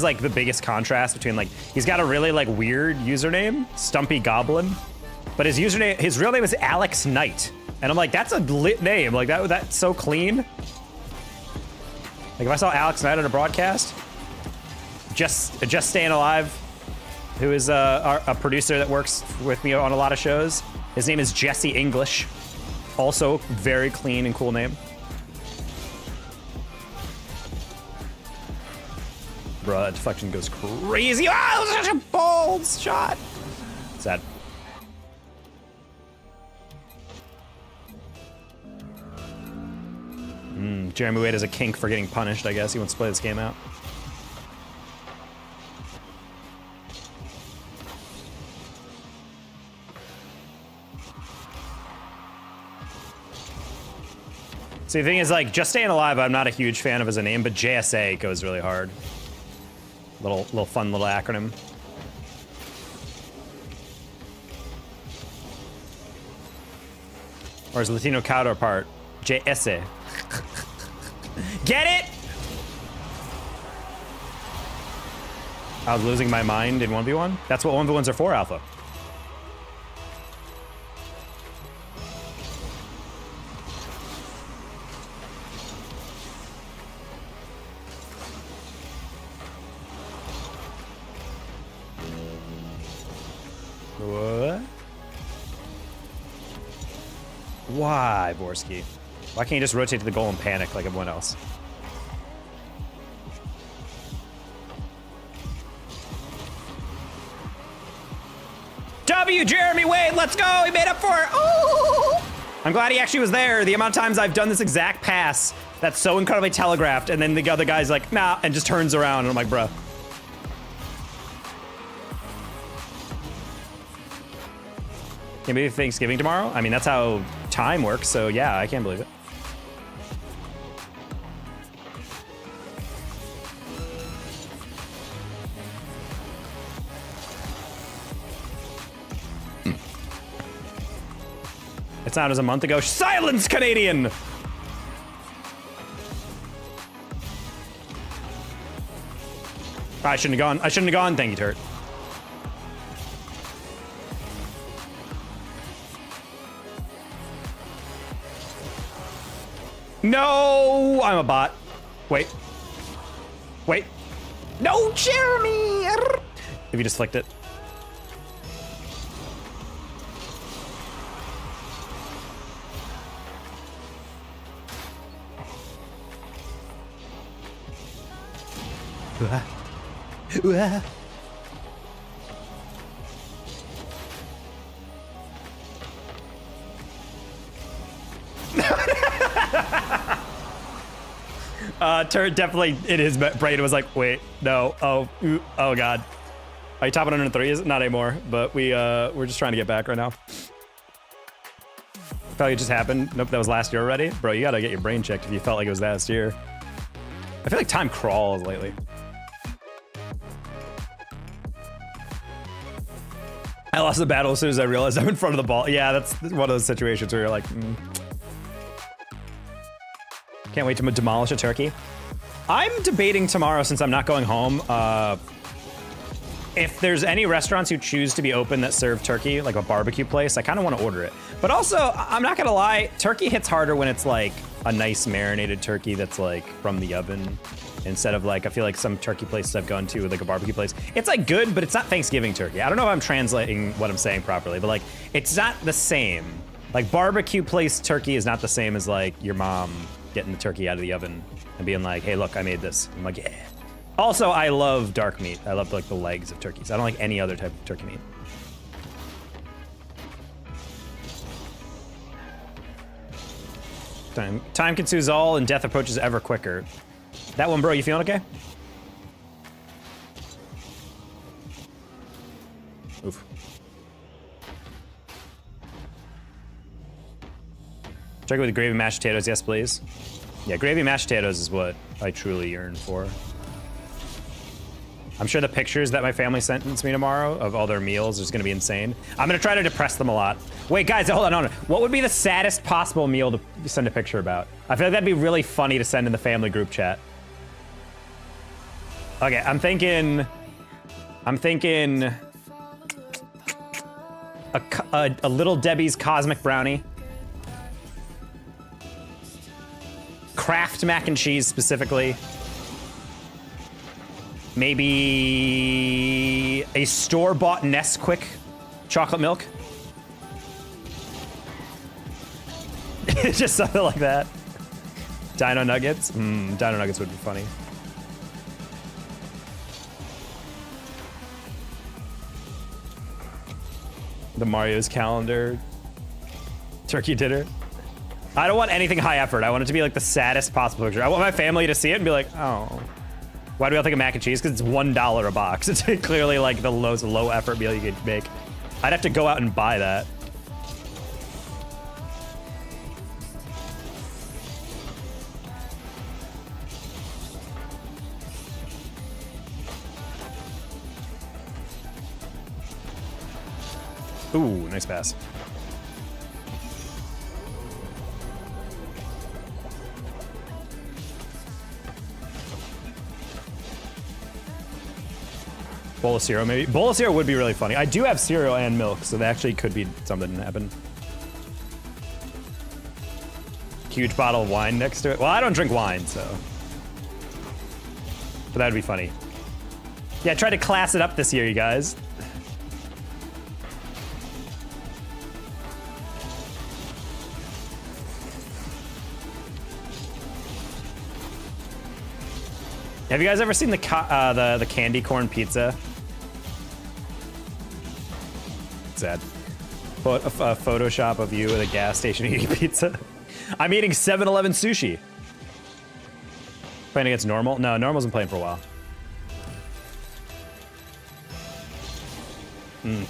like the biggest contrast between like, he's got a really like weird username, Stumpy Goblin, but his real name is Alex Knight. And I'm like, that's a lit name. Like that's so clean. Like if I saw Alex Knight on a broadcast, just staying alive, who is a producer that works with me on a lot of shows. His name is Jesse English. Also, very clean and cool name. Bro, that deflection goes crazy. Ah, that was such a bold shot. Sad. Jeremy Wade has a kink for getting punished, I guess. He wants to play this game out. So the thing is, like, Just Staying Alive, I'm not a huge fan of as a name, but JSA goes really hard. Little fun little acronym. Or his Latino counterpart, JSA. Get it? I was losing my mind in 1v1? That's what 1v1s are for, Alpha. What? Why, Borsky? Why can't you just rotate to the goal and panic like everyone else? W, Jeremy Wade, let's go. He made up for it. Oh! I'm glad he actually was there. The amount of times I've done this exact pass that's so incredibly telegraphed, and then the other guy's like, nah, and just turns around, and I'm like, bruh. Can be Thanksgiving tomorrow? I mean, that's how time works, so yeah, I can't believe it. It's not as a month ago. Silence, Canadian! I shouldn't have gone. I shouldn't have gone. Thank you, Turt. No, I'm a bot. Wait. Wait. No, Jeremy! If you just flicked it. Turd definitely in his brain was like, wait, no, oh god. Are you top 103? Not anymore, but we're just trying to get back right now. Felt like it just happened. Nope, that was last year already. Bro, you gotta get your brain checked if you felt like it was last year. I feel like time crawls lately. I lost the battle as soon as I realized I'm in front of the ball. Yeah, that's one of those situations where you're like, Can't wait to demolish a turkey. I'm debating tomorrow, since I'm not going home, if there's any restaurants who choose to be open that serve turkey, like a barbecue place, I kind of want to order it. But also, I'm not gonna lie, turkey hits harder when it's like a nice marinated turkey that's like from the oven, instead of like, I feel like some turkey places I've gone to, like a barbecue place, it's like good, but it's not Thanksgiving turkey. I don't know if I'm translating what I'm saying properly, but like, it's not the same. Like barbecue place turkey is not the same as like your mom getting the turkey out of the oven and being like, hey, look, I made this. I'm like, yeah. Also, I love dark meat. I love like the legs of turkeys. I don't like any other type of turkey meat. Time consumes all and death approaches ever quicker. That one, bro, you feeling okay? Oof. Turkey with gravy and mashed potatoes, yes please. Yeah, gravy and mashed potatoes is what I truly yearn for. I'm sure the pictures that my family sent me tomorrow of all their meals is gonna be insane. I'm gonna try to depress them a lot. Wait, guys, hold on. What would be the saddest possible meal to send a picture about? I feel like that'd be really funny to send in the family group chat. Okay, I'm thinking a Little Debbie's Cosmic Brownie. Kraft mac and cheese specifically. Maybe a store-bought Nesquik chocolate milk. Just something like that. Dino Nuggets? Dino Nuggets would be funny. The Mario's calendar. Turkey dinner. I don't want anything high effort. I want it to be like the saddest possible picture. I want my family to see it and be like, oh. Why do we all think of mac and cheese? Because it's $1 a box. It's clearly like the lowest low effort meal you could make. I'd have to go out and buy that. Ooh, nice pass. Bowl of cereal, maybe. Bowl of cereal would be really funny. I do have cereal and milk, so that actually could be something to happen. Huge bottle of wine next to it. Well, I don't drink wine, so. But that'd be funny. Yeah, try to class it up this year, you guys. Have you guys ever seen the candy corn pizza? sad. A Photoshop of you at a gas station eating pizza. I'm eating 7-Eleven sushi. Playing against normal? No, normal's been playing for a while.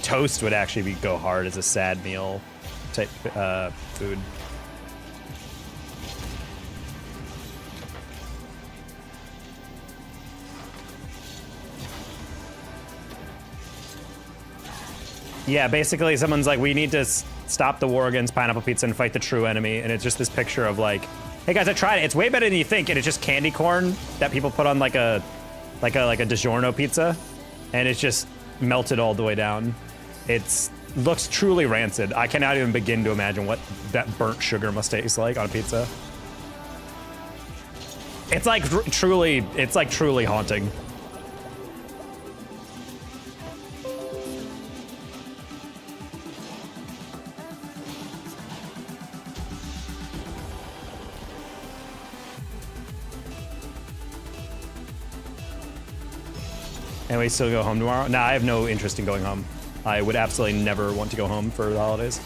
Toast would actually go hard as a sad meal type food. Yeah, basically someone's like, we need to stop the war against pineapple pizza and fight the true enemy, and it's just this picture of like, hey guys, I tried it. It's way better than you think, and it's just candy corn that people put on like a DiGiorno pizza, and it's just melted all the way down. It looks truly rancid. I cannot even begin to imagine what that burnt sugar must taste like on a pizza. It's like truly haunting. And we still go home tomorrow? Nah, I have no interest in going home. I would absolutely never want to go home for the holidays.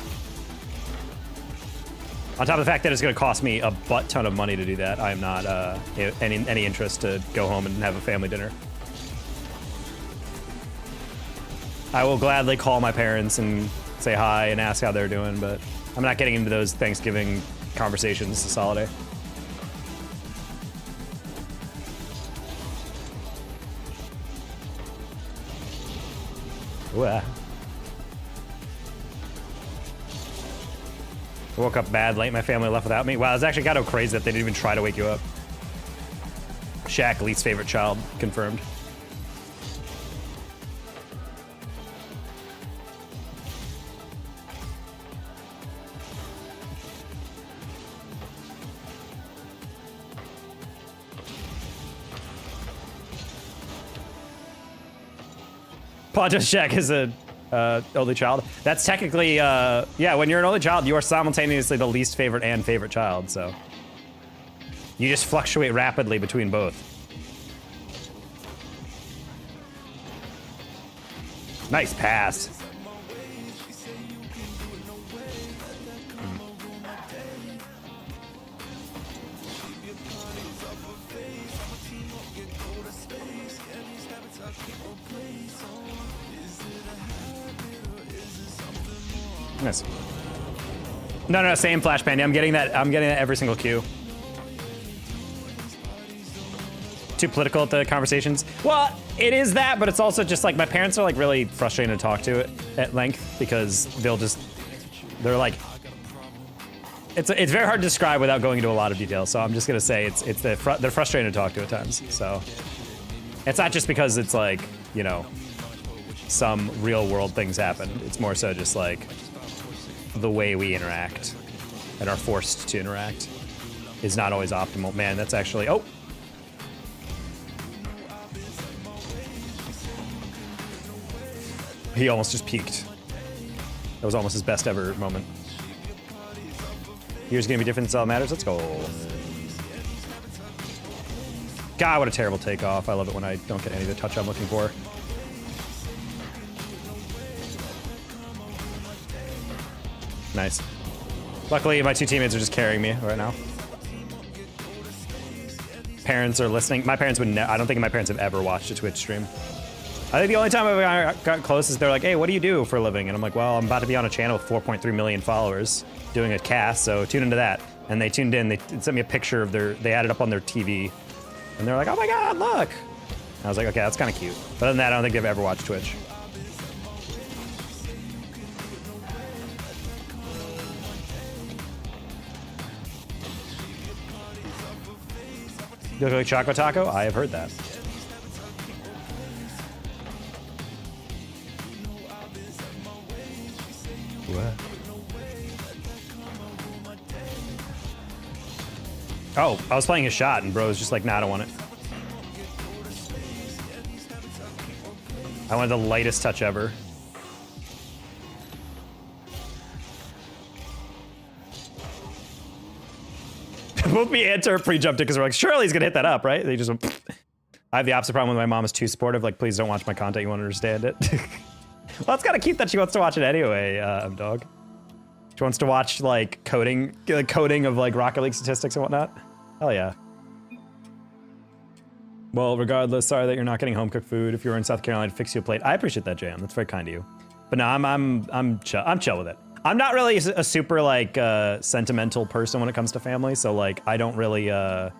On top of the fact that it's going to cost me a butt ton of money to do that, I am not any interest to go home and have a family dinner. I will gladly call my parents and say hi and ask how they're doing, but I'm not getting into those Thanksgiving conversations this holiday. Ooh, I woke up bad late. My family left without me. Wow, it's actually kind of crazy that they didn't even try to wake you up. Shaq, least favorite child, confirmed. Poncho Shaq is a only child. That's technically, yeah, when you're an only child, you are simultaneously the least favorite and favorite child, so. You just fluctuate rapidly between both. Nice pass. Nice. No, same Flash Panda. I'm getting that every single queue. Too political at the conversations. Well, it is that, but it's also just like my parents are like really frustrating to talk to at length because they're like, it's very hard to describe without going into a lot of detail. So I'm just gonna say they're frustrating to talk to at times. So it's not just because it's like, you know, some real world things happen. It's more so just like the way we interact and are forced to interact is not always optimal. Man, that's actually, oh. He almost just peaked. That was almost his best ever moment. Here's gonna be different, that's all that matters. Let's go. God, what a terrible takeoff. I love it when I don't get any of the touch I'm looking for. Nice. Luckily, my two teammates are just carrying me right now. Parents are listening. My parents would I don't think my parents have ever watched a Twitch stream. I think the only time I got close is they're like, hey, what do you do for a living? And I'm like, well, I'm about to be on a channel with 4.3 million followers doing a cast, so tune into that. And they tuned in. They sent me a picture of they had it up on their TV. And they're like, oh my God, look. And I was like, okay, that's kind of cute. But other than that, I don't think they've ever watched Twitch. You look like Choco Taco? I have heard that. What? Oh, I was playing a shot and bro was just like, nah, I don't want it. I wanted the lightest touch ever. Both me and Turp pre-jumped it because we're like, surely he's gonna hit that up, right? They just went, pfft. I have the opposite problem with my mom is too supportive. Like, please don't watch my content. You won't understand it. Well, it's kind of cute that she wants to watch it anyway, dog. She wants to watch like coding of like Rocket League statistics and whatnot. Hell yeah. Well, regardless, sorry that you're not getting home cooked food. If you were in South Carolina, to fix you a plate. I appreciate that, Jam. That's very kind of you. But no, I'm chill with it. I'm not really a super like sentimental person when it comes to family, so like I don't really. A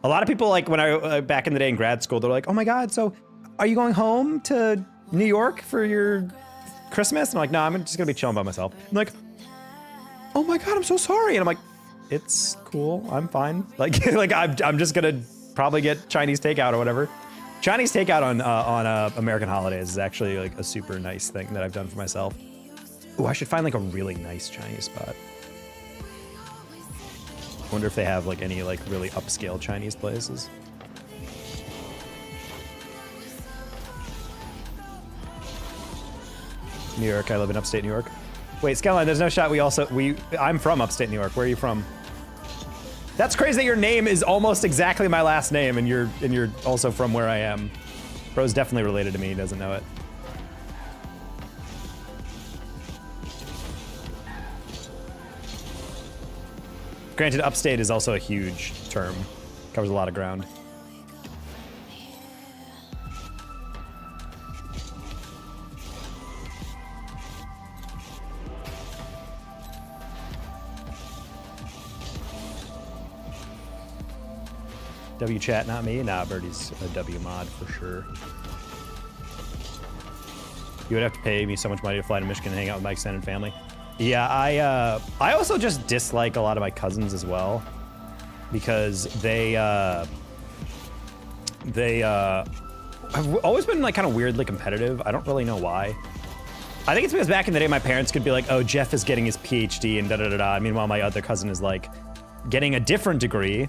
lot of people like when I back in the day in grad school, they're like, "Oh my God, so are you going home to New York for your Christmas?" And I'm like, "No, I'm just gonna be chilling by myself." I'm like, "Oh my God, I'm so sorry," and I'm like, "It's cool, I'm fine." Like I'm just gonna probably get Chinese takeout or whatever. Chinese takeout on American holidays is actually like a super nice thing that I've done for myself. Ooh, I should find like a really nice Chinese spot. Wonder if they have like any like really upscale Chinese places. New York, I live in upstate New York. Wait, Skyline, there's no shot I'm from upstate New York. Where are you from? That's crazy that your name is almost exactly my last name and you're also from where I am. Bro's definitely related to me, he doesn't know it. Granted, upstate is also a huge term. Covers a lot of ground. W chat, not me. Nah, Birdie's a W mod for sure. You would have to pay me so much money to fly to Michigan and hang out with my extended family. Yeah, I also just dislike a lot of my cousins as well, because they have always been like kind of weirdly competitive. I don't really know why. I think it's because back in the day my parents could be like, "Oh, Jeff is getting his PhD and da da da da." Meanwhile, my other cousin is like getting a different degree,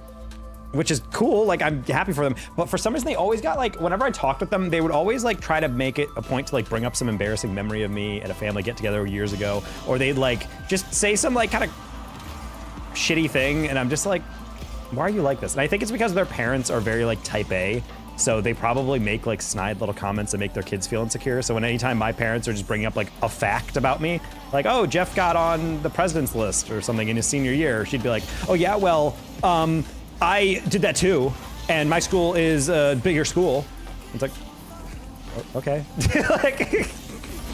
which is cool. Like, I'm happy for them. But for some reason, they always got like, whenever I talked with them, they would always like try to make it a point to like bring up some embarrassing memory of me at a family get together years ago. Or they'd like just say some like kind of shitty thing. And I'm just like, why are you like this? And I think it's because their parents are very like type A. So they probably make like snide little comments that make their kids feel insecure. So when anytime my parents are just bringing up like a fact about me, like, "Oh, Jeff got on the president's list or something in his senior year," she'd be like, "Oh yeah, well, I did that too, and my school is a bigger school." It's like, okay.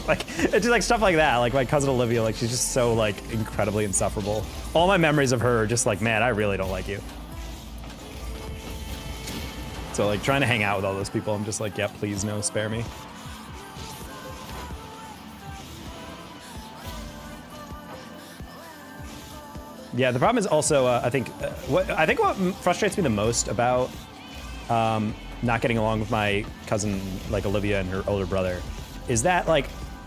like it's just like stuff like that. Like my cousin Olivia, like she's just so like incredibly insufferable. All my memories of her are just like, man, I really don't like you. So like trying to hang out with all those people, I'm just like, yeah, please no, spare me. Yeah, the problem is also, I think what frustrates me the most about not getting along with my cousin, like Olivia and her older brother, is that like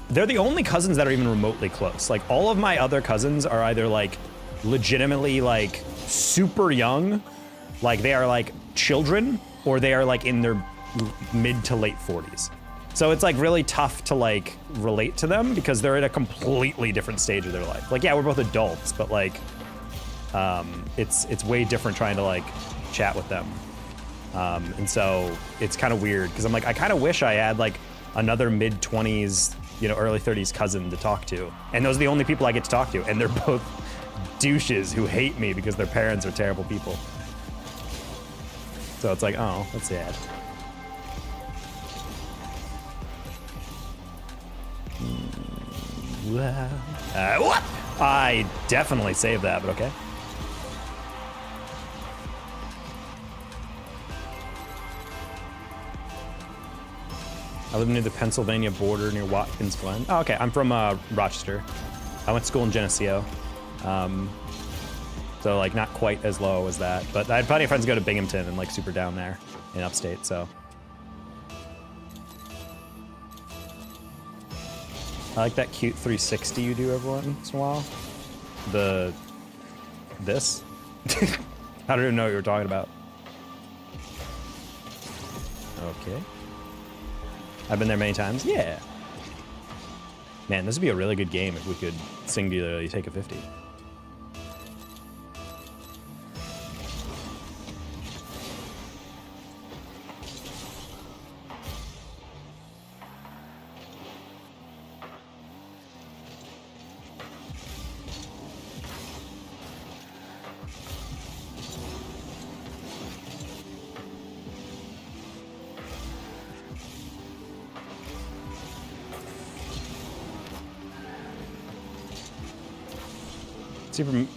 they're the only cousins that are even remotely close. Like all of my other cousins are either like legitimately like super young, like they are like children, or they are like in their mid to late 40s. So it's like really tough to like relate to them because they're at a completely different stage of their life. Like, yeah, we're both adults, but like, it's way different trying to like chat with them. And so it's kind of weird because I'm like, I kind of wish I had like another mid 20s, you know, early 30s cousin to talk to. And those are the only people I get to talk to. And they're both douches who hate me because their parents are terrible people. So it's like, oh, that's sad. What? I definitely saved that, but okay. I live near the Pennsylvania border near Watkins Glen. Oh, okay, I'm from Rochester. I went to school in Geneseo. So like not quite as low as that, but I had plenty of friends go to Binghamton and like super down there in upstate, so. I like that cute 360 you do every once in a while. This? I don't even know what you were talking about. Okay. I've been there many times. Yeah. Man, this would be a really good game if we could singularly take a 50.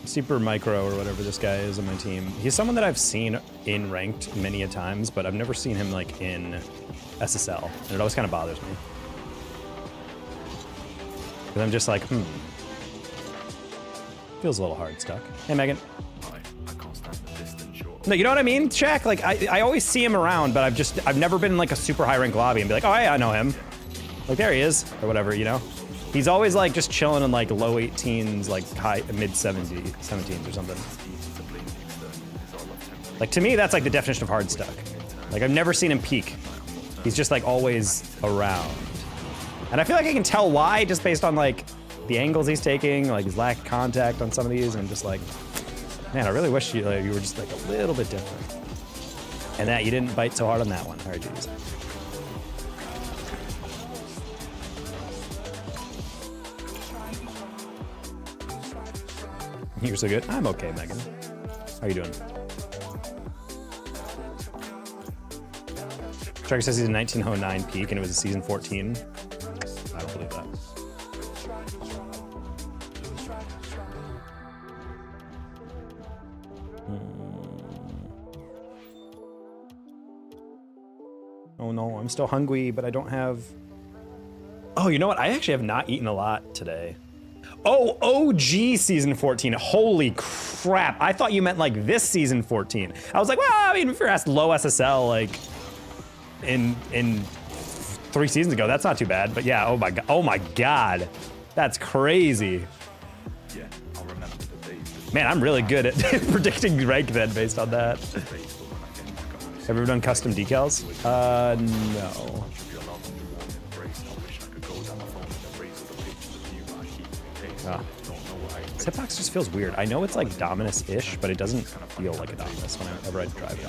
Super Micro or whatever this guy is on my team. He's someone that I've seen in ranked many a times, but I've never seen him like in SSL, and it always kind of bothers me. Because I'm just like, feels a little hard stuck. Hey, Megan. No, you know what I mean, Shaq? Like, I always see him around, but I've never been in like a super high rank lobby and be like, oh yeah, I know him. Like, there he is, or whatever, you know? He's always like just chilling in like low 18s, like high mid 17s or something. Like to me, that's like the definition of hard stuck. Like I've never seen him peak. He's just like always around. And I feel like I can tell why just based on like the angles he's taking, like his lack of contact on some of these, and I'm just like, man, I really wish you were just like a little bit different. And that you didn't bite so hard on that one. All right, geez. You're so good. I'm okay, Megan. How you doing? Tracker says he's a 1909 peak and it was a season 14. I don't believe that. Oh no, I'm still hungry, but I don't have... Oh, you know what? I actually have not eaten a lot today. Oh, OG season 14. Holy crap. I thought you meant like this season 14. I was like, well, I mean, if you're asked low SSL, like in 3 seasons ago, that's not too bad. But yeah, oh my God. That's crazy. Yeah, I'll remember the days. Man, I'm really good at predicting rank then based on that. Have you ever done custom decals? No. Hitbox just feels weird. I know it's like Dominus-ish, but it doesn't feel like a Dominus whenever I drive it.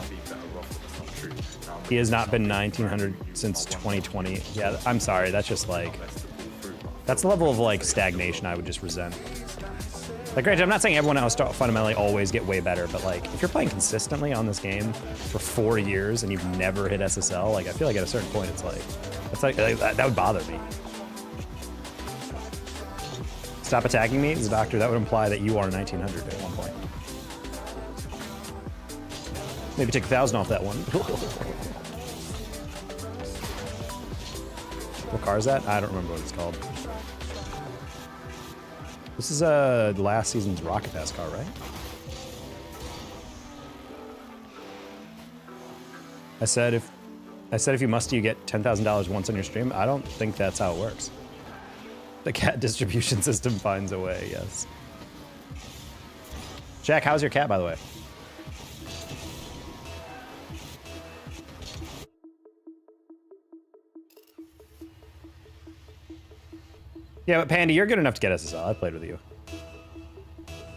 He has not been 1900 since 2020. Yeah, I'm sorry. That's just like, that's the level of like stagnation I would just resent. Like, granted, I'm not saying everyone else fundamentally always get way better, but like, if you're playing consistently on this game for 4 years and you've never hit SSL, like, I feel like at a certain point, it's like, that's like that would bother me. Stop attacking me, as a doctor. That would imply that you are 1900 at one point. Maybe take 1,000 off that one. What car is that? I don't remember what it's called. This is last season's Rocket Pass car, right? I said if you must, you get $10,000 once on your stream. I don't think that's how it works. The cat distribution system finds a way, yes. Jack, how's your cat, by the way? Yeah, but Pandy, you're good enough to get SSL. I played with you.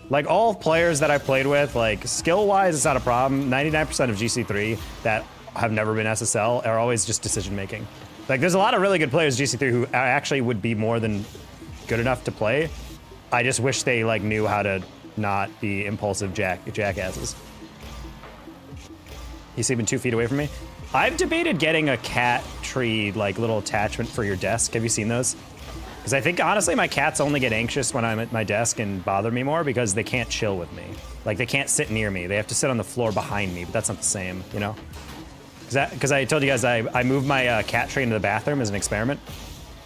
Like, all players that I played with, like, skill-wise, it's not a problem. 99% of GC3 that have never been SSL are always just decision-making. Like, there's a lot of really good players GC3 who actually would be more than good enough to play. I just wish they like knew how to not be impulsive jackasses. He's sleeping 2 feet away from me. I've debated getting a cat tree, like little attachment for your desk. Have you seen those? Because I think honestly my cats only get anxious when I'm at my desk and bother me more because they can't chill with me. Like they can't sit near me. They have to sit on the floor behind me, but that's not the same, you know? Because I told you guys I moved my cat tree into the bathroom as an experiment.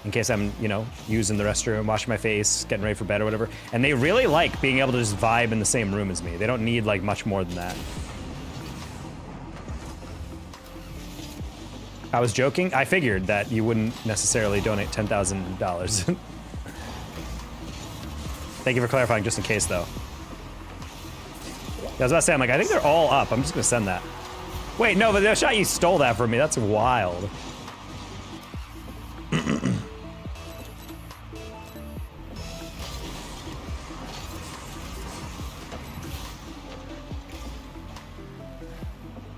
In case I'm, you know, using the restroom, washing my face, getting ready for bed or whatever. And they really like being able to just vibe in the same room as me. They don't need like much more than that. I was joking. I figured that you wouldn't necessarily donate $10,000. Thank you for clarifying just in case though. Yeah, I was about to say, I'm like, I think they're all up. I'm just gonna send that. Wait, no, but the shot you stole that from me. That's wild.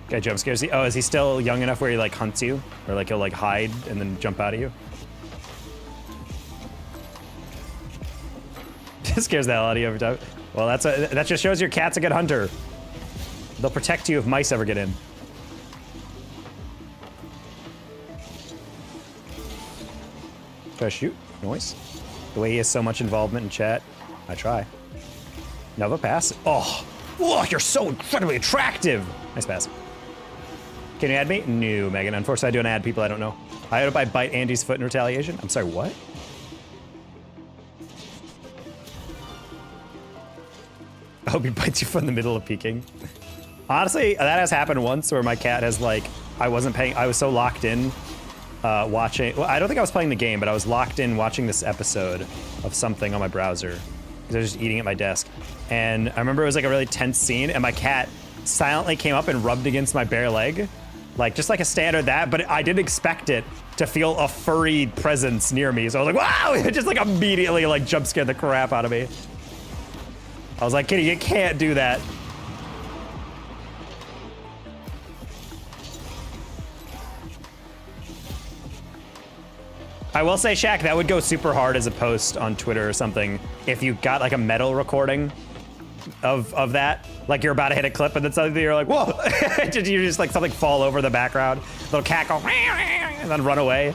Guy jump scares you. Oh, is he still young enough where he like hunts you? Or like he'll like hide and then jump out at you? It scares the hell out of you every time. Well, that just shows your cat's a good hunter. They'll protect you if mice ever get in. Try to shoot. Noise. The way he has so much involvement in chat. I try. Nova pass. Oh, you're so incredibly attractive. Nice pass. Can you add me? No, Megan. Unfortunately, I don't add people I don't know. I hope I bite Andy's foot in retaliation. I'm sorry, what? I hope he bites your foot in the middle of peeking. Honestly, that has happened once where my cat has like, I was so locked in watching, well, I don't think I was playing the game, but I was locked in watching this episode of something on my browser because I was just eating at my desk. And I remember it was like a really tense scene and my cat silently came up and rubbed against my bare leg. Like, just like a standard that, but I didn't expect it to feel a furry presence near me. So I was like, wow, it just like immediately like jump scared the crap out of me. I was like, Kitty, you can't do that. I will say, Shaq, that would go super hard as a post on Twitter or something if you got like a metal recording of that. Like you're about to hit a clip and then suddenly you're like, whoa. You just like something fall over the background. Little cat go, and then run away.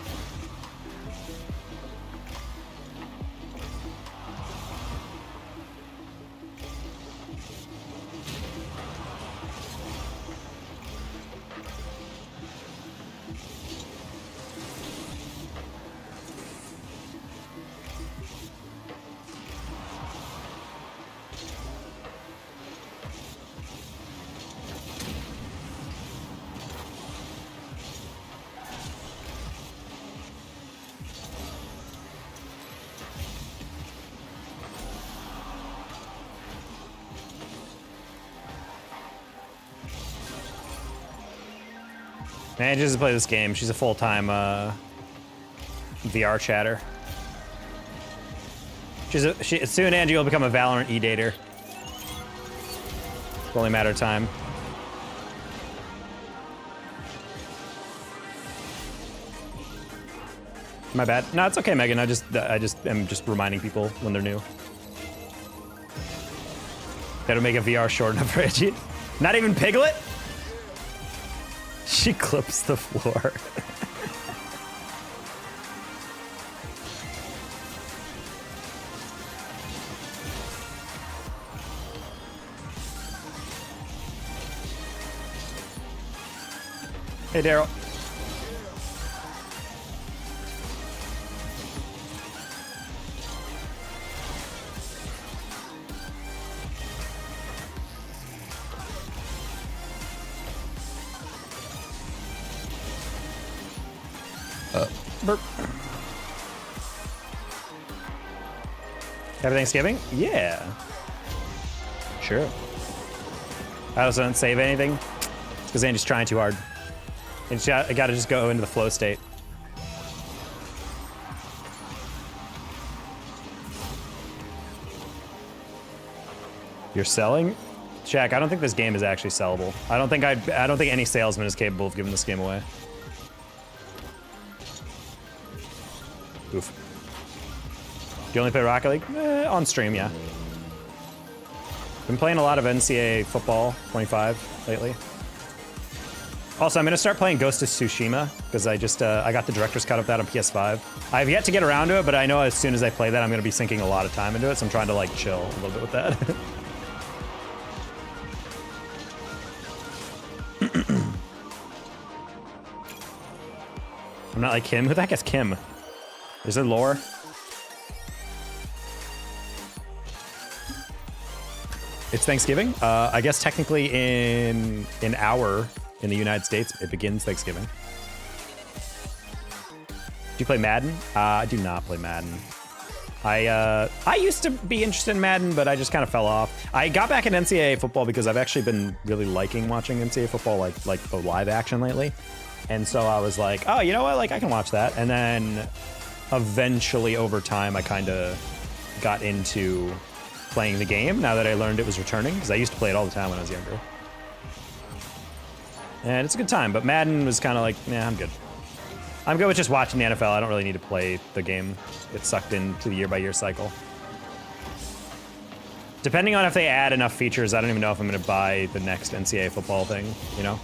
Man, just to play this game. She's a full-time VR chatter. Soon Angie will become a Valorant e-dater. It's only a matter of time. My bad. No, it's okay, Megan. I just am just reminding people when they're new. Gotta make a VR short enough for Angie. Not even Piglet? She clips the floor. Hey, Daryl. Burp. Happy Thanksgiving? Yeah. Sure. I also don't save anything. It's because Andy's trying too hard. I gotta just go into the flow state. You're selling? Shaq, I don't think this game is actually sellable. I don't think any salesman is capable of giving this game away. Oof. Do you only play Rocket League? On stream, yeah. Been playing a lot of NCAA football 25 lately. Also, I'm gonna start playing Ghost of Tsushima because I got the director's cut of that on PS5. I've yet to get around to it, but I know as soon as I play that, I'm gonna be sinking a lot of time into it, so I'm trying to like chill a little bit with that. I'm not like Kim. Who the heck is Kim? Is there lore? It's Thanksgiving. I guess technically in an hour in the United States, it begins Thanksgiving. Do you play Madden? I do not play Madden. I used to be interested in Madden, but I just kind of fell off. I got back in NCAA football because I've actually been really liking watching NCAA football, like the live action lately. And so I was like, oh, you know what? Like I can watch that. And then eventually over time, I kind of got into playing the game now that I learned it was returning, because I used to play it all the time when I was younger. And it's a good time, but Madden was kind of like, nah, I'm good. I'm good with just watching the NFL. I don't really need to play the game. Get sucked into the year-by-year cycle. Depending on if they add enough features, I don't even know if I'm going to buy the next NCAA football thing, you know?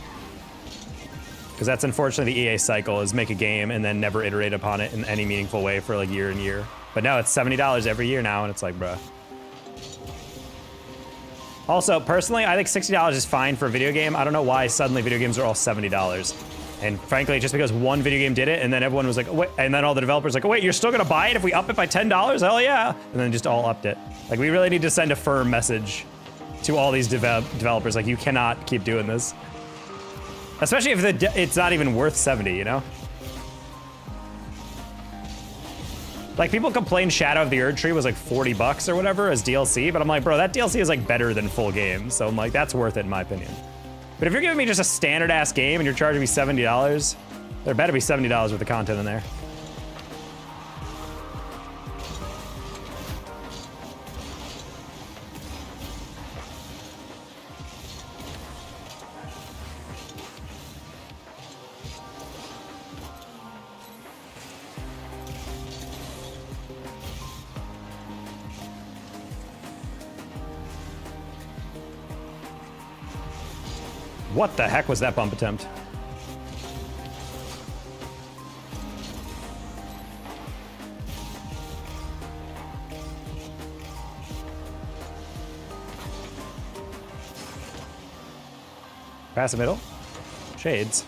Because that's unfortunately the EA cycle, is make a game and then never iterate upon it in any meaningful way for like year and year. But no, it's $70 every year now, and it's like, bruh. Also, personally, I think $60 is fine for a video game. I don't know why suddenly video games are all $70. And frankly, just because one video game did it, and then everyone was like, wait, and then all the developers like, oh, wait, you're still gonna buy it if we up it by $10? Hell yeah. And then just all upped it. Like, we really need to send a firm message to all these developers. Like, you cannot keep doing this. Especially if it's not even worth 70, you know? Like, people complain Shadow of the Erd Tree was like 40 bucks or whatever as DLC, but I'm like, bro, that DLC is like better than full game. So I'm like, that's worth it in my opinion. But if you're giving me just a standard ass game and you're charging me $70, there better be $70 worth of content in there. What the heck was that bump attempt? Pass the middle. Shades.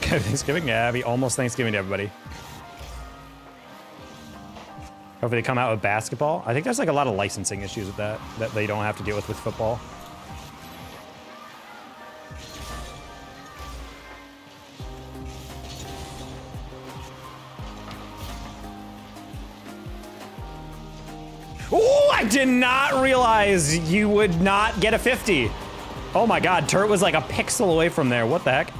Thanksgiving? Yeah, happy almost Thanksgiving to everybody. Hopefully they come out with basketball. I think there's like a lot of licensing issues with that they don't have to deal with football. Ooh, I did not realize you would not get a 50. Oh my God, Turret was like a pixel away from there. What the heck?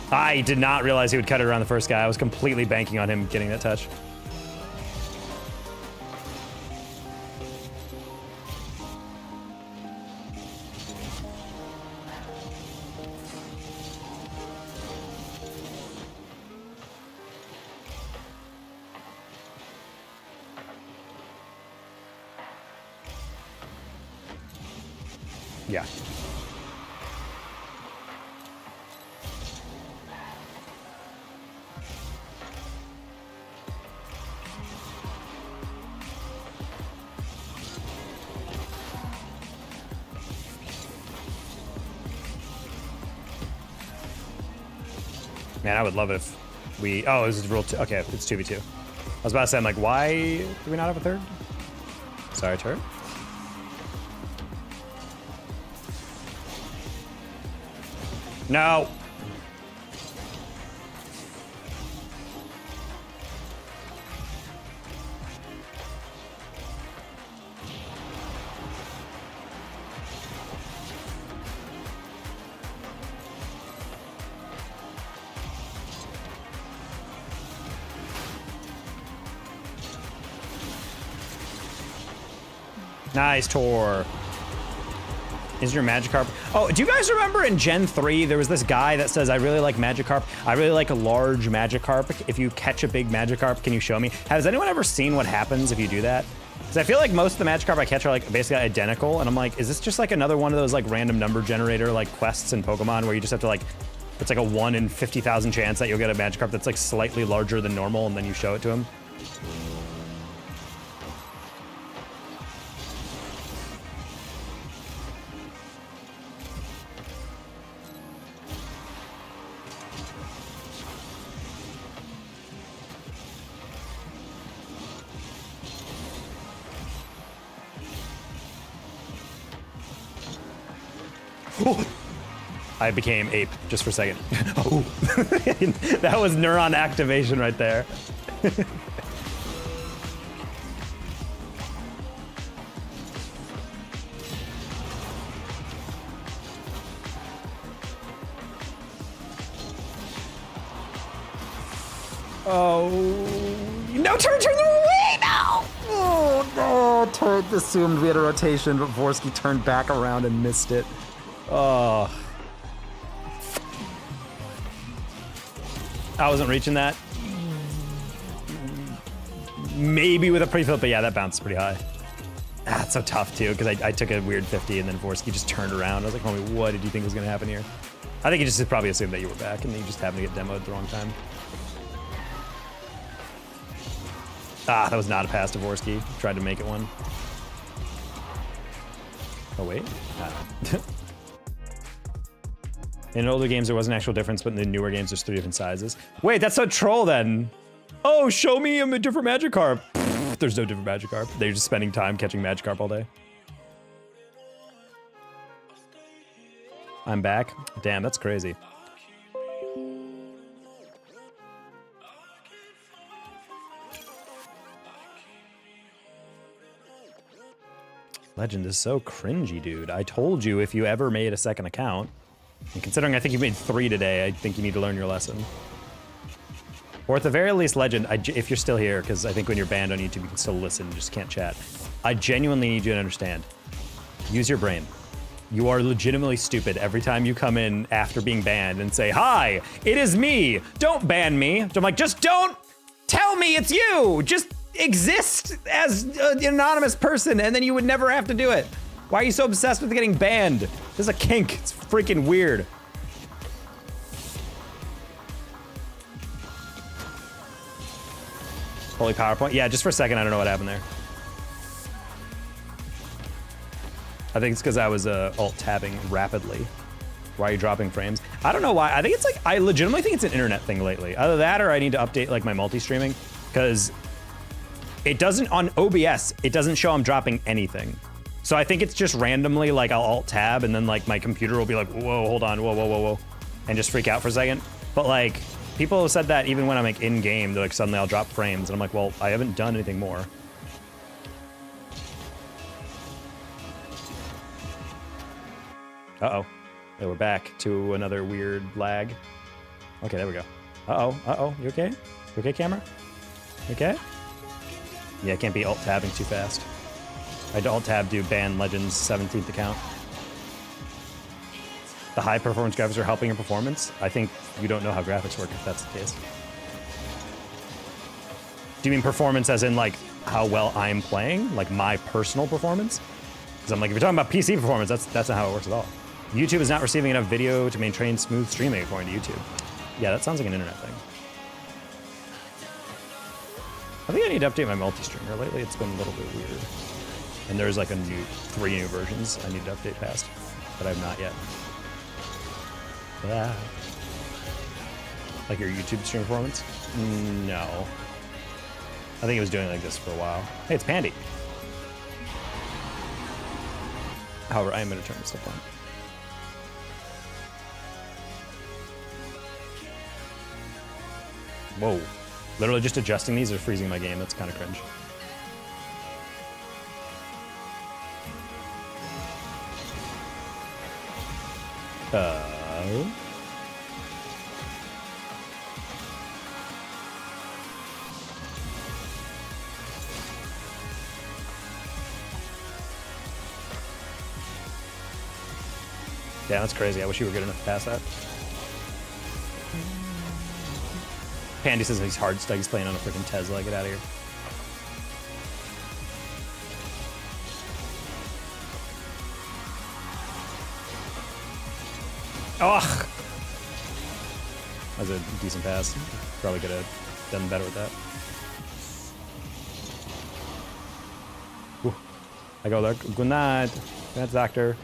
I did not realize he would cut it around the first guy. I was completely banking on him getting that touch. Yeah. Man, I would love it if we... Oh, this is rule 2. Okay, it's 2v2. I was about to say, I'm like, why do we not have a third? Sorry, Turret. No. Nice, Tor. Is your Magikarp? Oh, do you guys remember in Gen 3, there was this guy that says, I really like Magikarp. I really like a large Magikarp. If you catch a big Magikarp, can you show me? Has anyone ever seen what happens if you do that? Because I feel like most of the Magikarp I catch are like basically identical. And I'm like, is this just like another one of those like random number generator like quests in Pokemon where you just have to like, it's like a 1 in 50,000 chance that you'll get a Magikarp that's like slightly larger than normal and then you show it to him? Oh. I became ape just for a second. Oh. That was neuron activation right there. Oh, no, turn the wrong way now! Oh no! Turret assumed we had a rotation, but Vorsky turned back around and missed it. Oh. I wasn't reaching that. Maybe with a pre-flip, but yeah, that bounced pretty high. Ah, it's so tough too, because I took a weird 50 and then Vorsky just turned around. I was like, homie, what did you think was gonna happen here? I think he just probably assumed that you were back and then you just happened to get demoed at the wrong time. Ah, that was not a pass to Vorsky. Tried to make it one. Oh wait. In older games, there was an actual difference, but in the newer games, there's 3 different sizes. Wait, that's a troll then. Oh, show me a different Magikarp. Pfft, there's no different Magikarp. They're just spending time catching Magikarp all day. I'm back. Damn, that's crazy. Legend is so cringy, dude. I told you if you ever made a second account, and considering I think you made 3 today, I think you need to learn your lesson. Or at the very least, Legend, if you're still here, because I think when you're banned on YouTube, you can still listen, you just can't chat. I genuinely need you to understand. Use your brain. You are legitimately stupid every time you come in after being banned and say, hi, it is me. Don't ban me. I'm like, just don't tell me it's you. Just exist as an anonymous person and then you would never have to do it. Why are you so obsessed with getting banned? This is a kink. It's freaking weird. Holy PowerPoint. Yeah, just for a second, I don't know what happened there. I think it's because I was alt-tabbing rapidly. Why are you dropping frames? I don't know why. I think it's like, I legitimately think it's an internet thing lately. Either that or I need to update like my multi-streaming because it doesn't, on OBS, it doesn't show I'm dropping anything. So I think it's just randomly like I'll alt-tab and then like my computer will be like, whoa, hold on, whoa, whoa, whoa, whoa, and just freak out for a second. But like, people have said that even when I'm like in-game, they're like suddenly I'll drop frames and I'm like, well, I haven't done anything more. Uh-oh. Yeah, we're back to another weird lag. Okay, there we go. Uh-oh, you okay? You okay, camera? You okay? Yeah, I can't be alt-tabbing too fast. I had to alt-tab to ban Legend's 17th account. The high-performance graphics are helping your performance? I think you don't know how graphics work if that's the case. Do you mean performance as in, like, how well I'm playing? Like, my personal performance? Because I'm like, if you're talking about PC performance, that's not how it works at all. YouTube is not receiving enough video to maintain smooth streaming, according to YouTube. Yeah, that sounds like an internet thing. I think I need to update my multi-streamer. Lately, it's been a little bit weird. And there's like 3 new versions I need to update past, but I've not yet. Yeah. Like your YouTube stream performance? No. I think it was doing like this for a while. Hey, it's Pandy. However, I am going to turn this stuff on. Whoa. Literally just adjusting these or freezing my game. That's kind of cringe. Yeah, that's crazy. I wish you were good enough to pass that. Pandy says he's hard stuck. He's playing on a freaking Tesla. Get out of here. Ugh! That was a decent pass. Probably could have done better with that. Whew. I go there. Good night. Good night, doctor.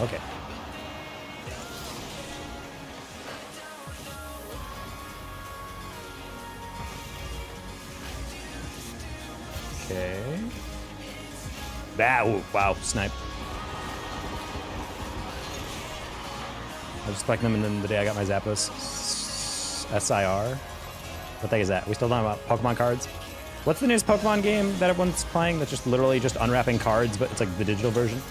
Okay. Okay. Wow, wow, snipe. was just collecting them, and then the day I got my Zapdos SIR. What the heck is that? We still talking about Pokemon cards? What's the newest Pokemon game that everyone's playing that's just literally just unwrapping cards, but it's like the digital version?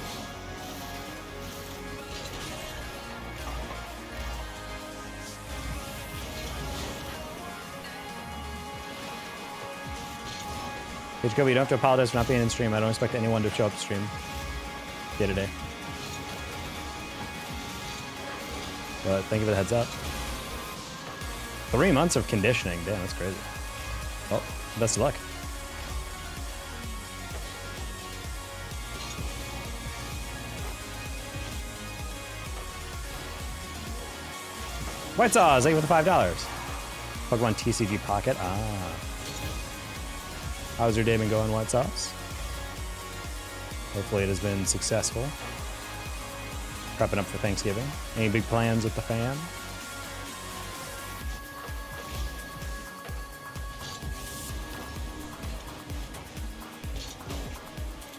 Hey Jacoby, you don't have to apologize for not being in stream. I don't expect anyone to show up to stream day to day. But thank you for the heads up. 3 months of conditioning. Damn, that's crazy. Well, best of luck. White Saws, thank you for the $5. Pokemon TCG Pocket. Ah. How's your day been going, White Sauce? Hopefully it has been successful. Prepping up for Thanksgiving. Any big plans with the fam?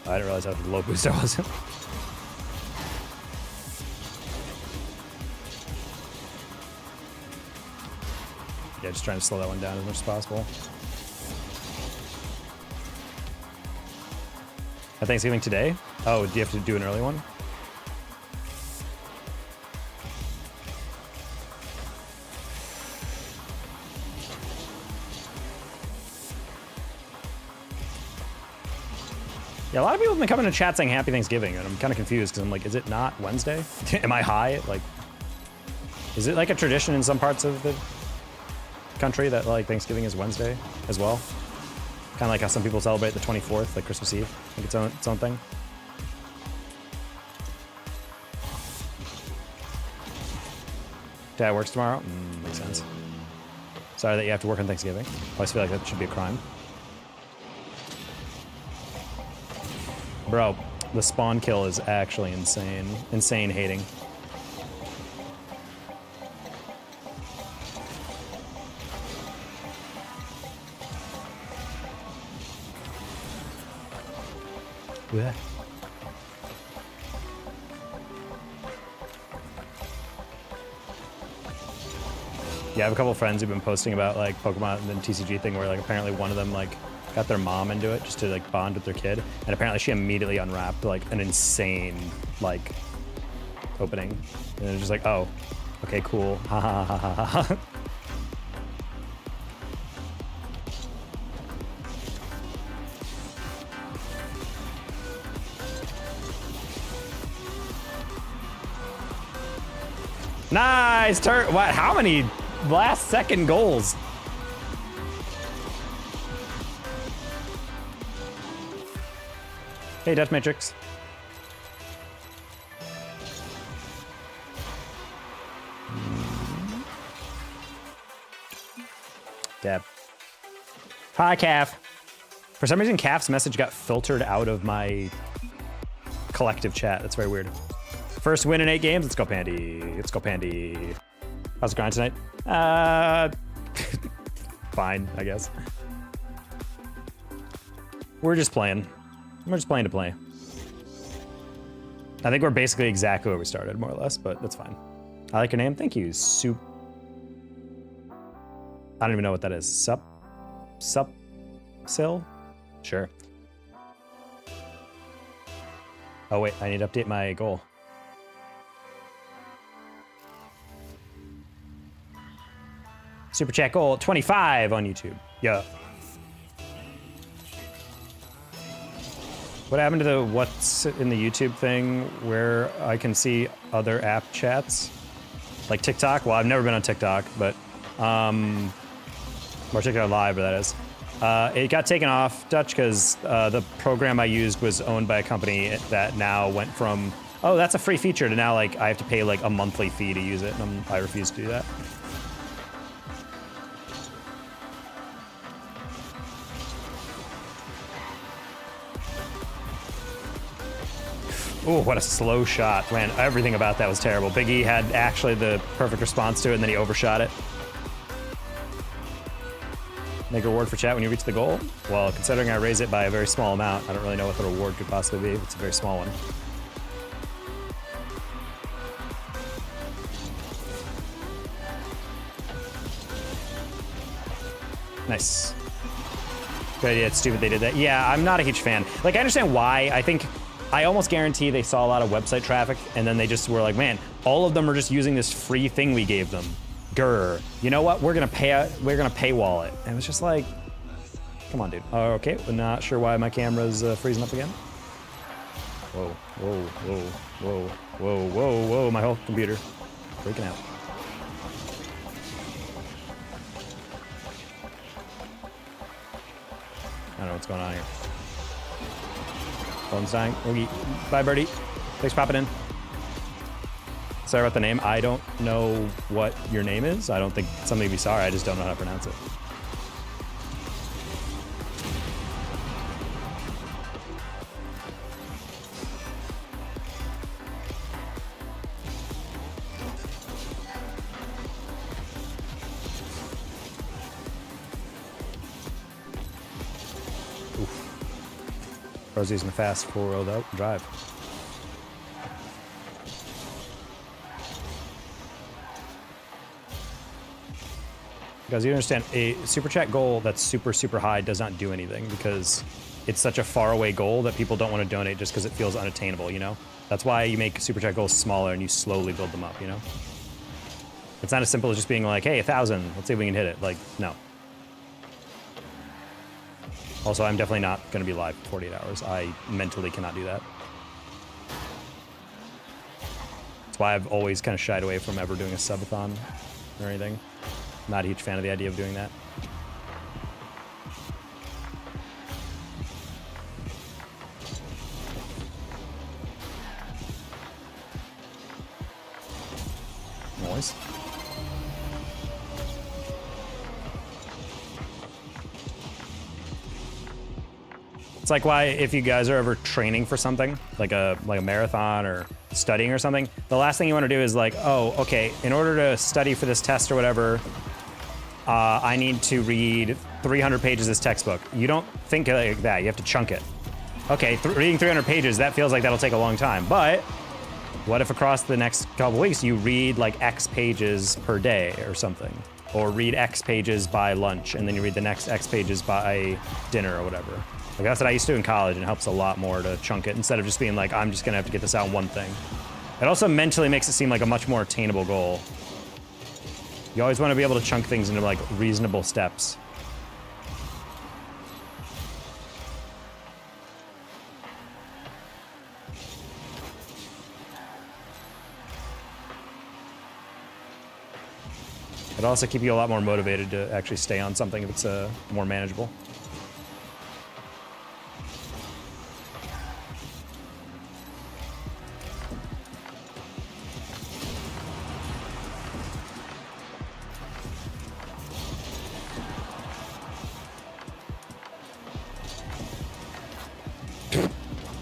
I didn't realize how low boost I was. Yeah, just trying to slow that one down as much as possible. Thanksgiving today? Oh, do you have to do an early one? Yeah, a lot of people have been coming to chat saying Happy Thanksgiving, and I'm kind of confused because I'm like, is it not Wednesday? Am I high? Like, is it like a tradition in some parts of the country that like Thanksgiving is Wednesday as well? Kind of like how some people celebrate the 24th, like Christmas Eve, like its own thing. Dad works tomorrow? Makes sense. Sorry that you have to work on Thanksgiving. I always feel like that should be a crime. Bro, the spawn kill is actually insane. Insane hating. Yeah. Yeah, I have a couple friends who've been posting about like Pokemon and the TCG thing where like apparently one of them like got their mom into it just to like bond with their kid, and apparently she immediately unwrapped like an insane like opening, and it was just like, oh, okay, cool, ha ha ha ha ha. Nice turn. What? How many last second goals? Hey, Dutch Matrix. Dab. Hi, Calf. For some reason, Calf's message got filtered out of my collective chat. That's very weird. First win in 8 games. Let's go, Pandy. Let's go, Pandy. How's it going tonight? Fine, I guess. We're just playing. We're just playing to play. I think we're basically exactly where we started, more or less, but that's fine. I like your name. Thank you. Soup. I don't even know what that is. Sill? Sure. Oh, wait. I need to update my goal. Super chat goal 25 on YouTube. Yeah. What happened to the what's in the YouTube thing where I can see other app chats? Like TikTok? Well, I've never been on TikTok, but or TikTok Live, but that is. It got taken off, Dutch, because the program I used was owned by a company that now went from, oh, that's a free feature, to now like I have to pay like a monthly fee to use it, and I refuse to do that. Oh, what a slow shot. Man, everything about that was terrible. Big E had actually the perfect response to it, and then he overshot it. Make a reward for chat when you reach the goal? Well, considering I raise it by a very small amount, I don't really know what the reward could possibly be. It's a very small one. Nice. Good idea. It's stupid they did that. Yeah, I'm not a huge fan. Like, I understand why. I almost guarantee they saw a lot of website traffic, and then they just were like, man, all of them are just using this free thing we gave them. Grr. You know what? We're gonna paywall it. And it was just like, come on, dude. Okay, we're not sure why my camera's freezing up again. Whoa, whoa, whoa, whoa, whoa, whoa, whoa, my whole computer freaking out. I don't know what's going on here. Phone's dying. Oogie. Bye, birdie. Thanks for popping in. Sorry about the name. I don't know what your name is. I don't think somebody be sorry. I just don't know how to pronounce it. Bro's using a fast 4-0 drive. Guys, you understand, a super chat goal that's super, super high does not do anything because it's such a far away goal that people don't want to donate just because it feels unattainable, you know? That's why you make super chat goals smaller and you slowly build them up, you know? It's not as simple as just being like, hey, 1,000, let's see if we can hit it. Like, no. Also, I'm definitely not going to be live for 48 hours. I mentally cannot do that. That's why I've always kind of shied away from ever doing a subathon or anything. Not a huge fan of the idea of doing that. Noise. It's like why if you guys are ever training for something, like a marathon or studying or something, the last thing you want to do is like, oh, okay, in order to study for this test or whatever, I need to read 300 pages of this textbook. You don't think like that. You have to chunk it. Okay, reading 300 pages, that feels like that'll take a long time. But what if across the next couple weeks you read like X pages per day or something? Or read X pages by lunch, and then you read the next X pages by dinner or whatever. Like that's what I used to do in college, and it helps a lot more to chunk it instead of just being like, I'm just gonna have to get this out in one thing. It also mentally makes it seem like a much more attainable goal. You always want to be able to chunk things into like reasonable steps. It'll also keep you a lot more motivated to actually stay on something if it's more manageable.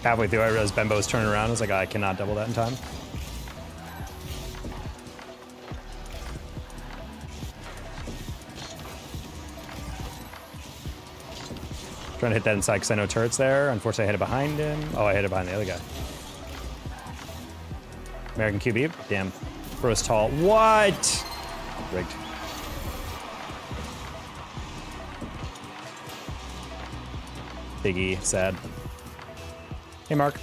Halfway through, I realized Bembo was turning around. I was like, I cannot double that in time. Trying to hit that inside because I know turret's there. Unfortunately, I hit it behind him. Oh, I hit it behind the other guy. American QB? Damn. Bro's tall. What? Rigged. Big E, sad. Hey, Mark.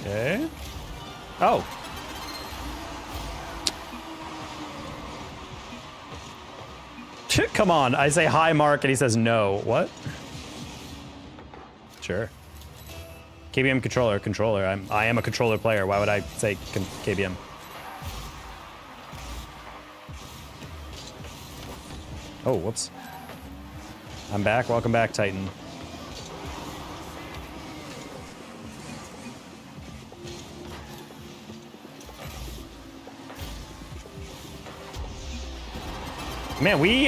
Okay. Oh. Come on. I say hi, Mark, and he says no. What? Sure. KBM controller. I am a controller player. Why would I say KBM? Oh, whoops. I'm back. Welcome back, Titan. Man, we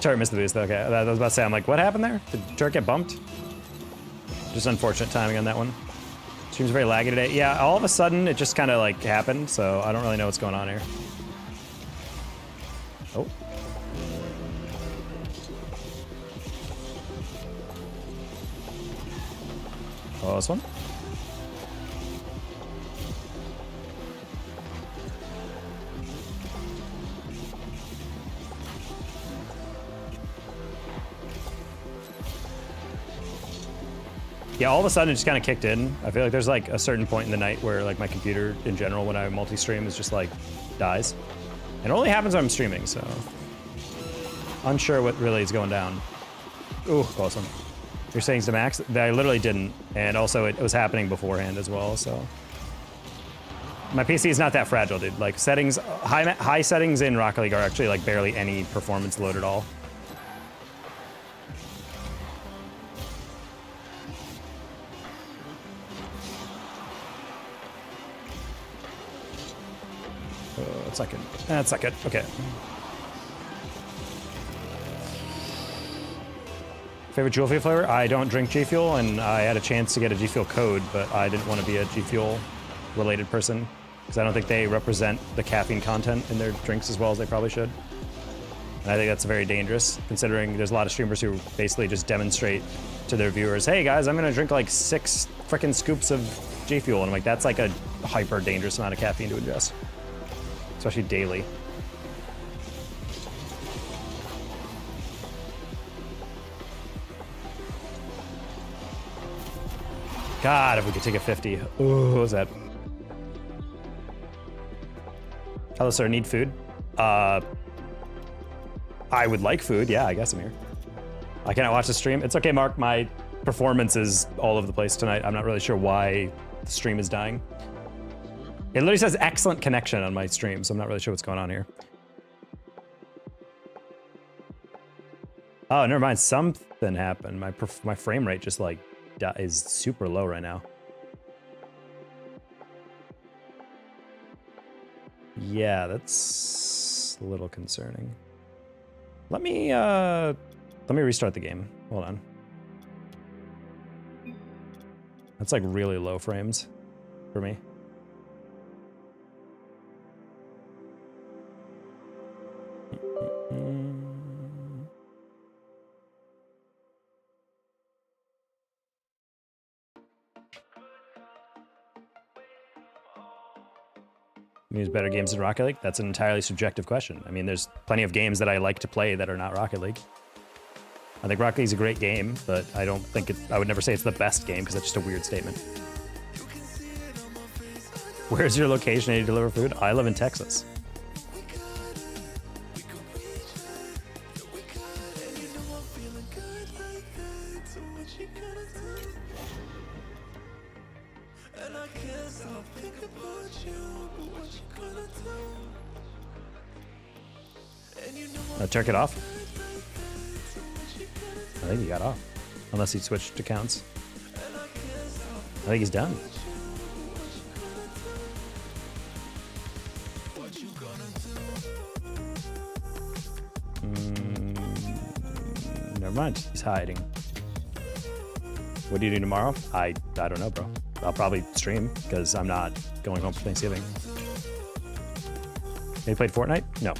Turret missed the boost. Okay, I was about to say, I'm like, what happened there? Did Turret get bumped? Just unfortunate timing on that one. Stream's very laggy today. Yeah, all of a sudden it just kind of like happened, so I don't really know what's going on here. Oh. Oh, this one? Yeah, all of a sudden it just kind of kicked in. I feel like there's like a certain point in the night where like my computer in general when I multi-stream is just like dies. And it only happens when I'm streaming, so unsure what really is going down. Ooh, close one. Your settings to max? I literally didn't, and also it was happening beforehand as well, so. My PC is not that fragile, dude. Like settings, high settings in Rocket League are actually like barely any performance load at all. That's not good. That's not good. Okay. Favorite G Fuel flavor? I don't drink G Fuel, and I had a chance to get a G Fuel code, but I didn't want to be a G Fuel related person because I don't think they represent the caffeine content in their drinks as well as they probably should. And I think that's very dangerous, considering there's a lot of streamers who basically just demonstrate to their viewers, hey guys, I'm gonna drink like 6 freaking scoops of G Fuel, and I'm like, that's like a hyper dangerous amount of caffeine to ingest. Especially daily. God, if we could take a 50. Ooh, what was that? Hello, sir. Need food? I would like food. Yeah, I guess I'm here. I cannot watch the stream. It's okay, Mark. My performance is all over the place tonight. I'm not really sure why the stream is dying. It literally says excellent connection on my stream, so I'm not really sure what's going on here. Oh, never mind. Something happened. My frame rate just like is super low right now. Yeah, that's a little concerning. Let me restart the game. Hold on. That's like really low frames for me. Use better games than Rocket League? That's an entirely subjective question. I mean, there's plenty of games that I like to play that are not Rocket League. I think Rocket League's a great game, but I don't think I would never say it's the best game because that's just a weird statement. Where's your location? Do you deliver food? I live in Texas. Turk it off? I think he got off. Unless he switched accounts. I think he's done. Never mind. He's hiding. What do you do tomorrow? I don't know, bro. I'll probably stream because I'm not going home for Thanksgiving. Have you played Fortnite? No.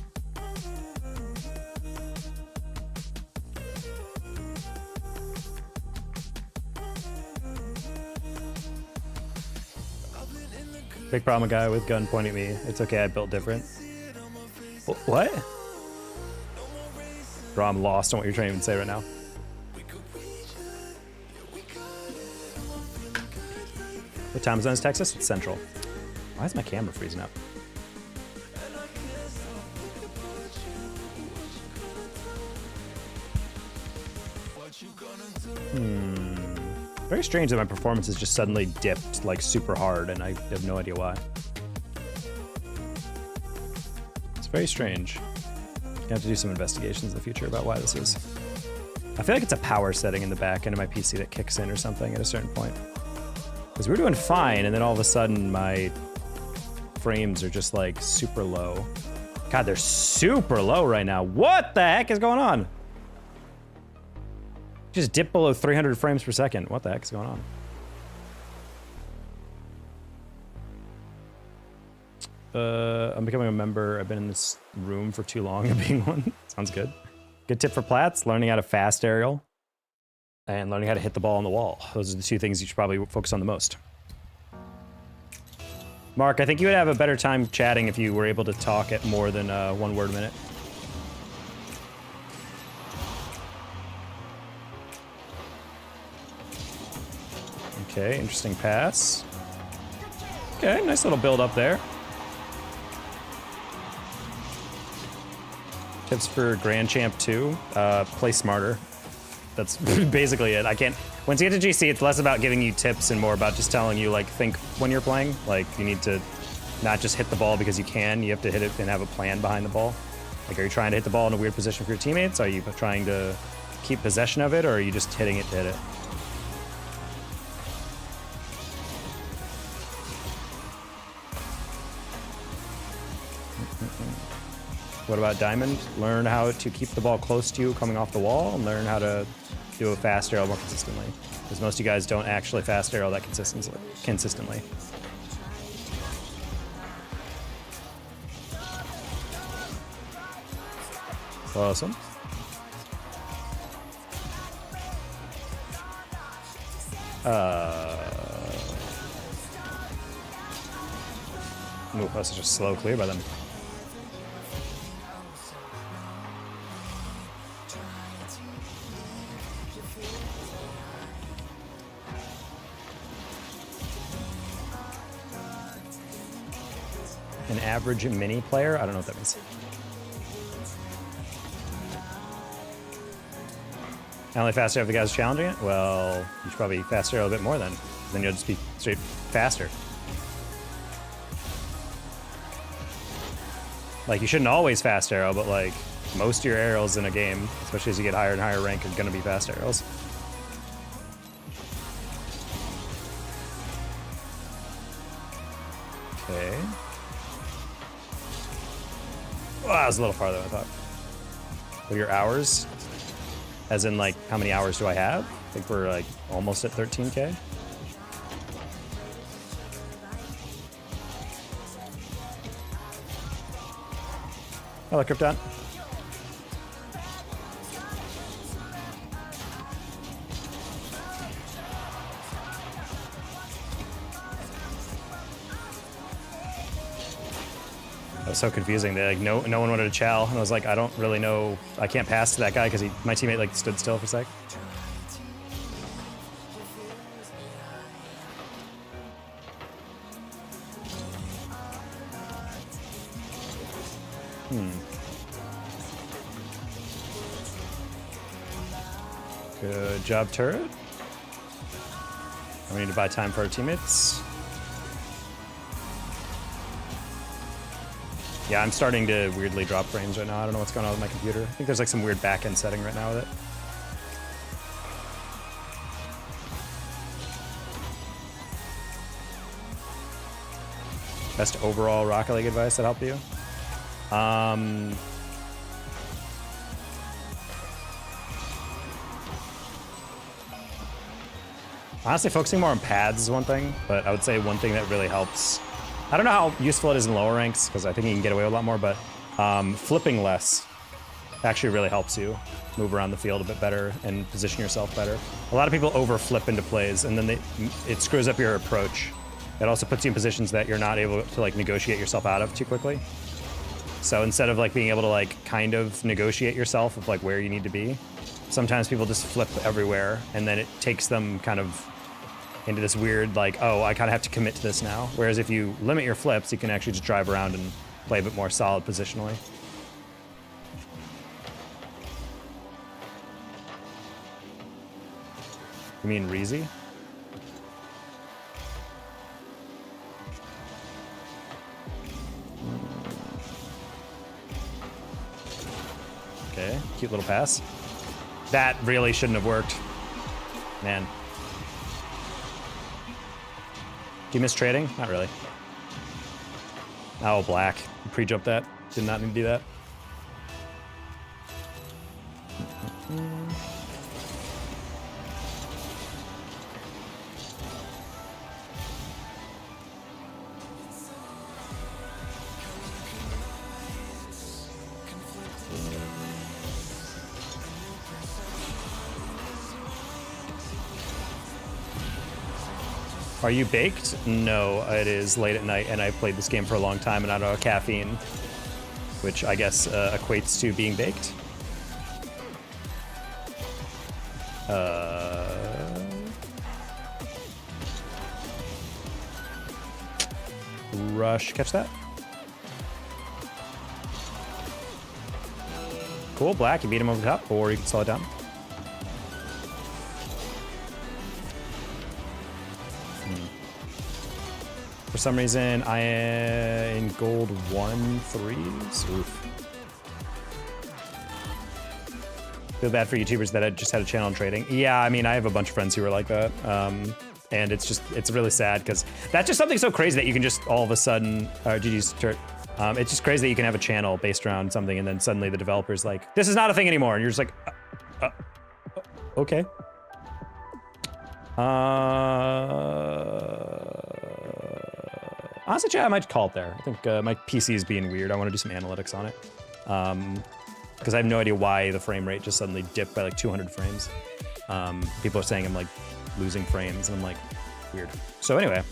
Big problem, a guy with gun pointing at me. It's okay, I built different. What? Bro, I'm lost on what you're trying to even say right now. What time zone is Texas? It's Central. Why is my camera freezing up? Very strange that my performance has just suddenly dipped like super hard and I have no idea why. It's very strange. I have to do some investigations in the future about why this is. I feel like it's a power setting in the back end of my PC that kicks in or something at a certain point. Because we're doing fine and then all of a sudden my frames are just like super low. God, they're super low right now. What the heck is going on? Just dipped below 300 frames per second. What the heck is going on? I'm becoming a member. I've been in this room for too long and being one. Sounds good. Good tip for plats, learning how to fast aerial and learning how to hit the ball on the wall. Those are the two things you should probably focus on the most. Mark, I think you would have a better time chatting if you were able to talk at more than 1 word a minute. Okay, interesting pass. Okay, nice little build up there. Tips for Grand Champ 2, play smarter. That's basically it. I can't, once you get to GC, it's less about giving you tips and more about just telling you, like, think when you're playing. Like, you need to not just hit the ball because you can, you have to hit it and have a plan behind the ball. Like, are you trying to hit the ball in a weird position for your teammates? Are you trying to keep possession of it, or are you just hitting it to hit it? What about Diamond? Learn how to keep the ball close to you coming off the wall, and learn how to do a fast arrow more consistently. Because most of you guys don't actually fast arrow that consistently. Awesome. Ooh, that's such a slow clear by them. An average mini player? I don't know what that means. I only fast arrow if the guy's challenging it? Well, you should probably fast arrow a bit more then. Then you'll just be straight faster. Like, you shouldn't always fast arrow, but like, most of your arrows in a game, especially as you get higher and higher rank, are gonna be fast arrows. Okay. Well, that was a little farther than I thought. What are your hours? As in, like, how many hours do I have? I think we're, like, almost at 13K. Hello, Krypton. That was so confusing. They, like, no one wanted to chow, and I was like, I don't really know. I can't pass to that guy because my teammate, like, stood still for a sec. Good job, turret. We need to buy time for our teammates. Yeah, I'm starting to weirdly drop frames right now. I don't know what's going on with my computer. I think there's like some weird back-end setting right now with it. Best overall Rocket League advice that helped you? Honestly, focusing more on pads is one thing, but I would say one thing that really helps. I don't know how useful it is in lower ranks, because I think you can get away with a lot more, but flipping less actually really helps you move around the field a bit better and position yourself better. A lot of people over flip into plays, and then it screws up your approach. It also puts you in positions that you're not able to like negotiate yourself out of too quickly. So instead of like being able to like kind of negotiate yourself of like where you need to be, sometimes people just flip everywhere, and then it takes them kind of into this weird, like, oh, I kind of have to commit to this now. Whereas if you limit your flips, you can actually just drive around and play a bit more solid positionally. You mean Reezy? Okay, cute little pass. That really shouldn't have worked. Man. Do you miss trading? Not really. Oh, black. Pre-jump that. Did not need to do that. Are you baked? No, it is late at night, and I've played this game for a long time, and I don't know caffeine, which I guess equates to being baked. Rush, catch that. Cool, Black, you beat him over the top, or you can slow it down. For some reason, I am in gold 1-3s. Oof. Feel bad for YouTubers that just had a channel in trading. Yeah, I mean, I have a bunch of friends who are like that. And it's really sad because that's just something so crazy that you can just all of a sudden, GG's turret. It's just crazy that you can have a channel based around something and then suddenly the developer's like, this is not a thing anymore. And you're just like, okay. Honestly, chat, I might call it there. I think my PC is being weird. I want to do some analytics on it. Because I have no idea why the frame rate just suddenly dipped by like 200 frames. People are saying I'm like losing frames, and I'm like, weird. So anyway,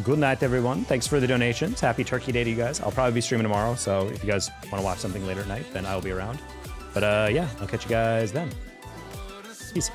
good night, everyone. Thanks for the donations. Happy Turkey Day to you guys. I'll probably be streaming tomorrow, so if you guys want to watch something later at night, then I'll be around. But yeah, I'll catch you guys then. Peace.